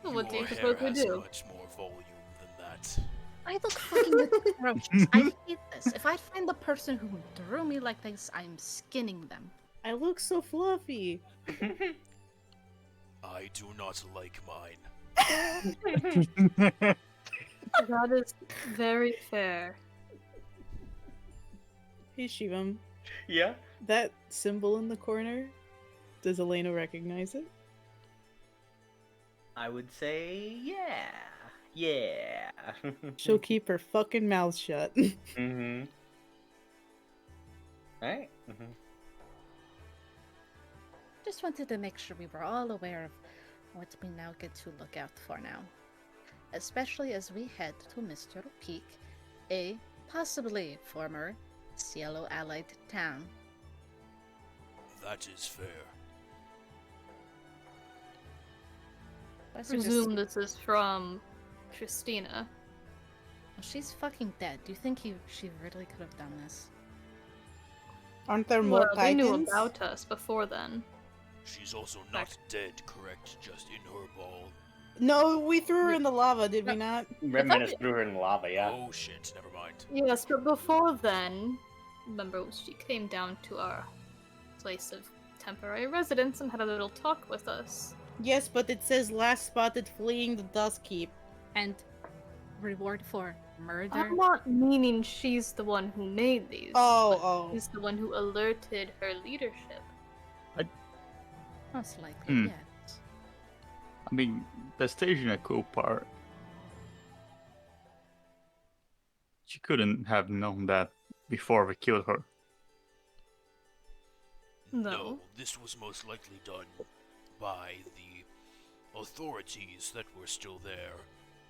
Well, what do you Your hair suppose we has do? much more volume than that. I look fucking atrocious. I hate this. If I find the person who drew me like this, I'm skinning them. I look so fluffy. I do not like mine. That is very fair. Hey, Shivam. Yeah. That symbol in the corner, does Elena recognize it? I would say, yeah. Yeah. She'll keep her fucking mouth shut. Mm-hmm. Right? Mm-hmm. Just wanted to make sure we were all aware of what we now get to look out for now. Especially as we head to Mr. Peak, a possibly former Cielo allied town. That is fair. I Plus, we just- presume this is from Christina. Well, she's fucking dead. Do you think she really could have done this? Aren't there more Well, they knew Titans? about us before then. She's also not dead, correct? Just in her ball. No, we threw her in the lava, did we not? Red Menace threw her in the lava, yeah. Oh shit, never mind. Yes, but before then, remember she came down to our place of temporary residence and had a little talk with us. Yes, but it says last spotted fleeing the Dusk Keep. And reward for murder? I'm not meaning she's the one who made these. Oh, but oh. She's the one who alerted her leadership. Most likely, yes. I mean, the staging a cool part. She couldn't have known that before we killed her. No. This was most likely done by the authorities that were still there,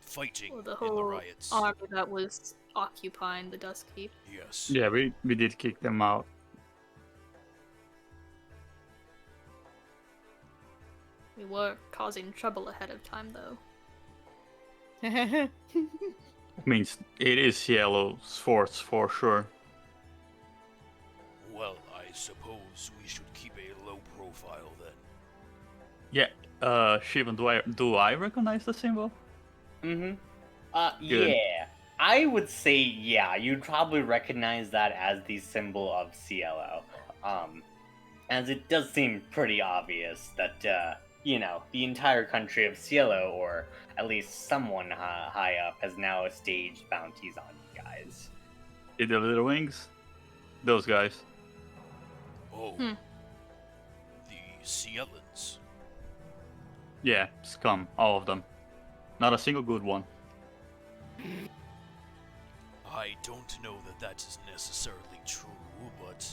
fighting Well, the in the whole riots. army that was occupying the Dusk Keep. Yes. Yeah, we did kick them out. We were causing trouble ahead of time, though. I mean, it is Yellow's force for sure. Well, I suppose we should keep a low profile then. Yeah, Shivan, do I recognize the symbol? Mm-hmm. Good. Yeah. I would say, yeah, you'd probably recognize that as the symbol of CLO. As it does seem pretty obvious that, the entire country of Cielo, or at least someone high up, has now staged bounties on you guys. Did the little wings? Those guys. Oh. Hmm. The Cielans. Yeah, scum, all of them. Not a single good one. I don't know that that is necessarily true, but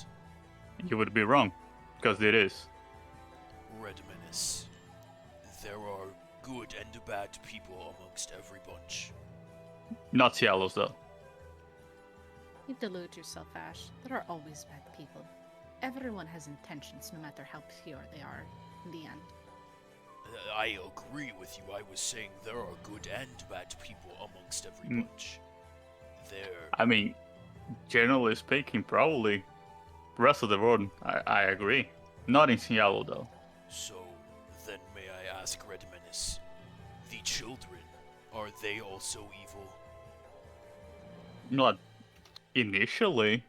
You would be wrong, because it is. Red Menace. There are good and bad people amongst every bunch. Not Cielos, though. You delude yourself, Ash. There are always bad people. Everyone has intentions, no matter how pure they are, in the end. I agree with you. I was saying there are good and bad people amongst every Mm. bunch. There. I mean, generally speaking, probably rest of the world, I agree. Not in Cielo, though. So, then may I ask, Red Menace, the children, are they also evil? Not initially.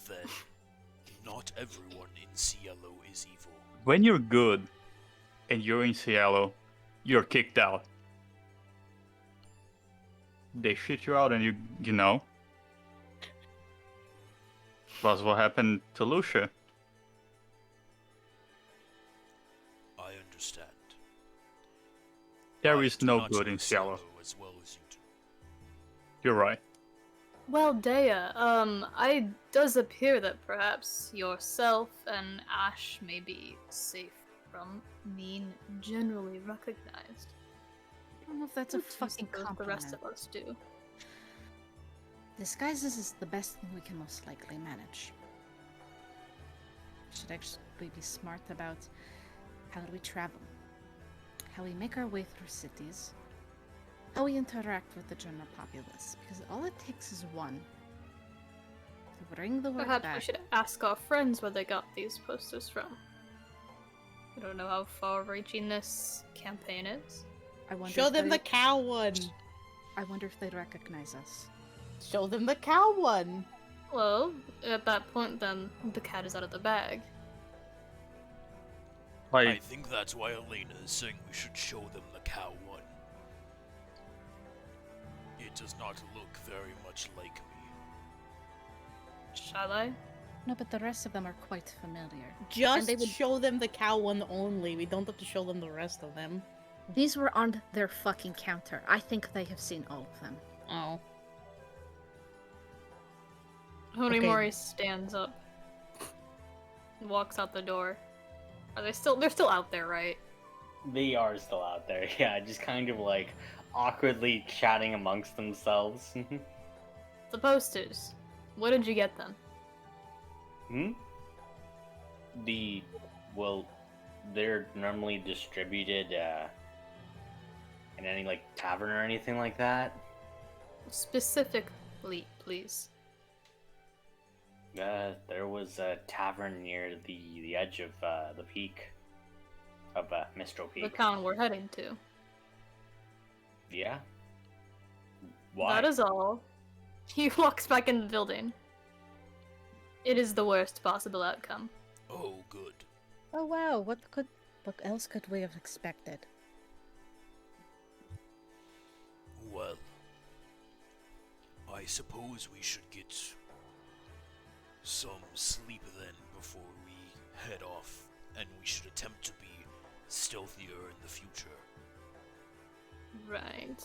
Then, not everyone in Cielo is evil. When you're good and you're in Cielo, you're kicked out. They shit you out and you know. That's what happened to Lucia. I understand. There I is do no not good know in Cielo. as well as you do. You're right. Well, Dea, it does appear that perhaps yourself and Ash may be safe from being generally recognized. I don't know if that's a What do you fucking suppose compliment. the rest of us do. Disguises is the best thing we can most likely manage. We should actually be smart about how we travel, how we make our way through cities, how we interact with the general populace, because all it takes is one to bring the word Perhaps back. we should ask our friends where they got these posters from. I don't know how far-reaching this campaign is. I wonder Show if them the they- cow one. I wonder if they'd recognize us. Show them the cow one. Well, at that point, then the cat is out of the bag. I Like, think that's why Elena is saying we should show them the cow one. It does not look very much like me. Shall I? No, but the rest of them are quite familiar. Just they would- show them the cow one only. We don't have to show them the rest of them. These were on their fucking counter. I think they have seen all of them. Oh. Honimori stands up. Walks out the door. Are they still? They're still out there, right? They are still out there, yeah, just kind of like awkwardly chatting amongst themselves. The posters. What did you get them? Well, they're normally distributed in any like tavern or anything like that. Specifically, please. There was a tavern near the edge of the peak of Mistral The Peak. town we're heading to. Yeah. Why? That is all. He walks back in the building. It is the worst possible outcome. Oh, good. Oh wow, what else could we have expected? Well, I suppose we should get some sleep then before we head off, and we should attempt to be stealthier in the future. Right.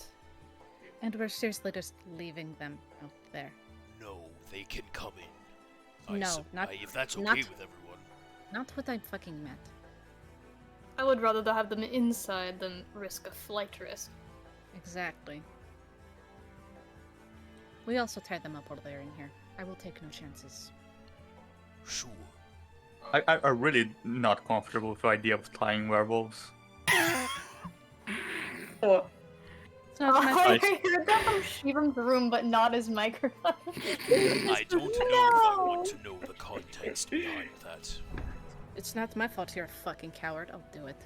And we're seriously just leaving them out there. No, they can come in. If that's okay not- with everyone. Not what I fucking meant. I would rather have them inside than risk a flight risk. Exactly. We also tied them up while they're in here. I will take no chances. Sure. I'm really not comfortable with the idea of tying werewolves. It's not my I heard that from Shivan's room, but not his microphone. I don't know if I want to know the context behind that. It's not my fault you're a fucking coward. I'll do it.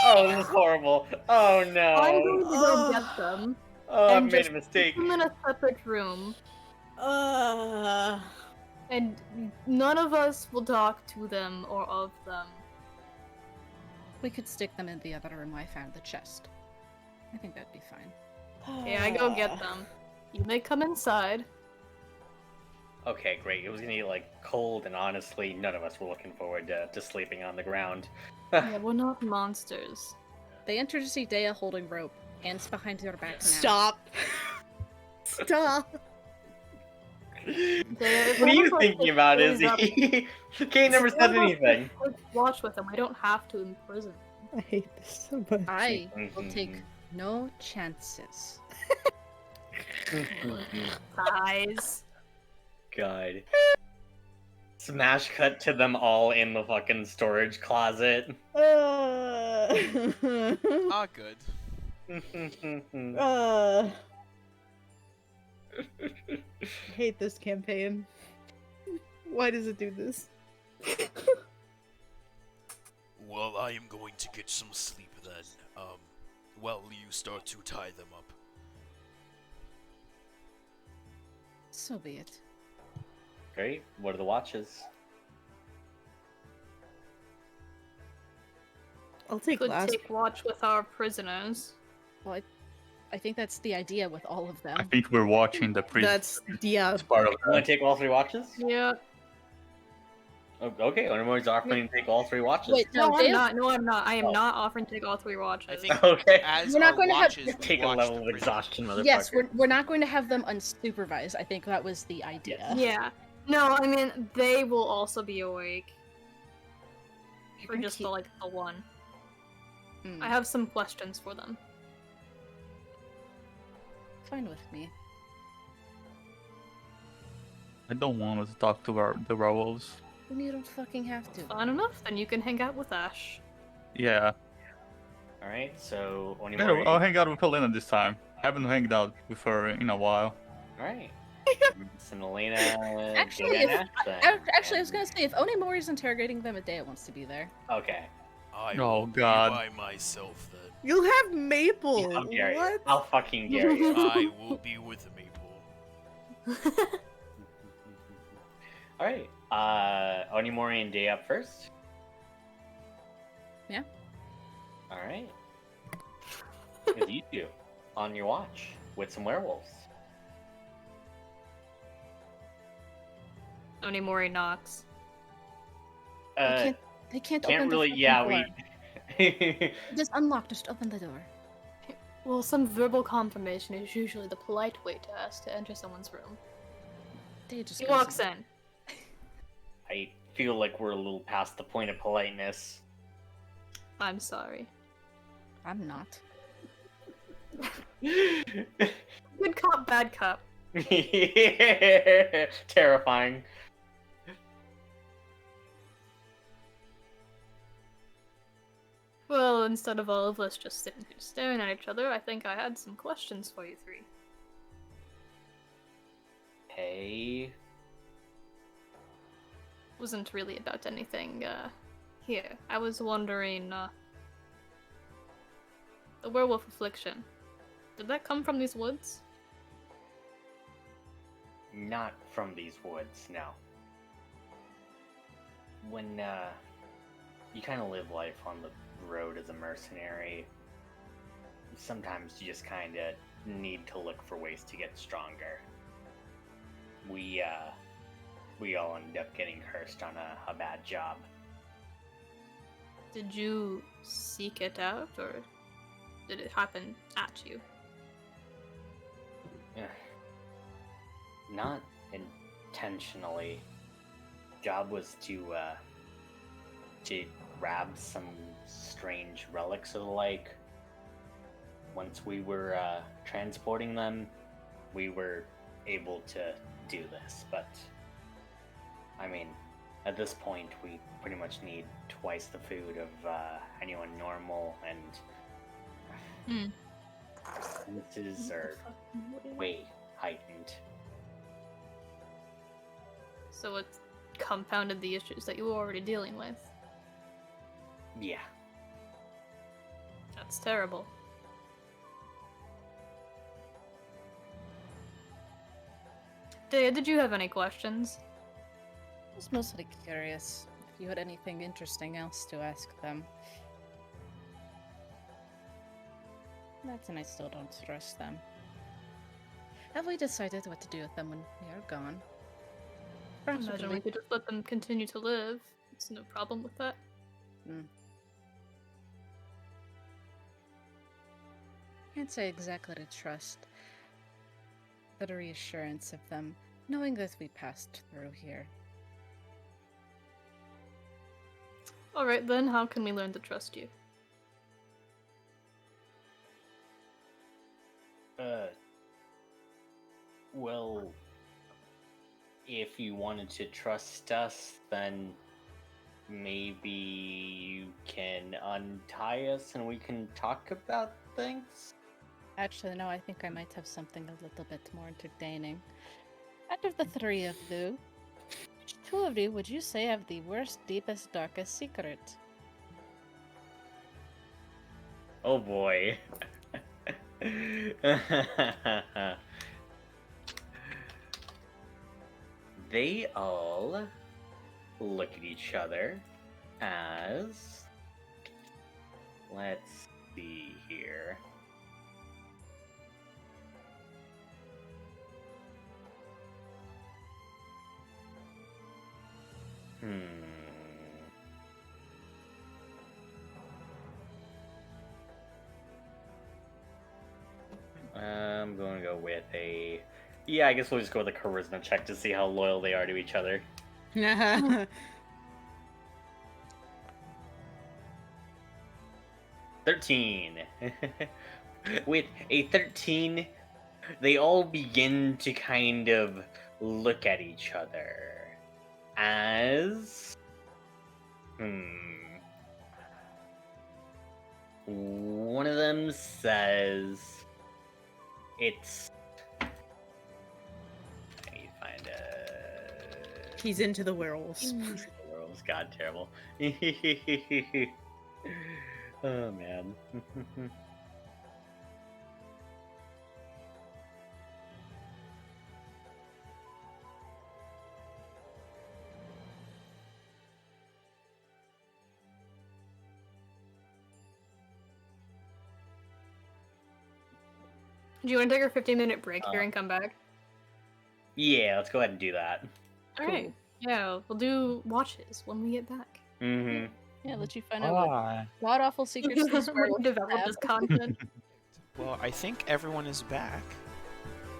Oh, this is horrible. Oh no. I'm going to go get them. Oh, I and made just a mistake. Put them in a separate room, and none of us will talk to them or of them. We could stick them in the other room I found the chest. I think that'd be fine. Okay, I go get them. You may come inside. Okay, great. It was gonna get like cold, and honestly, none of us were looking forward to sleeping on the ground. Yeah, we're not monsters. They enter to see Dea holding rope, hands behind your back now. Stop. Stop. If What are one you of us thinking gets about, raised up- Izzy? Kane never if said one of us anything. takes Watch with them. I don't have to imprison. I hate this so much. I will take no chances. Size. God. Smash cut to them all in the fucking storage closet. Ah, good. I hate this campaign. Why does it do this? Well, I am going to get some sleep then. While you start to tie them up. So be it. Great. What are the watches? I'll take Could last. take watch with our prisoners. Well, I think that's the idea with all of them. I think we're watching the priest. That's yeah. part of You want to take all 3 watches? Yeah. Oh, okay, Onimori's offering to take all 3 watches. Wait, No, I'm Dale- not. No, I'm not. I am Oh. not offering to take all 3 watches. I think Okay. as We're not our going to have- watches, we Take a watch level the of prisoners. exhaustion, motherfucker. Yes, we're not going to have them unsupervised. I think that was the idea. Yeah. No, I mean they will also be awake You're for gonna just keep- the one. Hmm, I have some questions for them. fine with me. I don't want to talk to the werewolves. Then you don't fucking have to. Fine enough. Then you can hang out with Ash. Yeah. All right, so Yeah, Onimori. I'll hang out with Helena this time. Haven't hanged out with her in a while. All right. And Elena. Actually, Dea, and if- Ash, then. Actually, I was gonna say, if Onimori's interrogating them, Adea wants to be there. Okay. I Oh, will God. be by myself then. You'll have Maple. How dare you? What? How fucking dare you? I will be with Maple. All right. Onimori and Day up first. Yeah. All right. With you two on your watch with some werewolves. Onimori knocks. They can't can't open really. the Yeah, door. we. Just unlock. Just open the door. Well, some verbal confirmation is usually the polite way to ask to enter someone's room. They just He goes walks in. I feel like we're a little past the point of politeness. I'm sorry. I'm not. Good cop, bad cop. Terrifying. Well, instead of all of us just sitting here staring at each other, I think I had some questions for you three. Hey. Wasn't really about anything, here. I was wondering, the werewolf affliction. Did that come from these woods? Not from these woods, no. When, you kind of live life on the road as a mercenary, sometimes you just kind of need to look for ways to get stronger. We all ended up getting cursed on a bad job. Did you seek it out, or did it happen at you? Not intentionally. Job was to grab some strange relics of the like. Once we were transporting them, we were able to do this, but I mean, at this point, we pretty much need twice the food of anyone normal, and sentences are way heightened. So it compounded the issues that you were already dealing with. Yeah. That's terrible. Dea, did you have any questions? I was mostly curious if you had anything interesting else to ask them. That's and I still don't trust them. Have we decided what to do with them when we are gone? I imagine we could just let them continue to live. There's no problem with that. Can't say exactly to trust, but a reassurance of them, knowing that we passed through here. Alright then, how can we learn to trust you? Well, if you wanted to trust us, then maybe you can untie us and we can talk about things? Actually, no, I think I might have something a little bit more entertaining. Out of the three of you, which two of you would you say have the worst, deepest, darkest secret? Oh boy. They all look at each other as... Let's see here. I'm going to go with a... Yeah, I guess we'll just go with a charisma check to see how loyal they are to each other. 13. With a 13, they all begin to kind of look at each other as... One of them says... It's... Let me find a... He's into the werewolves. Werewolves, god, terrible. Oh, man. Do you want to take a 15-minute break here and come back? Yeah, let's go ahead and do that. Alright. Yeah, we'll do watches when we get back. Mm-hmm. Yeah, let you find out what Why? god awful secrets these When werewolves we develop have. this content. Well, I think everyone is back.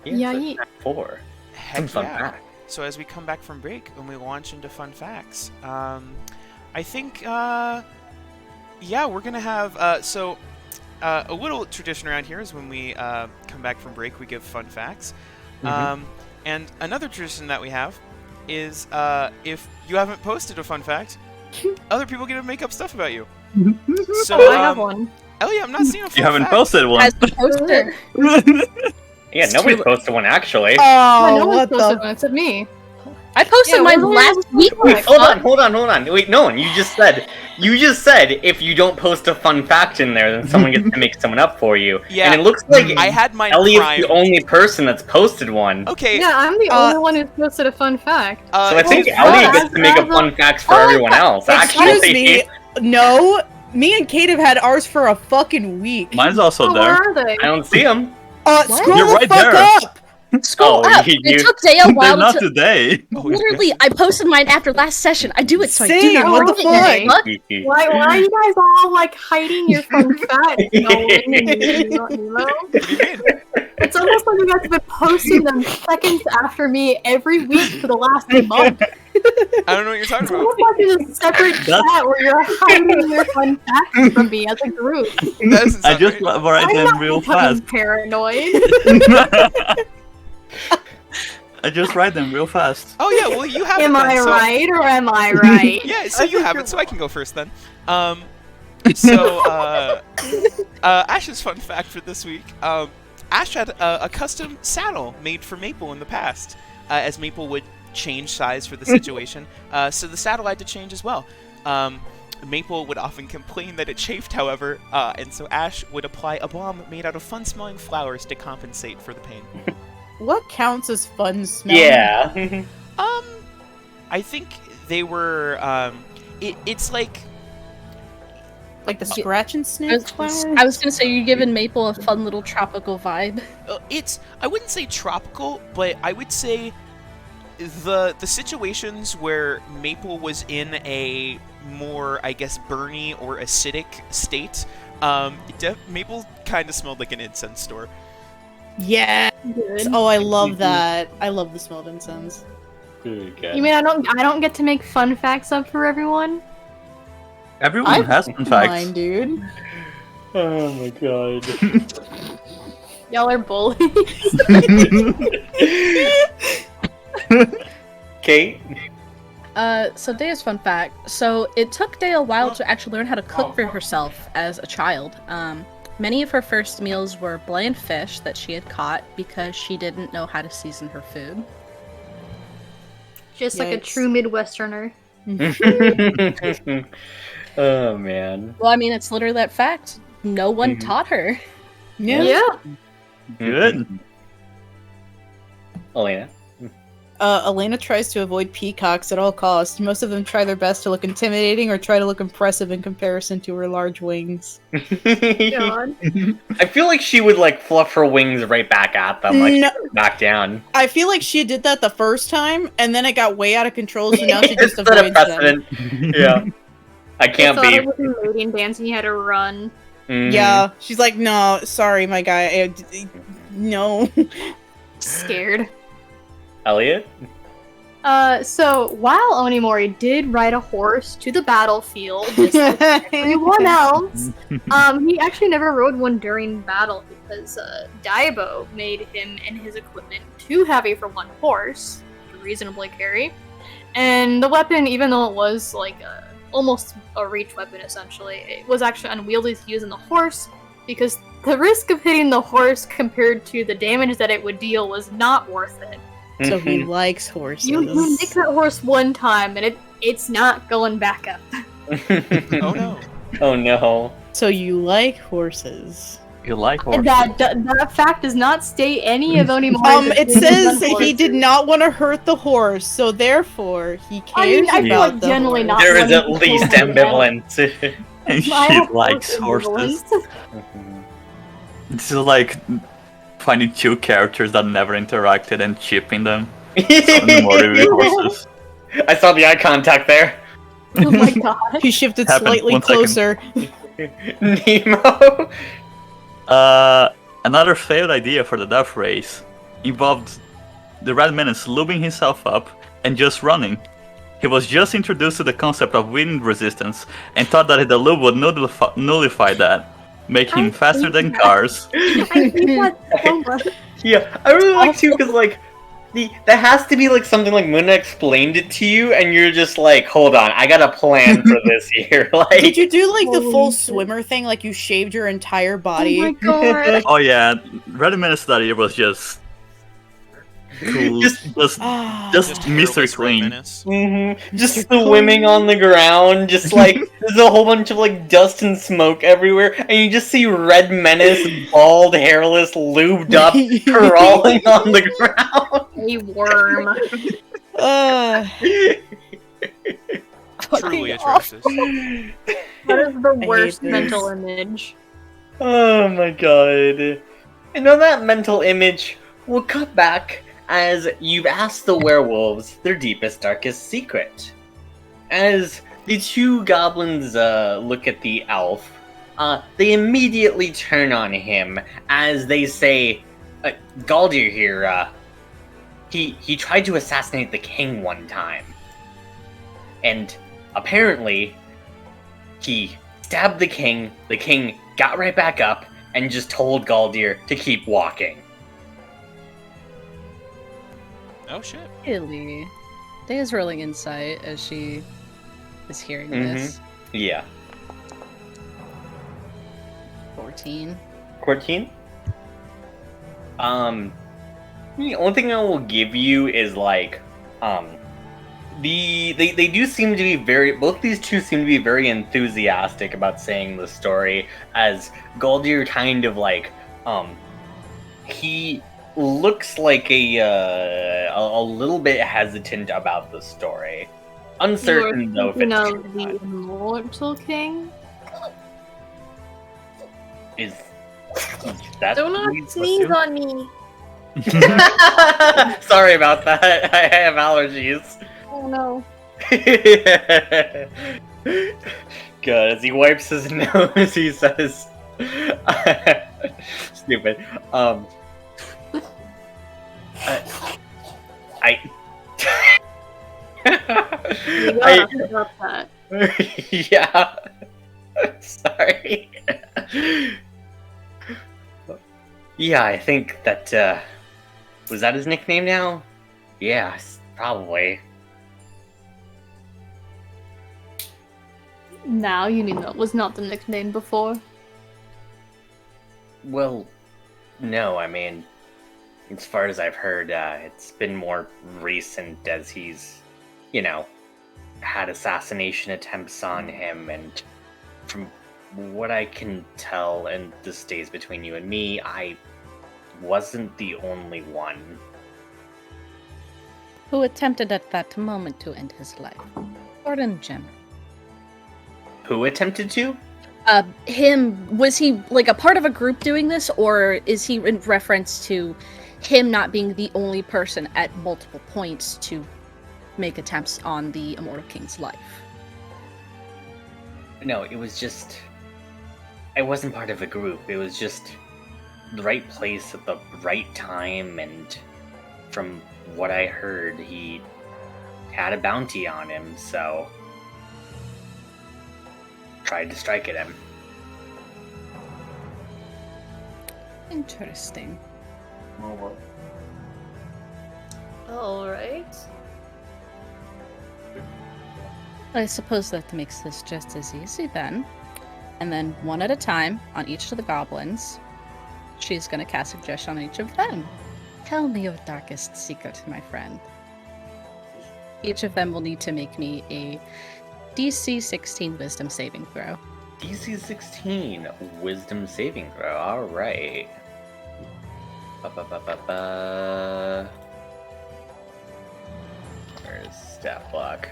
Yeah, so ye- Act 4. Heck Some fun yeah. fact. So as we come back from break and we launch into fun facts, I think, yeah, we're gonna have a little tradition around here is when we come back from break, we give fun facts. And another tradition that we have is if you haven't posted a fun fact, other people get to make up stuff about you. So Oh, I have one. Ellie, I'm not seeing a fun You haven't fact. posted one. As the poster. Yeah, It's nobody's too- posted one actually. Yeah, Oh, no one what posted the? one except me. I posted Yeah, mine we're last only- week. Wait, hold on. Wait, Nolan, you just said if you don't post a fun fact in there, then someone gets to make someone up for you. Yeah. And it looks like I had mine Ellie is primed. the only person that's posted one. Okay. Yeah, I'm the only one who's posted a fun fact. So I think well, Ellie as- gets to make up as a- fun facts for Oh, everyone else. Excuse Actually, me. No, me and Kate have had ours for a fucking week. Mine's also Oh, there. where are they? I don't see them. Scroll You're the right fuck there. up. Scroll Oh, up. you- It took Day a They're while not to. today. Literally, I posted mine after last session. I do it so I do Same, not what the forget, fuck? you Why are you guys all like hiding your fun facts? Nolan and Nemo? What do you mean? It's almost like you guys have been posting them seconds after me every week for the last month. I don't know what you're talking It's about. almost like there's a separate chat where you're hiding your fun facts from me as a group. That doesn't I sound just right. write I'm them not real becoming fast. paranoid. I just write them real fast. Oh yeah, well you have it Am then, I so- right or am I right? Yeah, so you have it, so I can go first then. So Ash's fun fact for this week. Ash had a custom saddle made for Maple in the past, as Maple would change size for the situation. So the saddle had to change as well. Maple would often complain that it chafed, however, and so Ash would apply a balm made out of fun-smelling flowers to compensate for the pain. What counts as fun smelling? Yeah. I think they were. It's like. Like the scratch and I sniff was, flowers? I was gonna say you're giving Maple a fun little tropical vibe. It's I wouldn't say tropical, but I would say the situations where Maple was in a more, I guess, burny or acidic state, Maple kind of smelled like an incense store. Yeah. Good. Oh, I love that. I love the smell of incense. You mean I don't get to make fun facts up for everyone? Everyone has fun facts. Mine, dude. Oh my god. Y'all are bullies. Kate? So Daya's fun fact. So it took Daya a while to actually learn how to cook for herself as a child. Many of her first meals were bland fish that she had caught because she didn't know how to season her food. Just like a Yikes. true Midwesterner. Oh man. Well, I mean, it's literally that fact. No one Mhm. taught her. Yeah. Good. Elena? Elena tries to avoid peacocks at all costs. Most of them try their best to look intimidating or try to look impressive in comparison to her large wings. God. I feel like she would like fluff her wings right back at them, like No. back down. I feel like she did that the first time, and then it got way out of control, so now she just Set a avoids them. precedent. Yeah. I can't I thought be. it was a mating dance and you had to run. Mhm. Yeah, she's like, no, sorry, my guy. No. Scared. Elliot? So while Onimori did ride a horse to the battlefield, just like everyone else, he actually never rode one during battle because Daibo made him and his equipment too heavy for one horse to reasonably carry. And the weapon, even though it was like almost a reach weapon essentially, it was actually unwieldy to use on the horse because the risk of hitting the horse compared to the damage that it would deal was not worth it. So he likes horses. You nick that horse one time and it's not going back up. Oh no. Oh no. So you like horses. You like horses. That fact does not state any of Onimori's It says he did not want to hurt the horse, so therefore he cares I mean, I feel about like the generally horse. not. There is at one least people would ambivalence. I She have likes both horses. ambivalence. This is like finding two characters that never interacted and chipping them. So the more with horses. I saw the eye contact there. Oh my god. He shifted Happened. slightly 1 second. closer. Nemo. Another failed idea for the death race involved the Red Menace lubing himself up and just running. He was just introduced to the concept of wind resistance and thought that the lube would nullify that, make him faster than cars. I hate that so much. Yeah, I really like too because like that has to be like something like Muna explained it to you, and you're just like, hold on, I got a plan for this here. Like, Did you do like the full Holy shit. swimmer thing? Like you shaved your entire Oh body? my god. Oh yeah, Red Menace that year was just cool, just Ah. Just Mr. hairless Red Clean. Menace. just Mr. swimming on the ground, just like there's a whole bunch of like dust and smoke everywhere, and you just see Red Menace, bald, hairless, lubed up, crawling on the ground. A worm. Truly atrocious. That is the hate worst this. mental image. Oh my god. And on that mental image, we'll cut back as you've asked the werewolves their deepest, darkest secret. As the two goblins look at the elf, they immediately turn on him as they say, Galdir here, he tried to assassinate the king one time. And apparently, he stabbed the king got right back up, and just told Galdir to keep walking. Oh shit. Really? Day is rolling insight as she is hearing this. Yeah. 14. 14? The only thing I will give you is like, they do seem to be both these two seem to be very enthusiastic about saying the story, as Galdir kind of like, he looks like a little bit hesitant about the story. Uncertain though if it's of true or the not. Immortal King? Is that Do what not he's sneeze supposed on me. to? Sorry about that. I have allergies. Oh no. Good. As he wipes his nose, he says, "Stupid." I. You gotta stop that. Yeah. Sorry. Yeah, I think that, was that his nickname now? Yeah, probably. Now you mean that was not the nickname before? Well, no, I mean, as far as I've heard, it's been more recent as he's, had assassination attempts on him, and from what I can tell, and this stays between you and me, I wasn't the only one. Who attempted at that moment to end his life? Or in general? Who attempted to? Was he like a part of a group doing this, or is he in reference to him not being the only person at multiple points to make attempts on the Immortal King's life? No, it was just... I wasn't part of a group. It was just the right place at the right time, and from what I heard, he had a bounty on him, so... tried to strike at him. Interesting. Alright. I suppose that makes this just as easy then. And then one at a time on each of the goblins, she's going to cast suggestion on each of them. Tell me your darkest secret, my friend. Each of them will need to make me a DC 16 wisdom saving throw. DC 16, wisdom saving throw, alright. Where's stat block?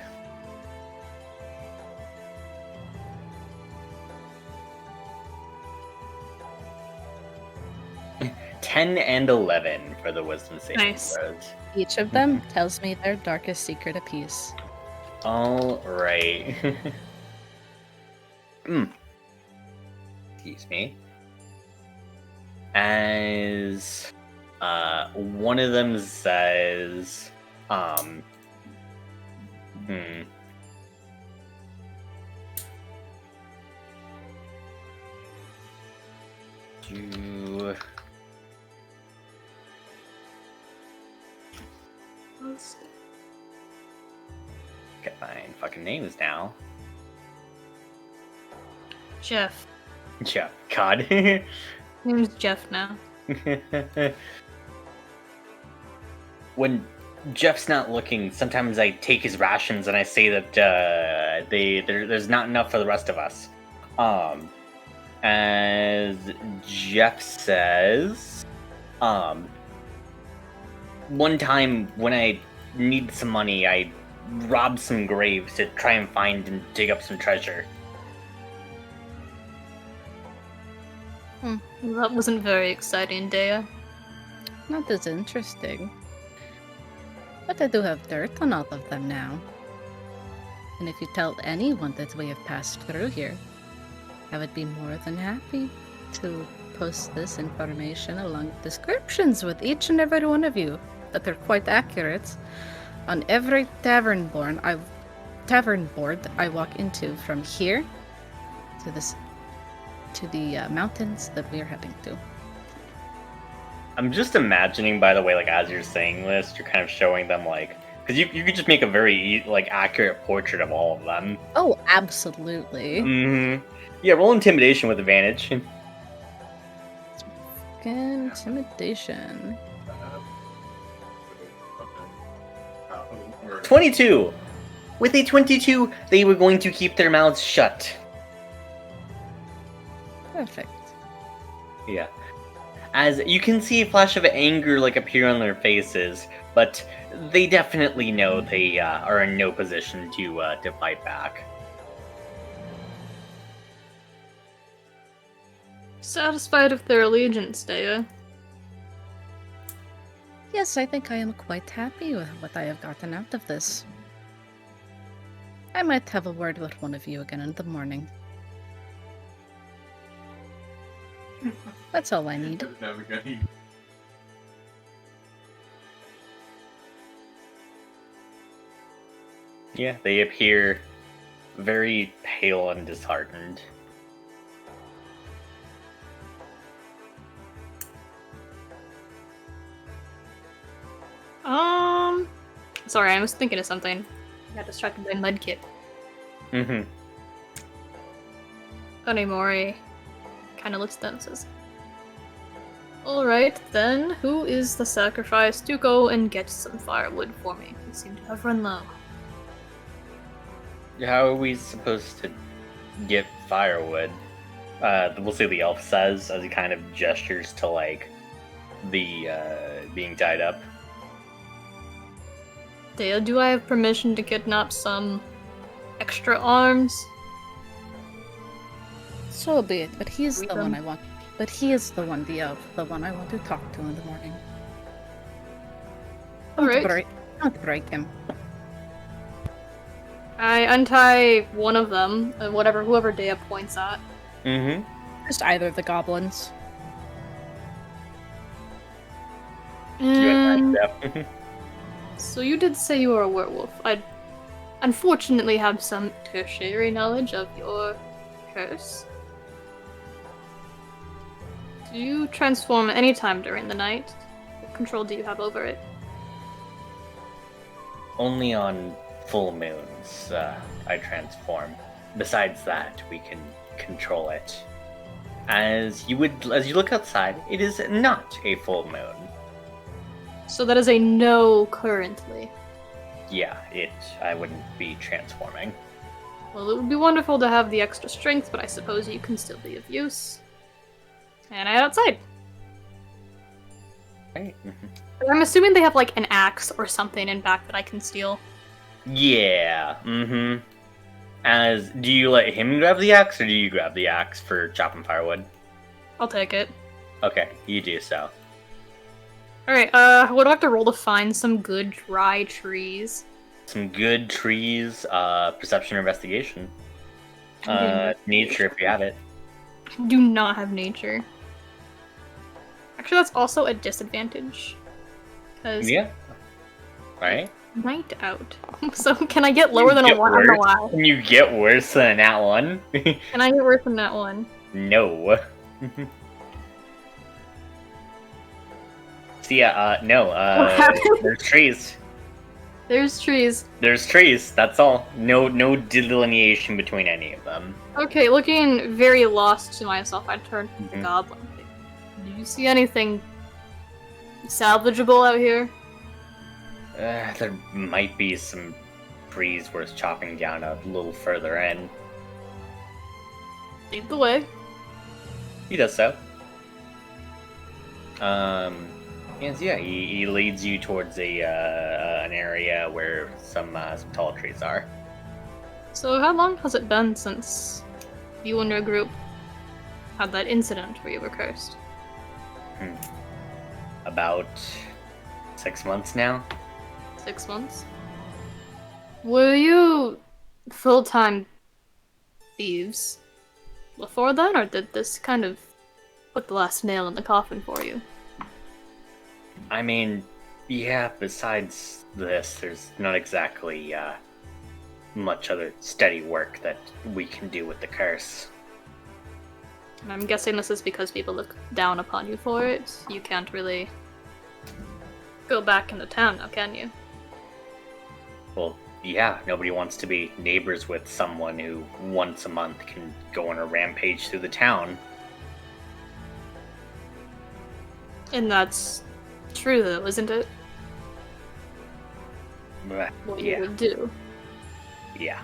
(10 and 11 for the wisdom saving Nice. throws. Each of them tells me their darkest secret apiece. All right. Excuse me. As one of them says, do get my fucking names now. Jeff. Jeff. God. Name's Jeff now. When Jeff's not looking, sometimes I take his rations and I say that there's not enough for the rest of us. As Jeff says, one time when I needed some money, I robbed some graves to try and find and dig up some treasure. Well, that wasn't very exciting, Dea. Not as interesting. But I do have dirt on all of them now. And if you tell anyone that we have passed through here, I would be more than happy to post this information along descriptions with each and every one of you that are quite accurate on every tavern board I walk into from here to the mountains that we are heading to. I'm just imagining, by the way, like as you're saying this, you're kind of showing them like, because you could just make a very like accurate portrait of all of them. Oh, absolutely. Yeah, roll intimidation with advantage. Intimidation. 22. With a 22, they were going to keep their mouths shut. Perfect. Yeah. As you can see a flash of anger like appear on their faces, but they definitely know they are in no position to fight back. Satisfied with their allegiance, Dea? Yes, I think I am quite happy with what I have gotten out of this. I might have a word with one of you again in the morning. That's all I need. Yeah, they appear very pale and disheartened. Sorry, I was thinking of something. I got distracted by Mudkip. Onemori kind of looks at them and says, "Alright, then, who is the sacrifice to go and get some firewood for me? We seem to have run low." How are we supposed to get firewood? We'll say the elf says as he kind of gestures to like the being tied up. Dea, do I have permission to kidnap some extra arms? So be it, but he is Read the them. one I want. But he is the one, the elf, the one I want to talk to in the morning. Alright. Don't break him. I untie one of them, whoever Dea points at. Just either of the goblins. And so you did say you were a werewolf. I unfortunately have some tertiary knowledge of your curse. Do you transform at any time during the night? What control do you have over it? Only on full moons I transform. Besides that, we can control it. As you look outside, it is not a full moon. So that is a no currently. Yeah, I wouldn't be transforming. Well, it would be wonderful to have the extra strength, but I suppose you can still be of use. And I head outside. Right. I'm assuming they have like an axe or something in back that I can steal. Yeah. As do you let him grab the axe, or do you grab the axe for chopping firewood? I'll take it. Okay, you do so. Alright, what do I have to roll to find some good dry trees? some good trees, perception or investigation. Okay, Nature if you have it. Do not have nature. Actually, that's also a disadvantage. Because Yeah. Right? night out. So can I get lower than a 1? I don't know why. Can you get worse than a nat 1? Can I get worse than that one? No. See, no, What happened? there's trees. There's trees. There's trees, that's all. No delineation between any of them. Okay, looking very lost to myself, I turned to the Mhm. goblin. Do you see anything salvageable out here? There might be some trees worth chopping down a little further in. Lead the way. He does so. And yeah, he leads you towards an area where some tall trees are. So how long has it been since you and your group had that incident where you were cursed? About 6 months now. 6 months? Were you full-time thieves before then, or did this kind of put the last nail in the coffin for you? I mean, yeah, besides this, there's not exactly much other steady work that we can do with the curse. And I'm guessing this is because people look down upon you for it. You can't really go back into town now, can you? Well, yeah, nobody wants to be neighbors with someone who once a month can go on a rampage through the town. And that's true, though, isn't it? What you Yeah, would do. yeah.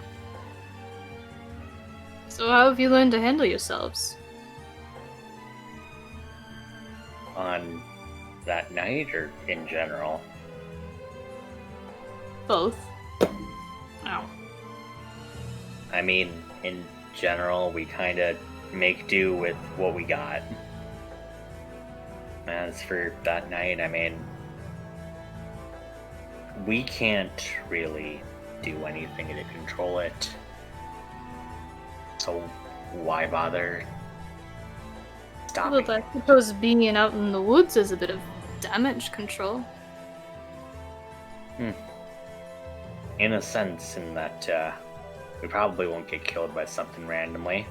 So how have you learned to handle yourselves? On that night or in general? Both. Ow. I mean, in general, we kind of make do with what we got. As for that night, I mean, we can't really do anything to control it. So why bother stopping? Well, I suppose being out in the woods is a bit of damage control. In a sense, in that we probably won't get killed by something randomly.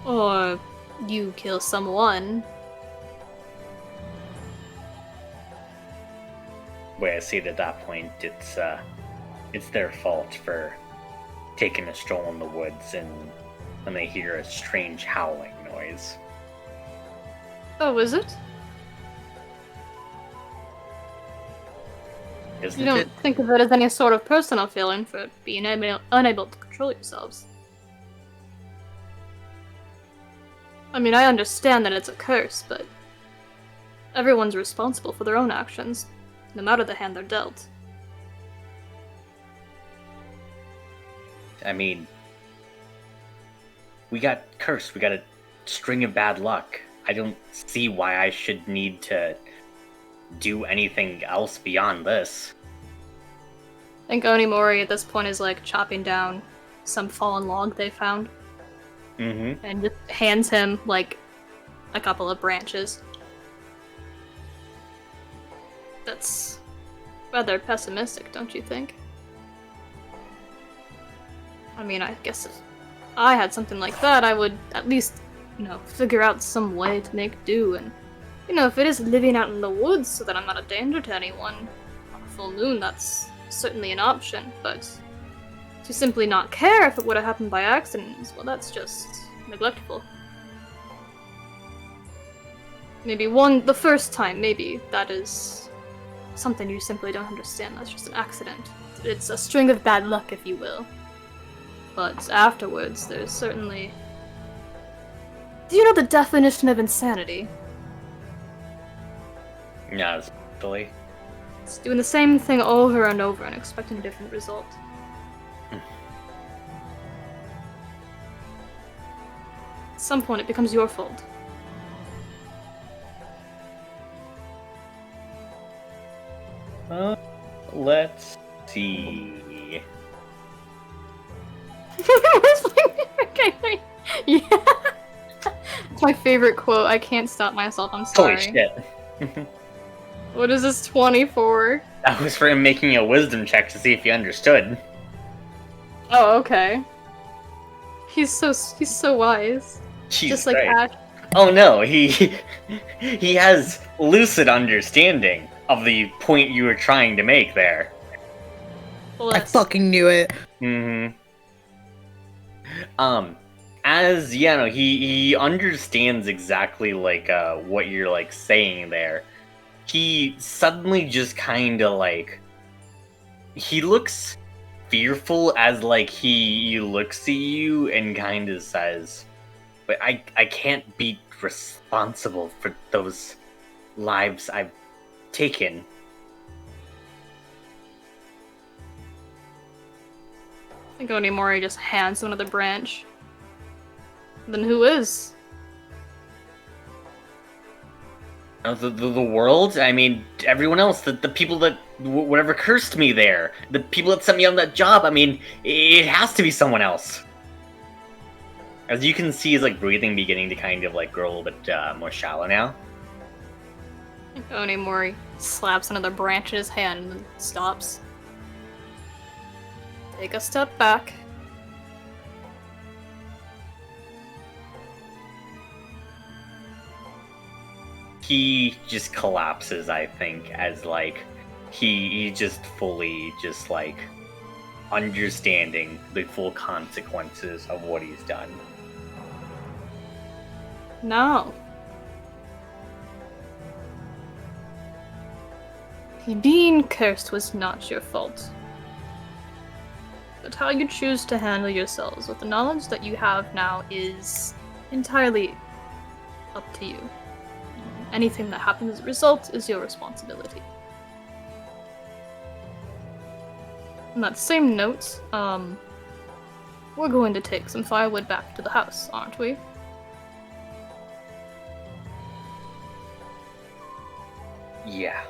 Or you kill someone. Way I see it at that point, it's their fault for taking a stroll in the woods and when they hear a strange howling noise. Oh, is it? Isn't You don't it? think of it as any sort of personal feeling for being unable to control yourselves. I mean, I understand that it's a curse, but everyone's responsible for their own actions, no matter the hand they're dealt. I mean, we got cursed. We got a string of bad luck. I don't see why I should need to do anything else beyond this. I think Onimori at this point is like chopping down some fallen log they found Mm-hmm. and just hands him like a couple of branches. That's rather pessimistic, don't you think? I mean, I guess if I had something like that, I would at least, figure out some way to make do. And, if it is living out in the woods so that I'm not a danger to anyone on a full moon, that's certainly an option. But to simply not care if it would have happened by accident, well, that's just neglectful. Maybe the first time, maybe that is something you simply don't understand. That's just an accident. It's a string of bad luck, if you will. But afterwards, there's certainly... Do you know the definition of insanity? Yeah, essentially. It's doing the same thing over and over and expecting a different result. At some point, it becomes your fault. Let's see. Yeah. It's my favorite quote. I can't stop myself. I'm sorry. Holy shit. What is this 20 for? That was for him making a wisdom check to see if he understood. Oh, okay. He's so wise. Jesus Just like Christ. Ash. Oh no, he has lucid understanding of the point you were trying to make there. I fucking knew it. Mm-hmm. As he understands exactly like what you're like saying there. He suddenly just kind of like he looks fearful as like he looks at you and kind of says, "But I can't be responsible for those lives I've taken." I think Onimori just hands another branch. Then who is? The world? I mean, everyone else, the people that whatever cursed me there, the people that sent me on that job. I mean, it has to be someone else. As you can see, his like breathing beginning to kind of like grow a little bit more shallow now. Onimori slaps another branch in his hand and then stops. Take a step back. He just collapses, I think, as like he just fully just like understanding the full consequences of what he's done. No. Being cursed was not your fault. But how you choose to handle yourselves with the knowledge that you have now is entirely up to you. Anything that happens as a result is your responsibility. On that same note, we're going to take some firewood back to the house, aren't we? Yeah.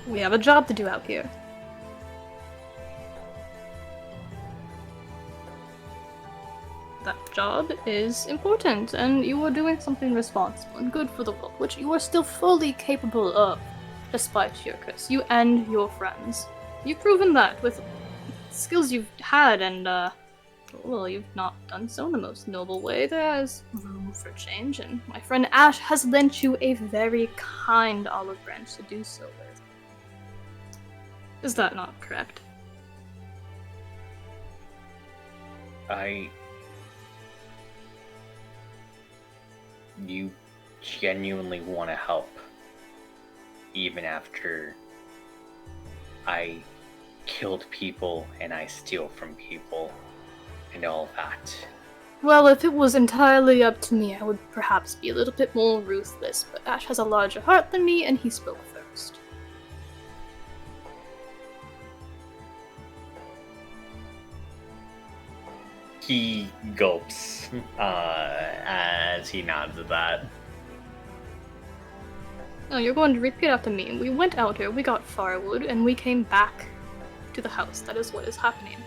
We have a job to do out here. That job is important, and you are doing something responsible and good for the world, which you are still fully capable of, despite your curse. You and your friends. You've proven that with skills you've had, and, well, you've not done so in the most noble way. There's room for change, and my friend Ash has lent you a very kind olive branch to do so with. Is that not correct? You genuinely want to help, even after I killed people and I steal from people and all that. Well, if it was entirely up to me, I would perhaps be a little bit more ruthless, but Ash has a larger heart than me, and he spoke first. He gulps as he nods at that. No, you're going to repeat after me. We went out here, we got firewood, and we came back to the house. That is what is happening.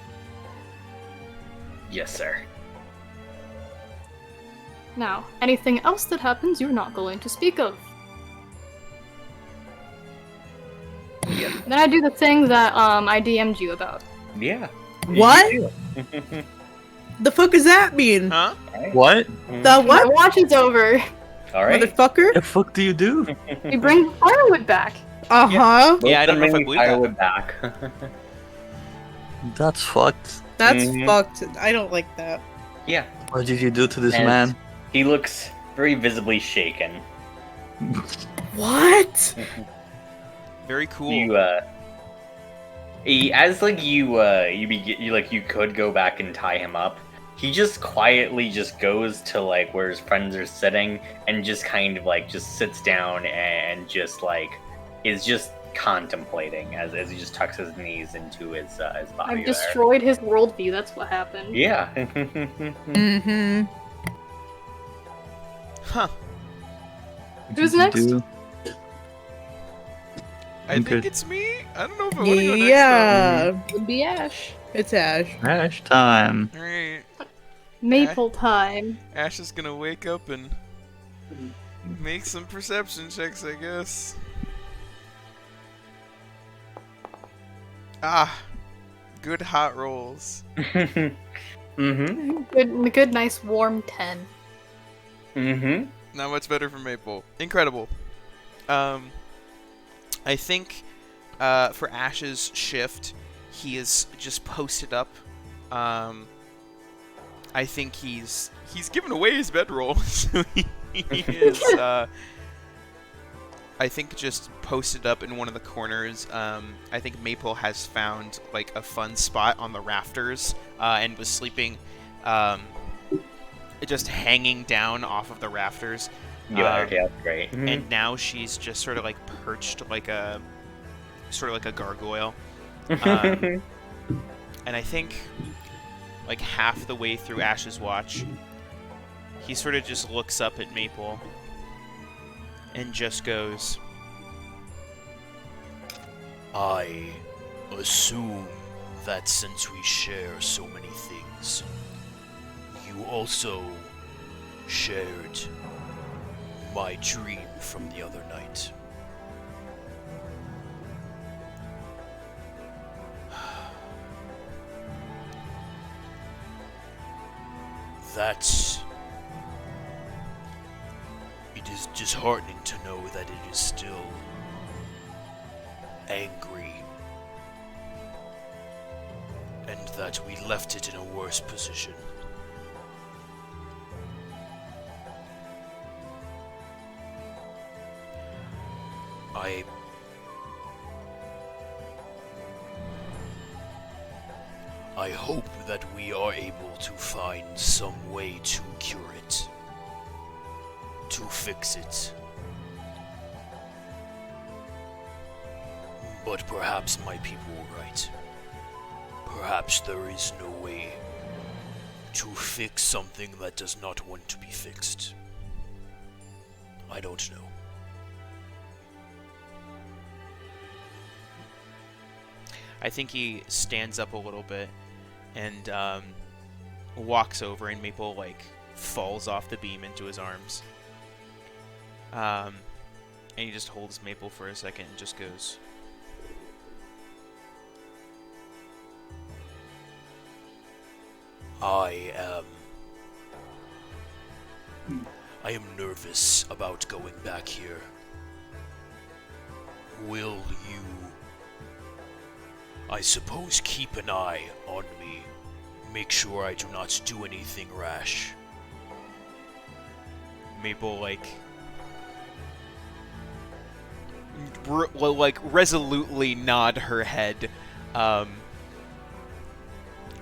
Yes, sir. Now, anything else that happens, you're not going to speak of. Yeah. Then I do the thing that I DM'd you about. Yeah. What? You The fuck does that mean? Huh? do. What? The My what? watch is over. All right. Motherfucker? The fuck do you do? We bring firewood back. Uh-huh. Yeah, I don't know if I believe that. Firewood back. That's fucked. That's Mhm. fucked. I don't like that. Yeah. What did you do to this And man? He looks very visibly shaken. What? Very cool. As like you could go back and tie him up. He just quietly just goes to like where his friends are sitting and just kind of like just sits down and just like is just contemplating as he just tucks his knees into his body. I've there. destroyed his worldview, that's what happened. Yeah. Mm-hmm. Huh. What Who's did you next? do? I Okay. think it's me. I don't know if I want to go next. Yeah, Would be Ash. it's Ash. Ash time. All right. Maple time. Ash is gonna wake up and make some perception checks, I guess. Ah, good hot rolls. Mm-hmm. Good, nice warm 10. Mm-hmm. Not much better for Maple. Incredible. I think for Ash's shift, he is just posted up. I think he's given away his bedroll, so he is. I think just posted up in one of the corners. I think Maple has found like a fun spot on the rafters and was sleeping, just hanging down off of the rafters. Yeah, that's great. And now she's just sort of like perched like a gargoyle. And I think like half the way through Ash's watch, he sort of just looks up at Maple and just goes, I assume that since we share so many things, you also shared my dream from the other night. That's... It is disheartening to know that it is still angry, and that we left it in a worse position. I hope that we are able to find some way to cure it, to fix it. But perhaps my people were right. Perhaps there is no way to fix something that does not want to be fixed. I don't know. I think he stands up a little bit and walks over, and Maple like falls off the beam into his arms. And he just holds Maple for a second and just goes, I am nervous about going back here. Will you, I suppose, keep an eye on me? Make sure I do not do anything rash. Maple like resolutely nod her head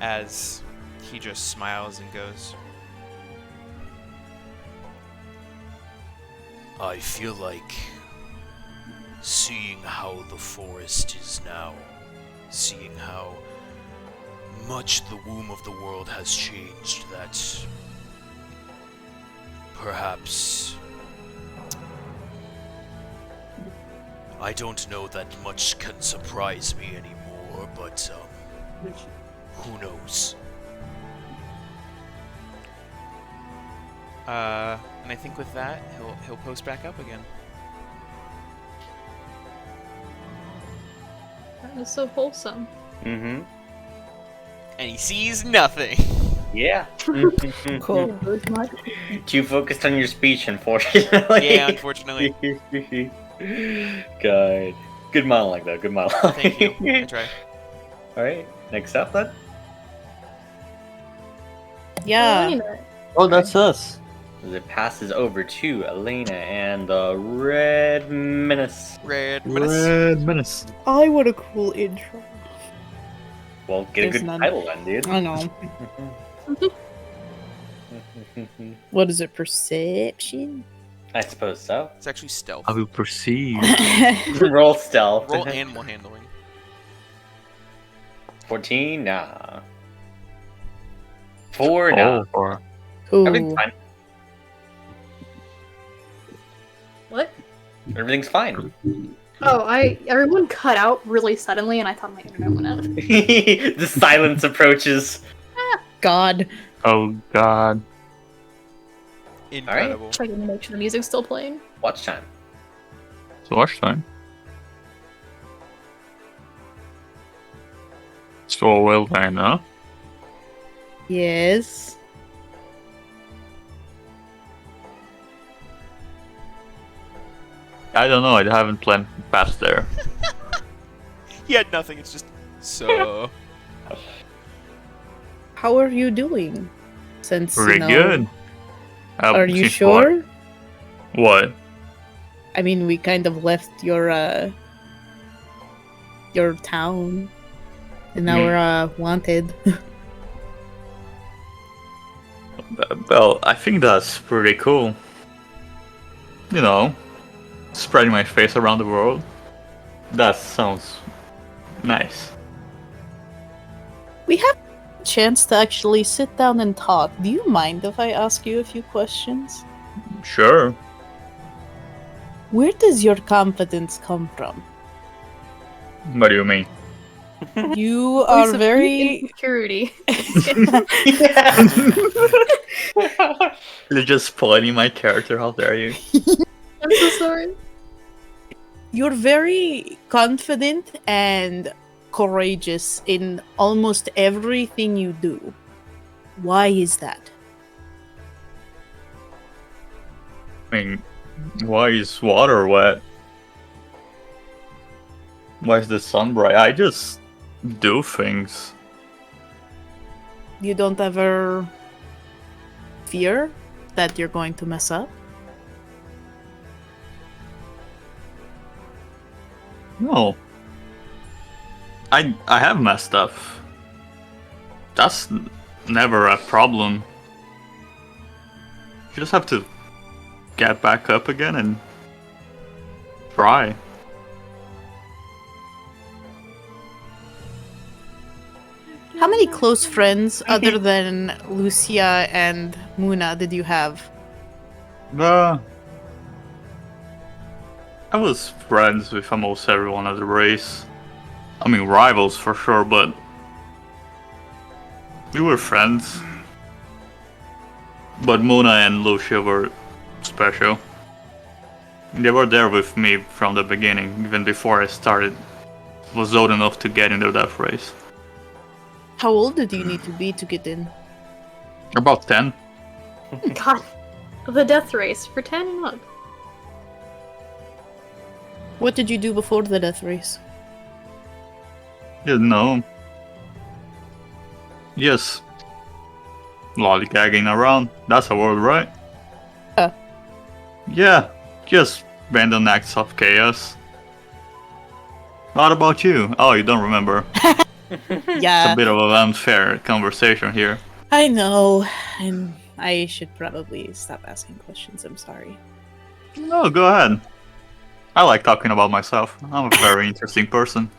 as he just smiles and goes, I feel like seeing how the forest is now, seeing how much the womb of the world has changed, that perhaps I don't know that much can surprise me anymore, but who knows? and I think with that he'll post back up again. That was so wholesome. Mm-hmm. And he sees nothing. Yeah. Cool. Too focused on your speech, unfortunately. Yeah, unfortunately. God. Good monologue, though. Good monologue. Thank you. I try. Alright, next up, then. Yeah. Elena. Oh, that's us. As it passes over to Elena and the Red Menace. Red Menace. Red Menace. I want a cool intro. Well, get There's a good none. title then, dude. I know. What is it? Perception? I suppose so. It's actually stealth. I will perceive. Roll stealth. Roll animal handling. 14? Nah. 4? Nah. Or Everything's Ooh. fine. What? Everything's fine. Everyone cut out really suddenly, and I thought my internet went out. The silence approaches. God. Oh god. Incredible. Checking to make sure the music's still playing. Watch time. It's watch time. So well then, huh? Yes. I don't know, I haven't planned past there. He had nothing. It's just so. How are you doing? Since Pretty good. Are you since sure? What? I mean, we kind of left your town, and now we're wanted. Well, I think that's pretty cool. You know, spreading my face around the world. That sounds nice. We have a chance to actually sit down and talk. Do you mind if I ask you a few questions? Sure. Where does your confidence come from? What do you mean? You are Voice of very insecurity. You're just spoiling my character, how dare you? I'm so sorry. You're very confident and courageous in almost everything you do. Why is that? I mean, why is water wet? Why is the sun bright? I just do things. You don't ever fear that you're going to mess up? No. I have messed up. That's never a problem. You just have to get back up again and try. How many close friends other than Lucia and Muna did you have? I was friends with almost everyone at the race. I mean, rivals for sure, but we were friends. But Muna and Lucia were special. They were there with me from the beginning, even before I started. Was old enough to get in the death race. How old did you need to be to get in? About 10. God, the death race for 10 months. What did you do before the death race? You know. Yes. Lollygagging around. That's a word, right? Yeah. Just random acts of chaos. What about you? Oh, you don't remember. Yeah. It's a bit of an unfair conversation here. I know, and I should probably stop asking questions. I'm sorry. No, go ahead. I like talking about myself. I'm a very interesting person.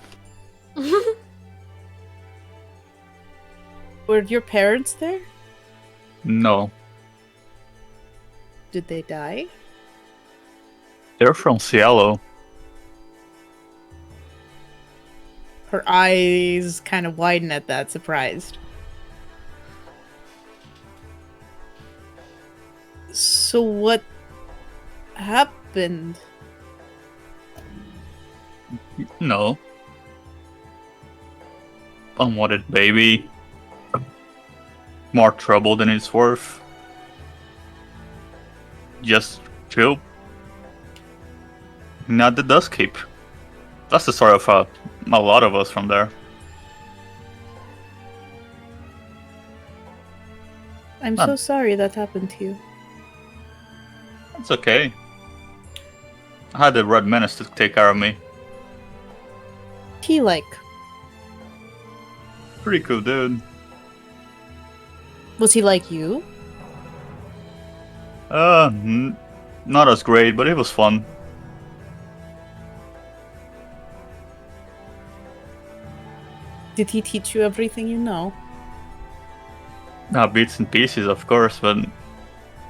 Were your parents there? No. Did they die? They're from Cielo. Her eyes kind of widen at that, surprised. So what happened? No. Unwanted baby. More trouble than it's worth. Just chill. Not the dust keep. That's the story of a lot of us from there. I'm so sorry that happened to you. It's okay. I had the Red Menace to take care of me. He like, Pretty cool dude. was he like you? Not as great, but it was fun. Did he teach you everything you know? Bits and pieces, of course, but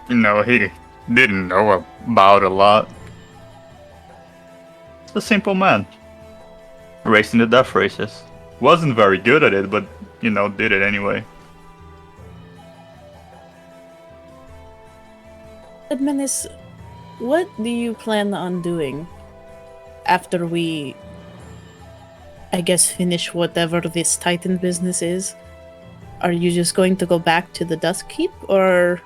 you know, he didn't know about a lot. a simple man. Racing the death races. Wasn't very good at it, but, did it anyway. Admenis, what do you plan on doing after we, I guess, finish whatever this Titan business is? Are you just going to go back to the Dusk Keep, or?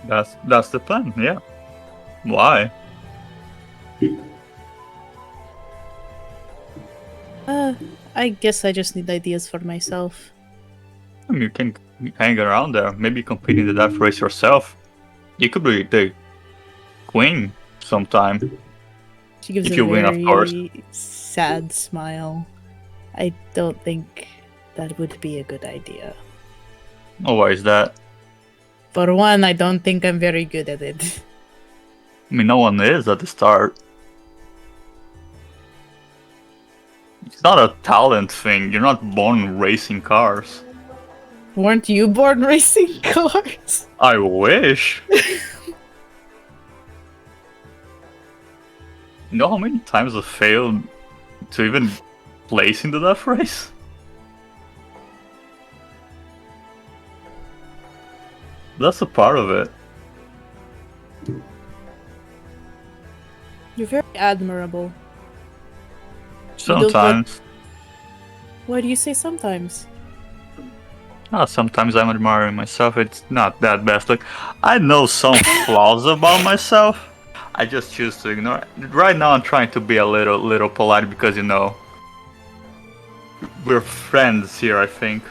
That's the plan, yeah. Why? I guess I just need ideas for myself. I mean, you can hang around there, maybe compete in the death race yourself. You could be the queen sometime. She gives If a you win, of course. very sad smile. I don't think that would be a good idea. Oh, why is that? For one, I don't think I'm very good at it. I mean, no one is at the start. It's not a talent thing. You're not born racing cars. Weren't you born racing cars? I wish. You know how many times I failed to even place in the death race? That's a part of it. You're very admirable. Sometimes. Why do you say sometimes? Sometimes I'm admiring myself. It's not that best. Like, I know some flaws about myself. I just choose to ignore it. Right now I'm trying to be a little polite because, we're friends here, I think.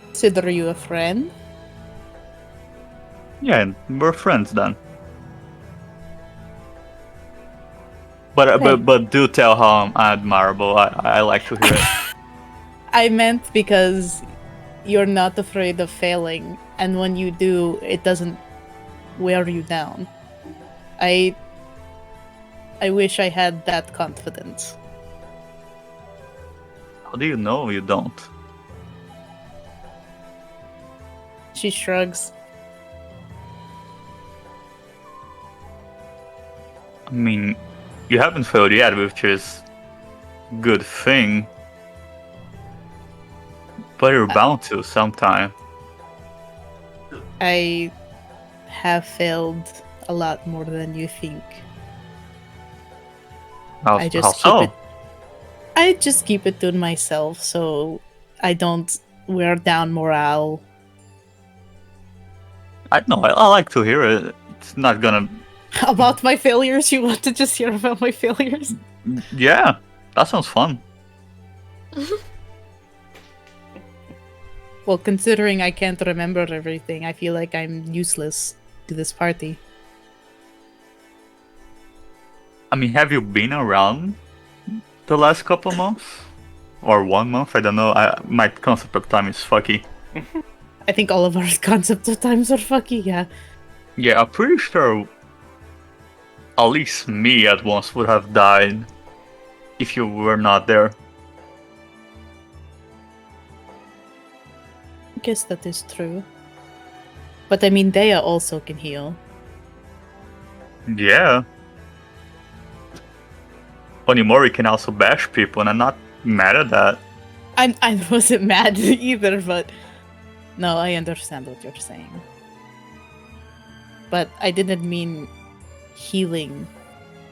Consider you a friend? Yeah, we're friends then. But do tell how I'm admirable. I like to hear it. I meant because you're not afraid of failing, and when you do, it doesn't wear you down. I wish I had that confidence. How do you know you don't? She shrugs. I mean, you haven't failed yet, which is a good thing. But you're bound to sometime. I have failed a lot more than you think. How so? I just keep it to myself so I don't wear down morale. I know, I like to hear it. It's not gonna... About my failures? You want to just hear about my failures? Yeah, that sounds fun. Well, considering I can't remember everything, I feel like I'm useless to this party. I mean, have you been around the last couple months? Or 1 month? I don't know. My concept of time is fucky. I think all of our concepts of times are fucky, yeah. Yeah, I'm pretty sure at least me at once would have died if you were not there. I guess that is true. But I mean, Dea also can heal. Yeah. Onimori can also bash people, and I'm not mad at that. I wasn't mad either, but... No, I understand what you're saying. But I didn't mean healing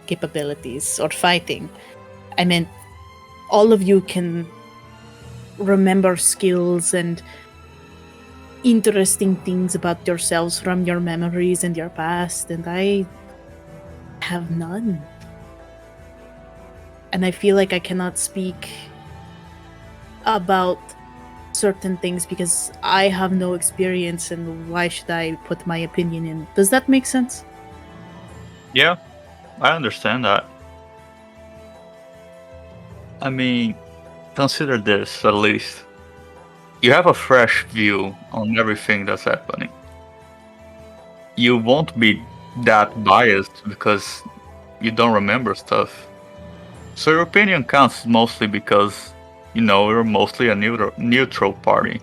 capabilities or fighting. I meant all of you can remember skills and interesting things about yourselves from your memories and your past, and I have none. And I feel like I cannot speak about certain things because I have no experience, and why should I put my opinion in? Does that make sense? Yeah, I understand that. I mean, consider this at least. You have a fresh view on everything that's happening. You won't be that biased because you don't remember stuff. So your opinion counts mostly because, you're mostly a neutral party.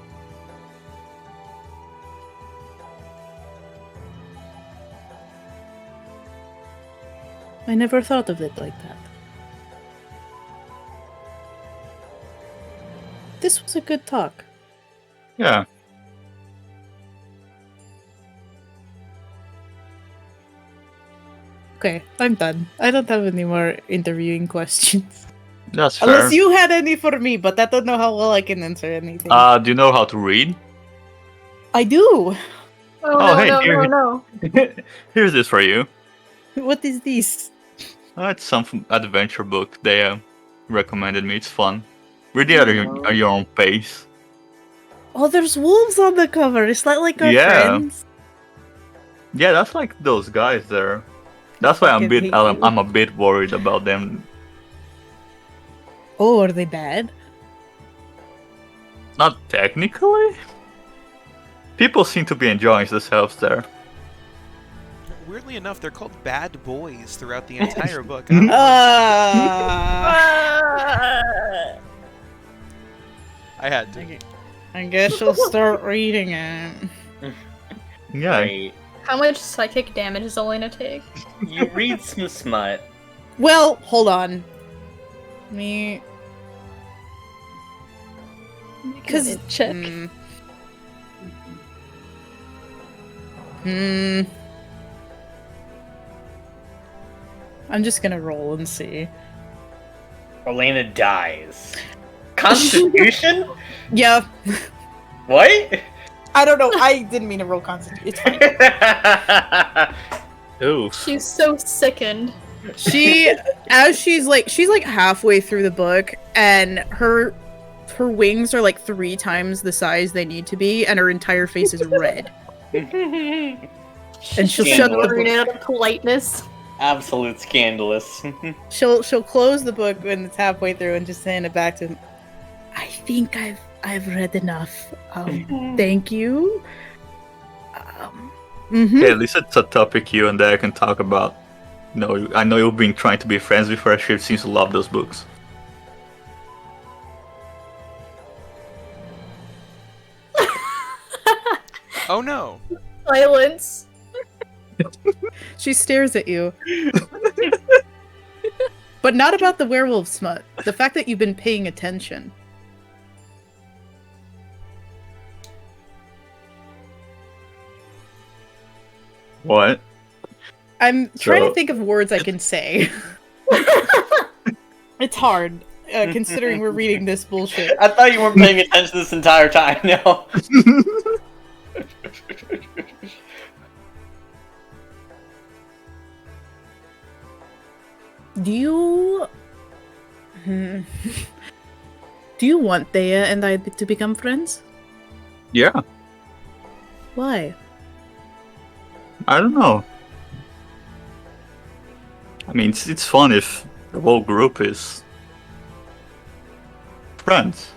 I never thought of it like that. This was a good talk. Yeah. Okay, I'm done. I don't have any more interviewing questions. That's fair. Unless you had any for me, but I don't know how well I can answer anything. Do you know how to read? I do! Oh, Oh, no, hey, no, here- no, no. Here's this for you. What is this? It's some adventure book they recommended me. It's fun. Read it at your own pace. Oh, there's wolves on the cover. Is that like our Yeah. friends? Yeah, that's like those guys there. That's why Fucking hate you. I'm a bit worried about them. Oh, are they bad? Not technically. People seem to be enjoying themselves there. Weirdly enough, they're called bad boys throughout the entire book. I had to. I guess I'll start reading it. Yeah. Great. How much psychic damage does Elena take? You read some smut. Well, hold on. Me. Because check. I'm just gonna roll and see. Elena dies. Constitution? Yeah. What? I don't know. I didn't mean to roll constitution. It's fine. Ooh. She's so sickened. She's like halfway through the book, and her wings are like 3 times the size they need to be, and her entire face is red. And she'll shut the Worried book. out of politeness. Absolute scandalous. She'll close the book when it's halfway through and just hand it back to him. I think I've read enough. Thank you. Okay, at least it's a topic you and I can talk about. No, I know you've been trying to be friends with her. She seems to love those books. Oh no. Silence. She stares at you. But not about the werewolf smut. The fact that you've been paying attention. What? I'm trying So- to think of words I can say. It's hard, considering we're reading this bullshit. I thought you weren't paying attention this entire time. No. Do you... Do you want Thea and I to become friends? Yeah, Why? I don't know. I mean, it's fun if the whole group is friends.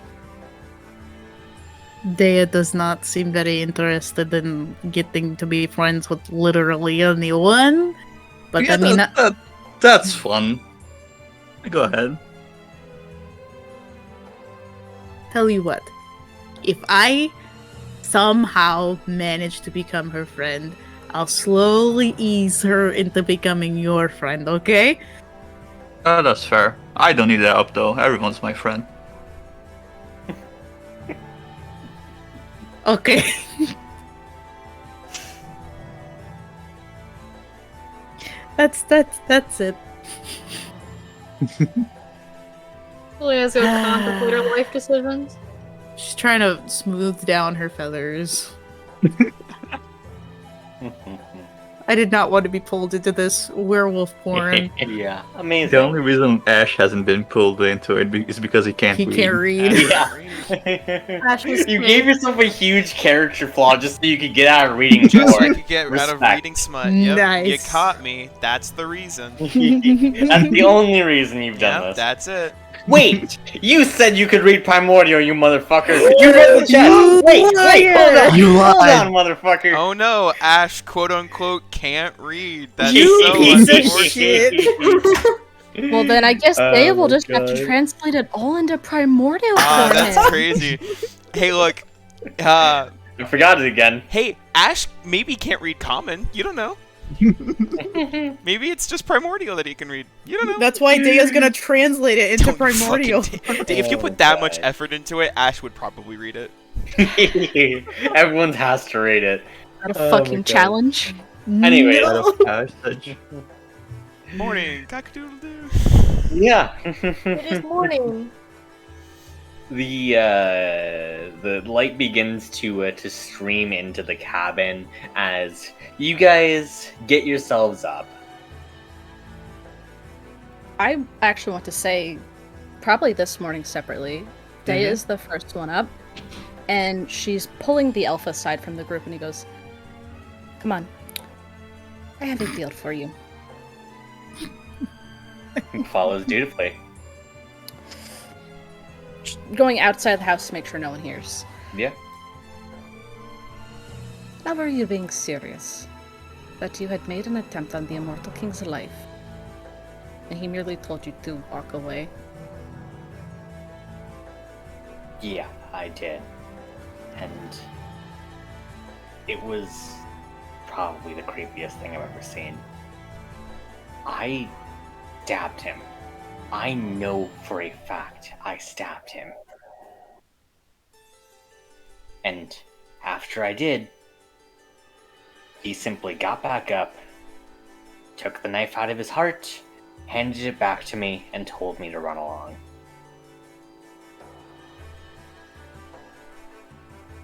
Thea does not seem very interested in getting to be friends with literally anyone. But Yeah, I mean, that's fun. Go ahead. tell you what. If I somehow manage to become her friend, I'll slowly ease her into becoming your friend, okay? That's fair. I don't need that up though. Everyone's my friend. Okay. That's it. Elena's gonna contemplate her life decisions. She's trying to smooth down her feathers. I did not want to be pulled into this werewolf porn. Yeah, amazing. The only reason Ash hasn't been pulled into it is because he can't He read. can't read. Yeah. Ash was You smooth. gave yourself a huge character flaw just so you could get out of reading Just so you more. could get out of Respect. reading smut. Yep, you Nice. caught me. That's the reason. That's the only reason you've done Yep, this. that's it. Wait! You said you could read Primordial, you motherfucker! You read the chat! You Wait, hold liar! on! You Hold lied. on, motherfucker! Oh no, Ash quote unquote can't read. That's You so piece of unfortunate. shit. Well, then I guess Thea will my just have to God. translate it all into primordial Ah, for that's him. crazy. Hey, look. I forgot it again. Hey, Ash maybe can't read common. You don't know. Maybe it's just Primordial that he can read. You don't know. That's why Daya's gonna translate it into Don't Primordial. if you put that much effort into it, Ash would probably read it. Everyone has to read it. Not a Oh my fucking God. challenge. Anyway, No. Morning, cock-a-doodle-doo. yeah. It is morning. The light begins to stream into the cabin as you guys get yourselves up. I actually want to say, probably this morning separately, Daya is the first one up, and she's pulling the alpha side from the group, and he goes, "Come on, I have a deal for you." Follows dutifully. Just going outside the house to make sure no one hears. Yeah. Now were you being serious? That you had made an attempt on the Immortal King's life, and he merely told you to walk away? Yeah, I did. And it was probably the creepiest thing I've ever seen. I stabbed him. I know for a fact I stabbed him. And after I did, he simply got back up, took the knife out of his heart, handed it back to me, and told me to run along.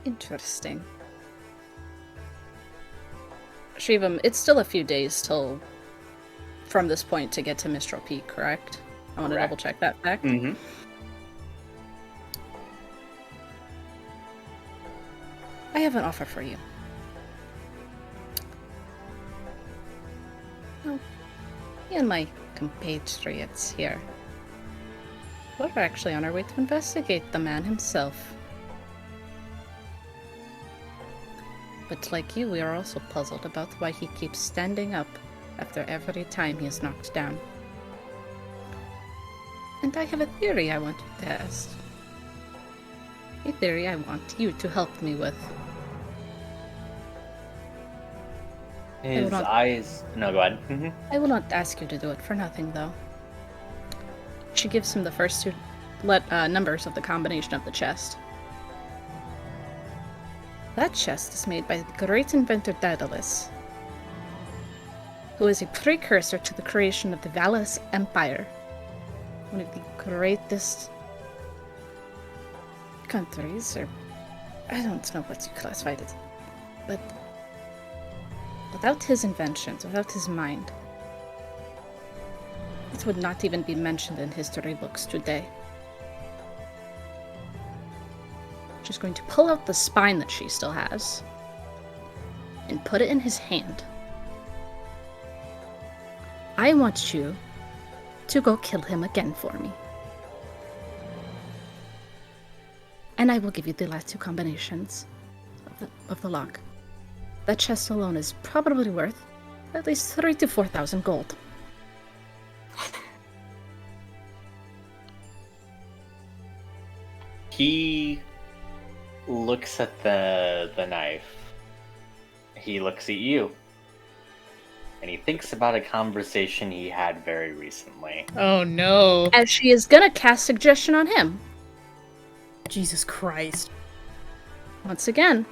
Interesting. Shivam, it's still a few days till from this point to get to Mistral Peak, correct? I want to Correct. double check that fact. Mm-hmm. I have an offer for you. Well, me and my compatriots here, we're actually on our way to investigate the man himself. But like you, we are also puzzled about why he keeps standing up after every time he is knocked down. And I have a theory I want to test. A theory I want you to help me with. His not- eyes... No, go ahead. Mm-hmm. I will not ask you to do it for nothing, though. She gives him the first two numbers of the combination of the chest. That chest is made by the great inventor Daedalus, who is a precursor to the creation of the Valis Empire, one of the greatest countries, or I don't know what you classify it, but without his inventions, without his mind, it would not even be mentioned in history books today. She's going to pull out the spine that she still has and put it in his hand. I want you to go kill him again for me. And I will give you the last two combinations of the lock. That chest alone is probably worth at least 3,000 to 4,000 gold. He looks at the knife. He looks at you. And he thinks about a conversation he had very recently. Oh no. As she is gonna cast suggestion on him. Jesus Christ. Once again,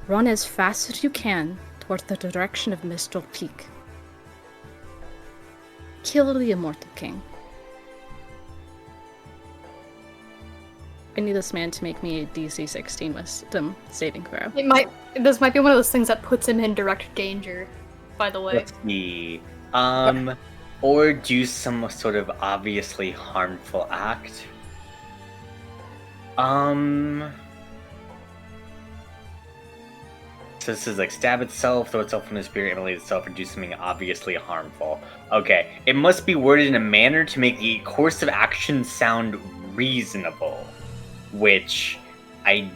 run as fast as you can towards the direction of Mistral Peak. Kill the Immortal King. I need this man to make me a DC 16 wisdom saving throw. This might be one of those things that puts him in direct danger, by the way. Let's see. Or do some sort of obviously harmful act. So this is like stab itself, throw itself in the spirit, immolate itself, or do something obviously harmful. Okay, it must be worded in a manner to make the course of action sound reasonable, which I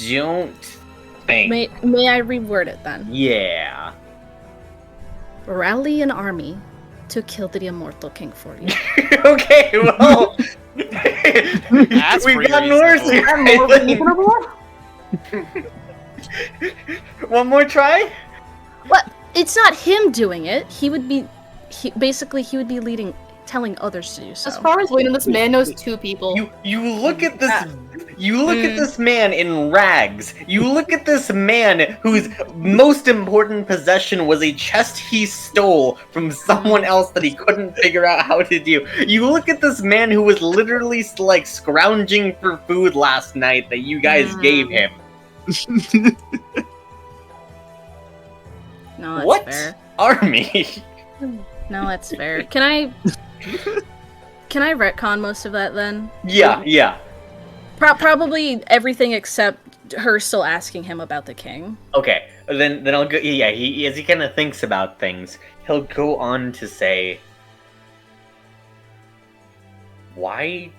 don't think. May I reword it then? Yeah. Rally an army to kill the Immortal King for you. Okay, well, That's we've pretty gotten worse. reasonable. One more try? What? it's not him doing it. He would be telling others to do so. As far as we know, this man knows 2 people. You look at this. You look at this man in rags. You look at this man whose most important possession was a chest he stole from someone else that he couldn't figure out how to do. You look at this man who was literally like scrounging for food last night that you guys gave him. No, that's What? fair. Army? No, that's fair. Can I retcon most of that then? Yeah. Probably everything except her still asking him about the king. Okay, then I'll go. Yeah, he as he kind of thinks about things, he'll go on to say, "Why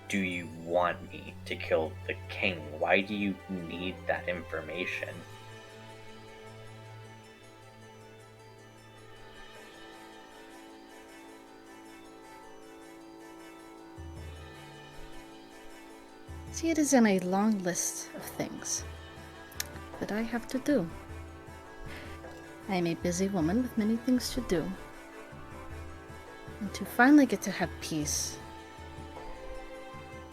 do you want me to kill the king? Why do you need that information?" See, it is in a long list of things that I have to do. I am a busy woman with many things to do. And to finally get to have peace,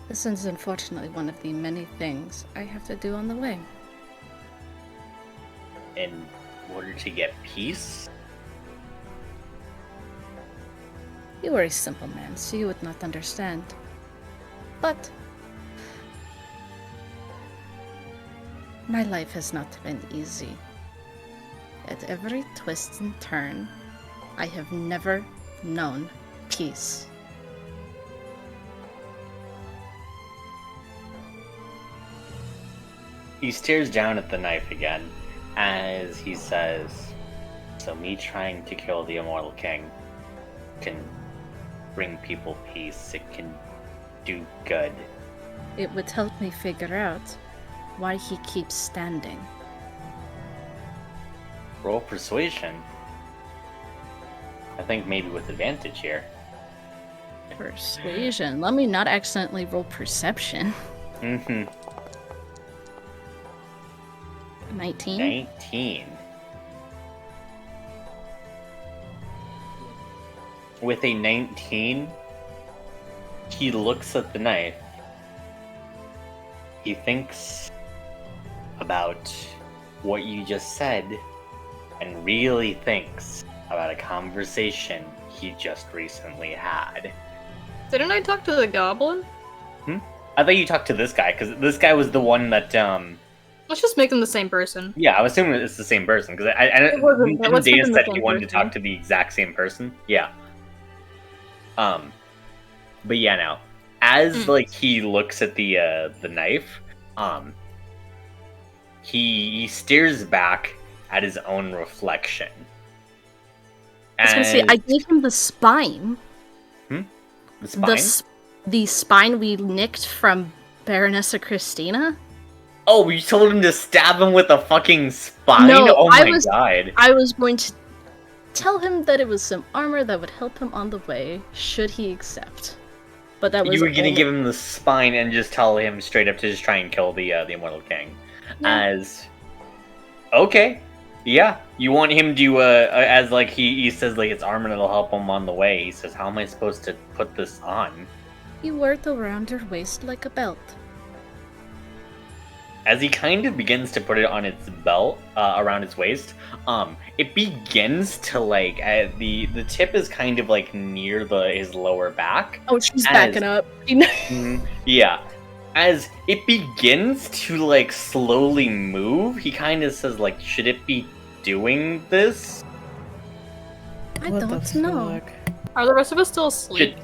this is unfortunately one of the many things I have to do on the way. In order to get peace? You are a simple man, so you would not understand. But my life has not been easy. At every twist and turn, I have never known peace. He stares down at the knife again as he says, "So me trying to kill the immortal king can bring people peace. It can do good." It would help me figure out why he keeps standing. Roll persuasion. I think maybe with advantage here. Persuasion. Let me not accidentally roll perception. 19? 19. With a 19, he looks at the knife. He thinks about what you just said and really thinks about a conversation he just recently had. Didn't I talk to the goblin? I thought you talked to this guy, because this guy was the one that, Let's just make them the same person. yeah, I was assuming it's the same person, because It wasn't. didn't Let's make Dana them the said he same wanted to person. talk to the exact same person? Yeah. But yeah, now, as, like, he looks at the knife, he stares back at his own reflection. I was gonna say, I gave him the spine. The spine? The spine we nicked from Baronessa Christina? Oh, you told him to stab him with a fucking spine? No, oh my god. I was going to tell him that it was some armor that would help him on the way, should he accept. But that was You were gonna give him the spine and just tell him straight up to just try and kill the Immortal King. Yeah. Okay. Yeah. You want him to, as, like, he says, like, it's armor that'll help him on the way. He says, how am I supposed to put this on? You wear it around your waist like a belt. As he kind of begins to put it on its belt, around his waist, it begins to, like, the tip is kind of, like, near his lower back. Oh, she's backing up. Yeah. As it begins to, like, slowly move, he kind of says, like, should it be doing this? I don't know. Are the rest of us still asleep?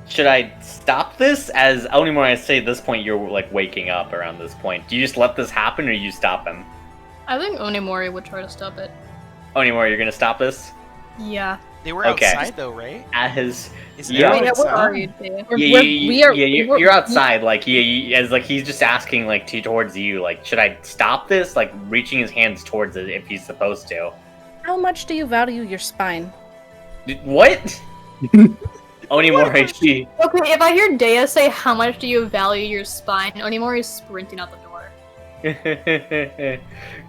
Should I stop this? As Onimori, I say at this point, you're, like, waking up around this point. Do you just let this happen, or do you stop him? I think Onimori would try to stop it. Onimori, you're gonna stop this? Yeah. They were Okay. outside though, right? As Isn't Yeah. everyone Wait, what outside? are you doing? You're outside. Like, as like he's just asking, like, towards you. Like, should I stop this? Like, reaching his hands towards it if he's supposed to. How much do you value your spine? What? Onimori, she. Okay, if I hear Dea say, how much do you value your spine, Onimori is sprinting out the door.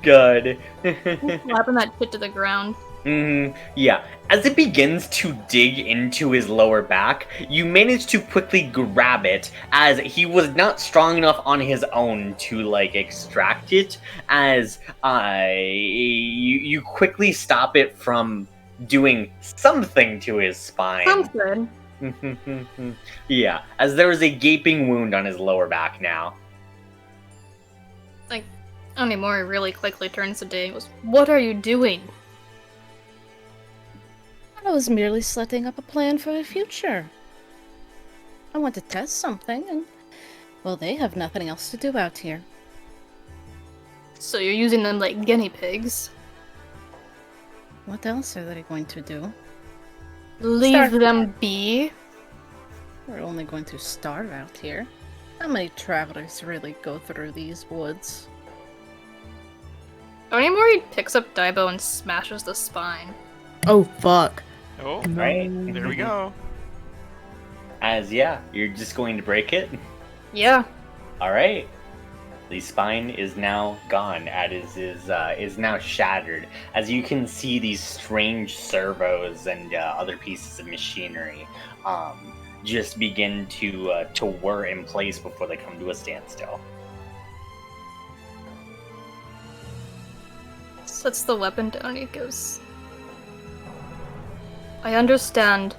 Good. Slapping that shit to the ground. Yeah. As it begins to dig into his lower back, you manage to quickly grab it, as he was not strong enough on his own to like extract it. As you quickly stop it from doing something to his spine. Something. Yeah, as there is a gaping wound on his lower back now. Like, Onimori really quickly turns to Day and goes, "What are you doing?" I was merely setting up a plan for the future. I want to test something, and, well, they have nothing else to do out here. So you're using them like guinea pigs. What else are they going to do? Leave them be. We're only going to starve out here. How many travelers really go through these woods? Onimori picks up Daibo and smashes the spine. Oh, fuck. Oh, Right? there we go. As, yeah, you're just going to break it? Yeah. Alright. The spine is now gone, is now shattered. As you can see these strange servos and other pieces of machinery just begin to whir in place before they come to a standstill. Sets the weapon down and he goes, "I understand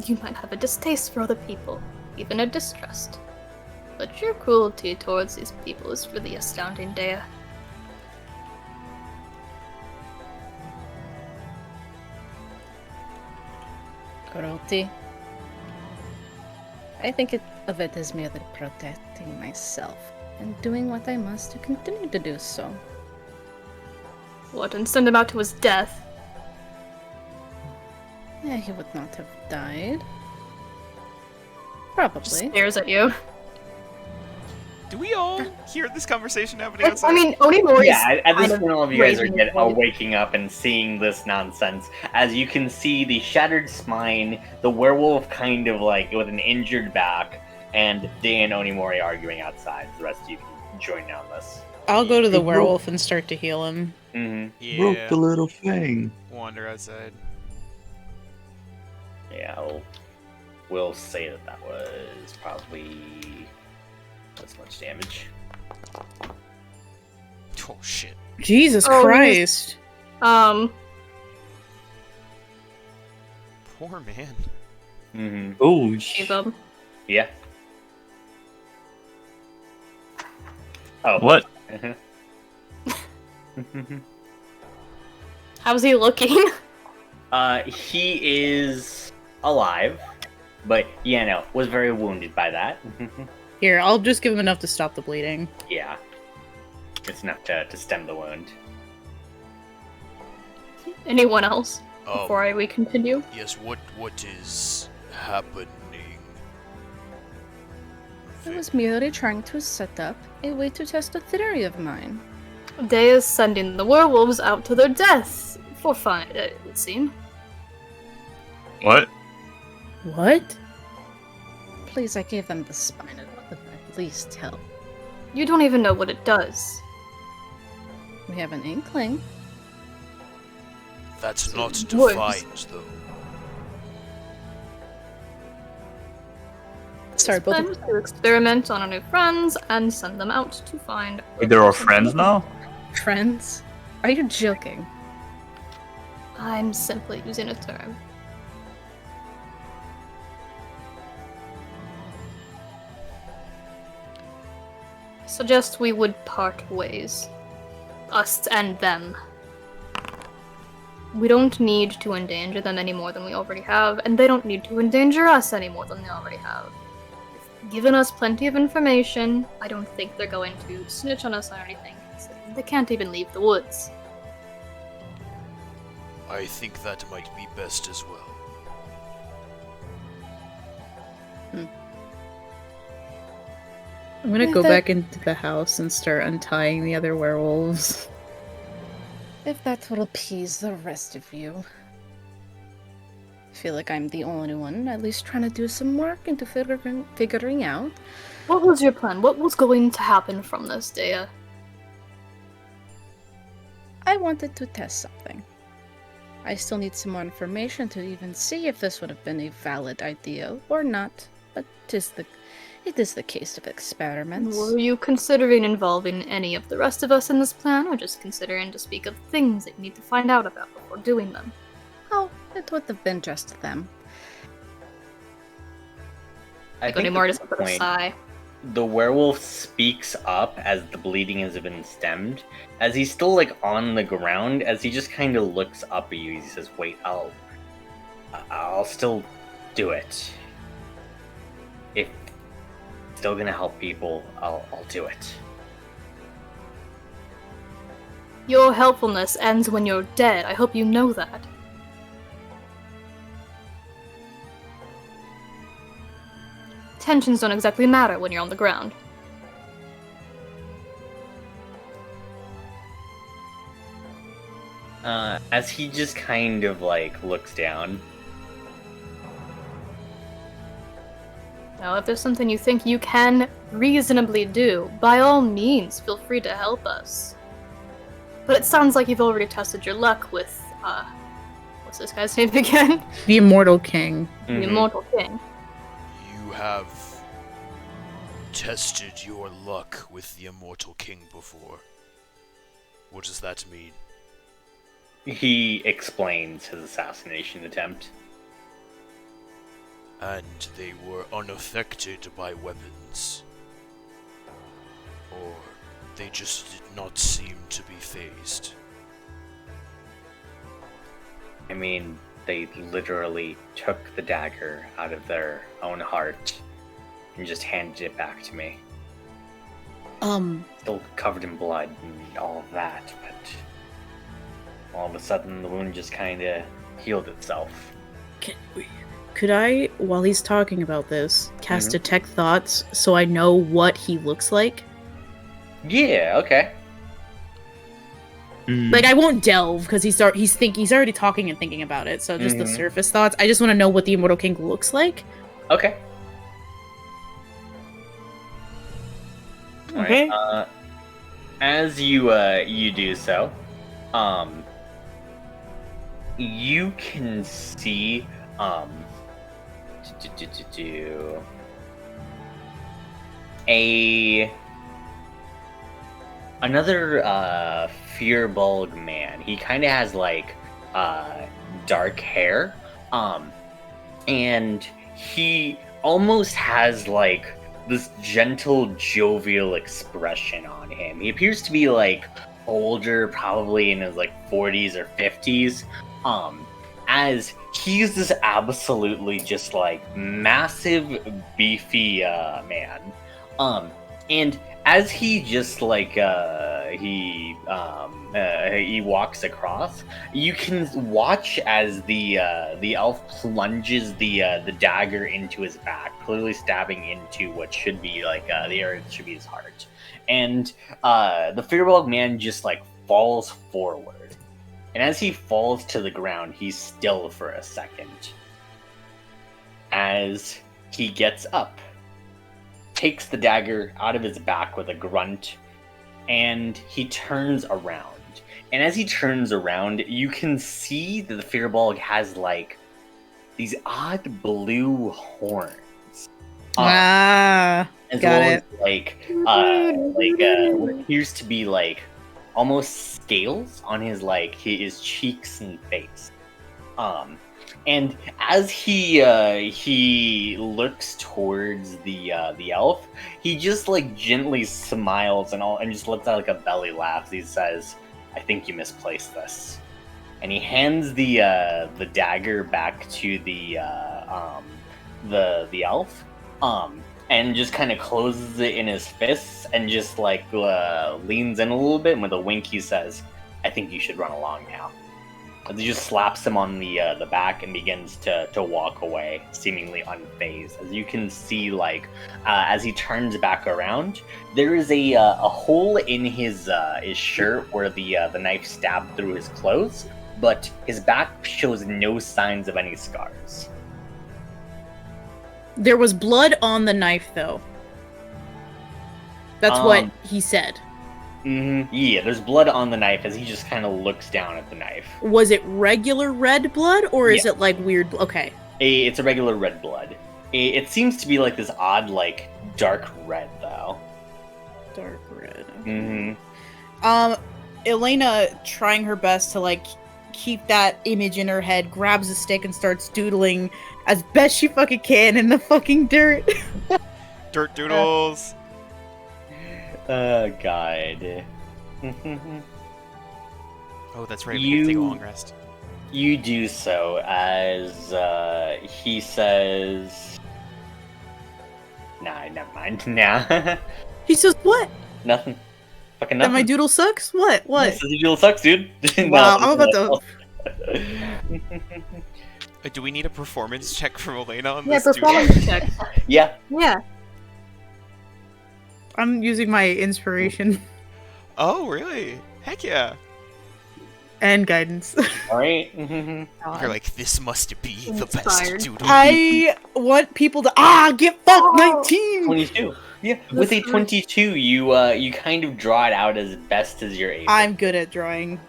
you might have a distaste for other people, even a distrust. But your cruelty towards these people is really astounding, Dea. Cruelty? I think of it as merely protecting myself and doing what I must to continue to do so. What, and send him out to his death?" Yeah, he would not have died. Probably. Stares at you. Do we all hear this conversation happening outside? I mean, Onimori's Yeah, at this kind of point, all of you guys raising his are voice. waking up and seeing this nonsense. As you can see the shattered spine, the werewolf kind of like with an injured back, and Dan and Onimori arguing outside. The rest of you can join in on this. I'll go to the It broke- werewolf and start to heal him. Broke Yeah, the little thing. wander outside. Yeah, we'll say that was probably this much damage. Oh shit. Jesus Oh, Christ. Poor man. Oh, Shiva. Yeah. Oh. what? How's he looking? He is alive, but yeah, no, was very wounded by that. Here, I'll just give him enough to stop the bleeding. Yeah, it's enough to stem the wound. Anyone else? Um, Before we continue? Yes, what is happening? I was merely trying to set up a way to test a theory of mine. Day is sending the werewolves out to their death. For fun, it would seem. What? What? Please, I gave them the spine. It would at least help. You don't even know what it does. We have an inkling. That's not Words. defined, though. Sorry, both of Plan to experiment on our new friends and send them out to find. Wait, they're our friends now? friends? Are you joking? I'm simply using a term. I suggest we would part ways. Us and them. We don't need to endanger them any more than we already have, and they don't need to endanger us any more than they already have. They've given us plenty of information. I don't think they're going to snitch on us or anything. They can't even leave the woods. I think that might be best as well. I'm gonna Yeah, go that- back into the house and start untying the other werewolves. If that will appease the rest of you. I feel like I'm the only one at least trying to do some work into figuring out. What was your plan? What was going to happen from this, Dea? I wanted to test something. I still need some more information to even see if this would have been a valid idea or not, but it is the case of experiments. Were you considering involving any of the rest of us in this plan, or just considering to speak of things that you need to find out about before doing them? Oh, it would have been just them. I think Anymore at just this put a point, sigh. the werewolf speaks up as the bleeding has been stemmed. As he's still like on the ground, as he just kind of looks up at you, he says, "Wait, I'll still do it. If it's still gonna help people, I'll do it." Your helpfulness ends when you're dead. I hope you know that. Tensions don't exactly matter when you're on the ground. As he just kind of like looks down. Now, if there's something you think you can reasonably do, by all means, feel free to help us. But it sounds like you've already tested your luck with, what's this guy's name again? The Immortal King. The Immortal King. You have tested your luck with the Immortal King before. What does that mean? He explains his assassination attempt. And they were unaffected by weapons. Or they just did not seem to be phased. I mean, they literally took the dagger out of their own heart and just handed it back to me. Still covered in blood and all of that, but all of a sudden the wound just kind of healed itself. Could I, while he's talking about this, cast Detect Thoughts so I know what he looks like? Yeah, okay. Like, I won't delve because he's already talking and thinking about it. So just the surface thoughts. I just want to know what the Immortal King looks like. Okay. Okay. Alright, as you do so, you can see another Fearbulg man. He kind of has like dark hair, and he almost has like this gentle, jovial expression on him. He appears to be like older, probably in his like 40s or 50s. As he's this absolutely just like massive, beefy man. And as he just like he walks across, you can watch as the elf plunges the dagger into his back, clearly stabbing into what should be like the area that should be his heart. And the Fearbulg man just like falls forward. And as he falls to the ground, he's still for a second. As he gets up, takes the dagger out of his back with a grunt, and he turns around. And as he turns around, you can see that the Fearbulg has like these odd blue horns. Got as well it. as what appears to be like almost scales on his like his cheeks and face. And as he looks towards the elf, he just like gently smiles and just lets out like a belly laugh. He says, "I think you misplaced this," and he hands the dagger back to the elf, and just kind of closes it in his fists and just like leans in a little bit, and with a wink he says, "I think you should run along now." As he just slaps him on the back and begins to walk away, seemingly unfazed. As you can see, like as he turns back around, there is a hole in his shirt where the knife stabbed through his clothes, but his back shows no signs of any scars. There was blood on the knife, though. That's what he said. Yeah, there's blood on the knife as he just kind of looks down at the knife. Was it regular red blood, or is Yeah. it like weird? Okay. It's a regular red blood. It seems to be like this odd, like, dark red, though. Dark red. Mm-hmm. Elena, trying her best to, like, keep that image in her head, grabs a stick and starts doodling as best she fucking can in the fucking dirt. Dirt doodles. God. Oh, that's right. We need to take a long rest. You do so as he says, "Nah, never mind." Nah, He says, "What? nothing. Fucking That nothing. my doodle sucks? What? What?" This doodle sucks, dude. Wow, I'm about to. Do we need a performance check from Elena on Yeah, this performance check. Yeah. Yeah. I'm using my inspiration Oh, really? Heck yeah. and guidance. All right. You're like, this must be the best Inspired. doodle. I want people to get fucked. 19. 22. Yeah. With a 22, you kind of draw it out as best as you're able. I'm good at drawing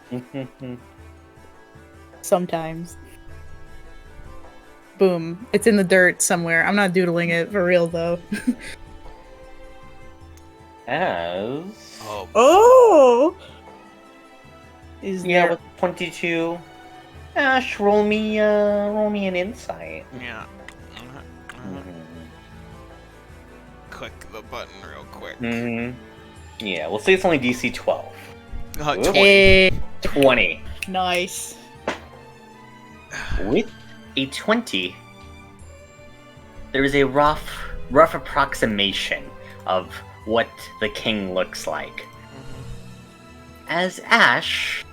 sometimes. Boom. It's in the dirt somewhere. I'm not doodling it for real though. As Oh. Is yeah, there? with 22. Ash, roll me an insight. Yeah. Click the button real quick. Yeah, we'll say it's only DC 12. 20. 20. Nice. With a 20, there is a rough approximation of what the king looks like. As Ash,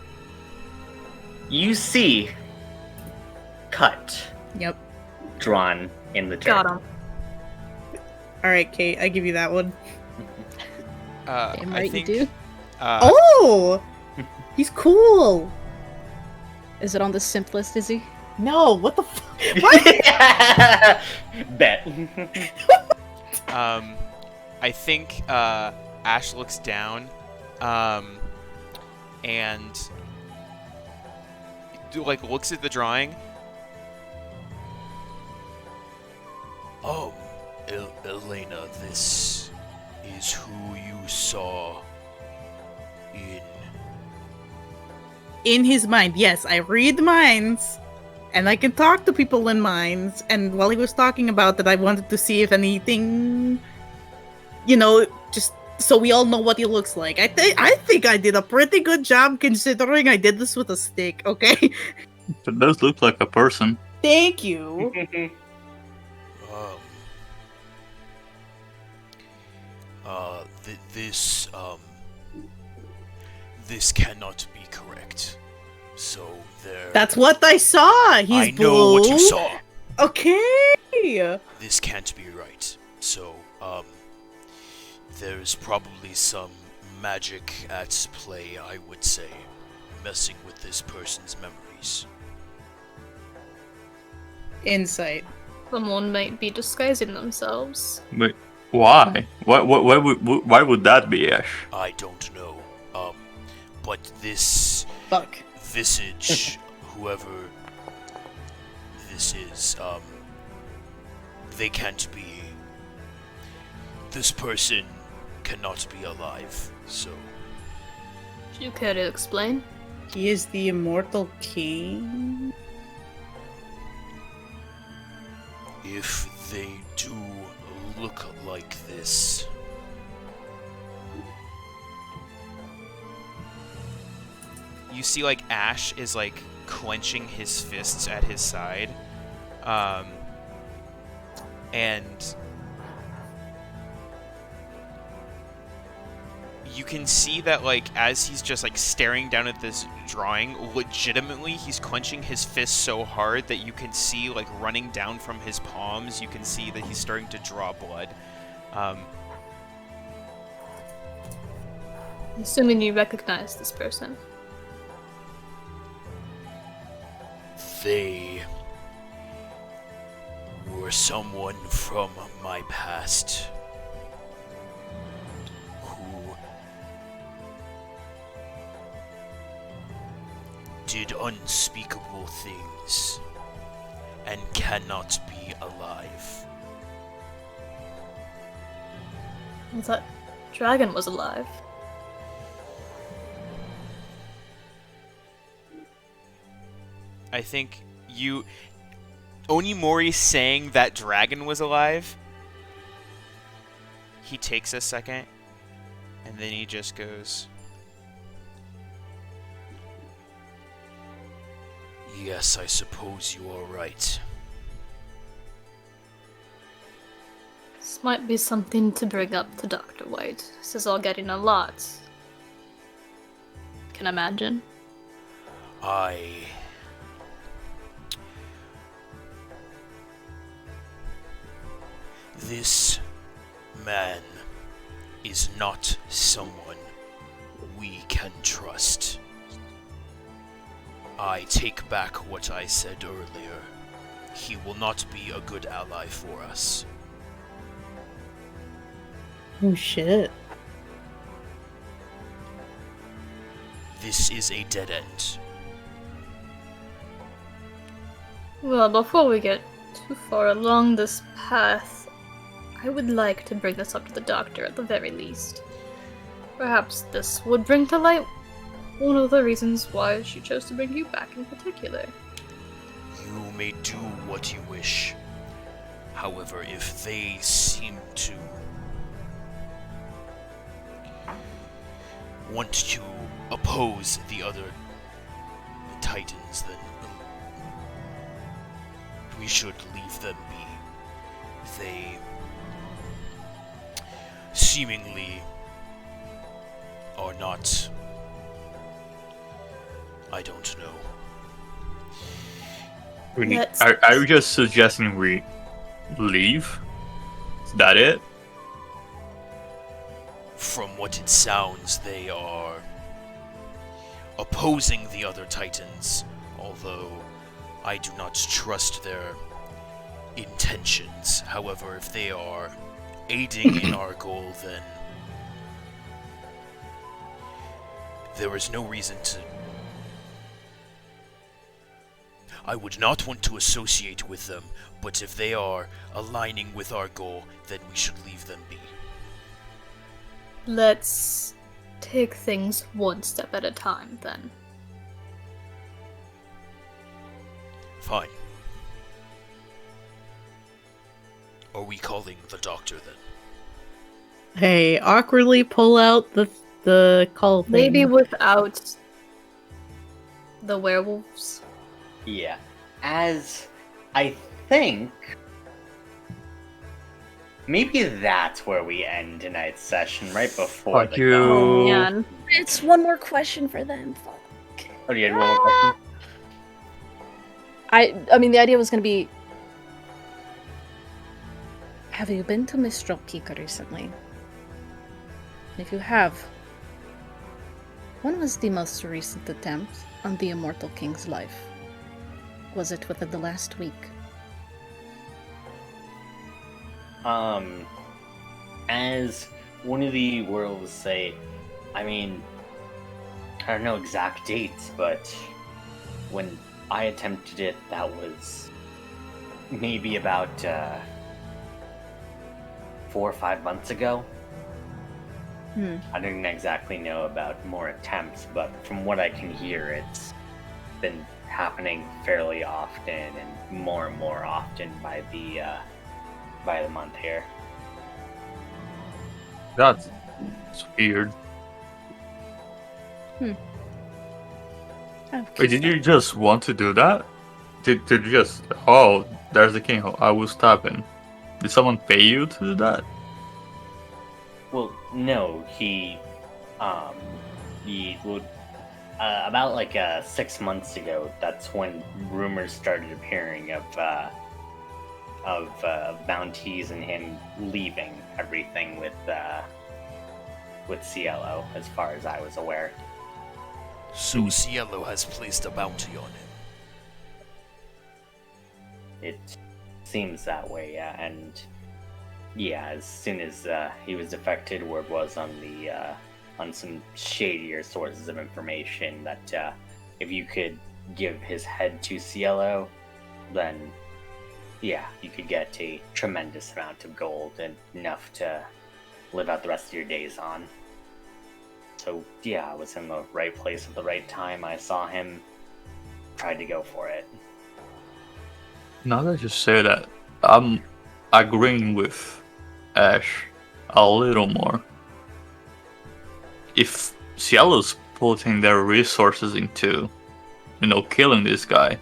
you see cut Yep. drawn in the dirt. Got him. All right, Kate. I give you that one. Damn I right think, you do. Oh, he's cool. Is it on the simplest, is he? No, what the fuck? Bet. I think Ash looks down, and like looks at the drawing. Oh, Elena, this is who you saw In his mind, yes, I read minds, and I can talk to people in minds. And while he was talking about that, I wanted to see if anything, just so we all know what he looks like. I think I did a pretty good job considering I did this with a stick. Okay, It does look like a person. thank you. This cannot be correct. So there. That's what I saw. He's I know what you blue. saw. Okay. This can't be right. So, there's probably some magic at play, I would say, messing with this person's memories. Insight. Someone might be disguising themselves. Wait, why? Why would that be, Ash? I don't know. But this Fuck. visage, whoever this is, they can't be. This person cannot be alive, so. Do you care to explain? He is the immortal king. If they do look like this. You see, like, Ash is, like, clenching his fists at his side. And you can see that, like, as he's just, like, staring down at this drawing, legitimately, he's clenching his fists so hard that you can see, like, running down from his palms, you can see that he's starting to draw blood. Assuming you recognize this person. They were someone from my past who did unspeakable things and cannot be alive. I thought dragon was alive. I think Onimori saying that dragon was alive. He takes a second, and then he just goes, Yes, I suppose you are right. This might be something to bring up to Dr. White. This is all getting a lot. Can imagine. This man is not someone we can trust. I take back what I said earlier. He will not be a good ally for us. Oh shit. This is a dead end. Well, before we get too far along this path, I would like to bring this up to the doctor at the very least. Perhaps this would bring to light one of the reasons why she chose to bring you back in particular. You may do what you wish. However, if they seem to want to oppose the other Titans, then we should leave them be. They seemingly are not. I don't know. Are you just suggesting we leave? Is that it? From what it sounds, they are opposing the other Titans, although I do not trust their intentions. However, if they are aiding in our goal, then there is no reason to. I would not want to associate with them, but if they are aligning with our goal, then we should leave them be. Let's take things one step at a time, then. Fine. Are we calling the doctor then? Hey, awkwardly pull out the call thing. Maybe without the werewolves. Yeah. As I think maybe that's where we end tonight's session, right before Fuck the you. Oh man. It's one more question for them. Fuck. Oh, you had one more question? I mean, the idea was going to be, have you been to Mistral Peak recently? If you have, when was the most recent attempt on the Immortal King's life? Was it within the last week? As one of the werewolves say, I mean, I don't know exact dates, but when I attempted it, that was maybe about 4 or 5 months ago. I don't exactly know about more attempts, but from what I can hear, it's been happening fairly often and more often by the month here. That's weird. Wait, did you just want to do that? Did you just, oh, there's the king, I will stop him. Did someone pay you to do that? Well, no, he would, about like 6 months ago, that's when rumors started appearing of bounties and him leaving everything with Cielo, as far as I was aware. So Cielo has placed a bounty on him. It seems that way, yeah, and yeah, as soon as he was affected, word was on the on some shadier sources of information that if you could give his head to Cielo, then yeah, you could get a tremendous amount of gold and enough to live out the rest of your days on. So yeah, I was in the right place at the right time. I saw him, tried to go for it. Now that you say that, I'm agreeing with Ash a little more. If Cielo's putting their resources into, killing this guy,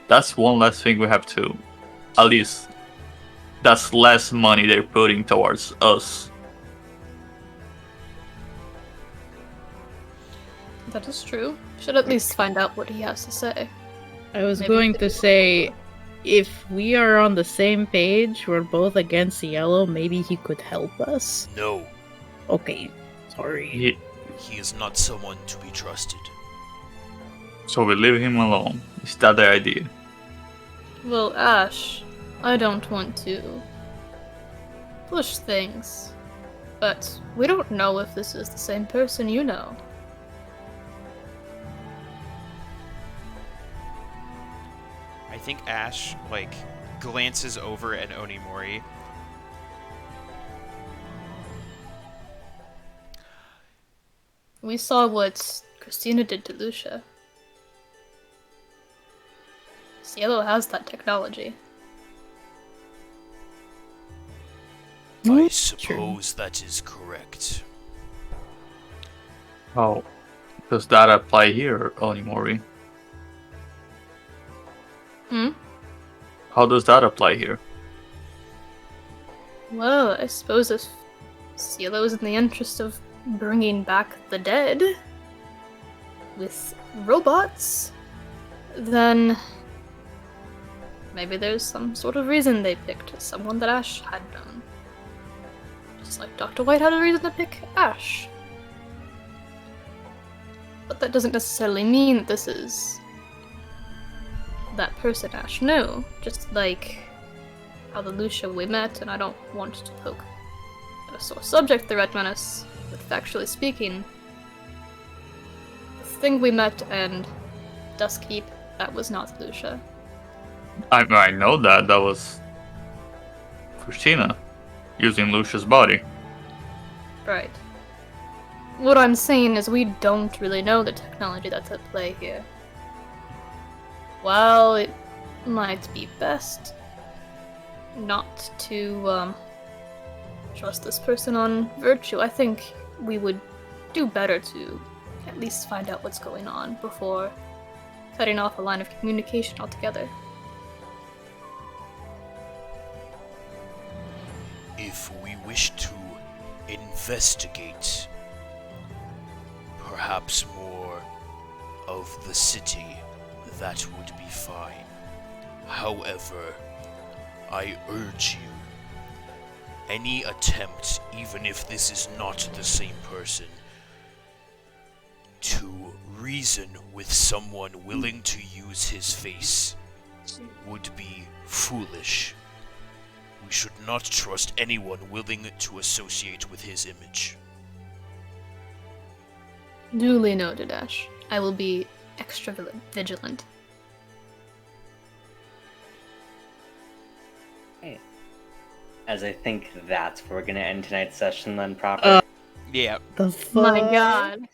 that's one less thing we have to, at least, that's less money they're putting towards us. That is true. Should at least find out what he has to say. I was Maybe going we to could- say, if we are on the same page, we're both against Yellow, maybe he could help us. No, Okay, sorry. he is not someone to be trusted. So we leave him alone. Is that the idea? Well, Ash, I don't want to push things, but we don't know if this is the same person you know. I think Ash, glances over at Onimori. We saw what Christina did to Lucia. Cielo has that technology. I suppose that is correct. How does that apply here, Onimori? Hmm? How does that apply here? Well, I suppose if Cielo is in the interest of bringing back the dead with robots, then maybe there's some sort of reason they picked someone that Ash had known. Just like Dr. White had a reason to pick Ash. But that doesn't necessarily mean that this is that person Ash knew. Just like how the Lucia we met, and I don't want to poke at a sore subject, the Red Menace, but factually speaking, the thing we met and Duskkeep, that was not Lucia. I know that was Christina using Lucia's body. Right. What I'm saying is we don't really know the technology that's at play here. While it might be best not to trust this person on virtue, I think we would do better to at least find out what's going on before cutting off a line of communication altogether. If we wish to investigate perhaps more of the city, that would be fine. However, I urge you, any attempt, even if this is not the same person, to reason with someone willing to use his face would be foolish. We should not trust anyone willing to associate with his image. Duly noted, Ash. I will be extra vigilant. As I think that's where we're gonna end tonight's session then, proper. Yeah. The fuck? My god.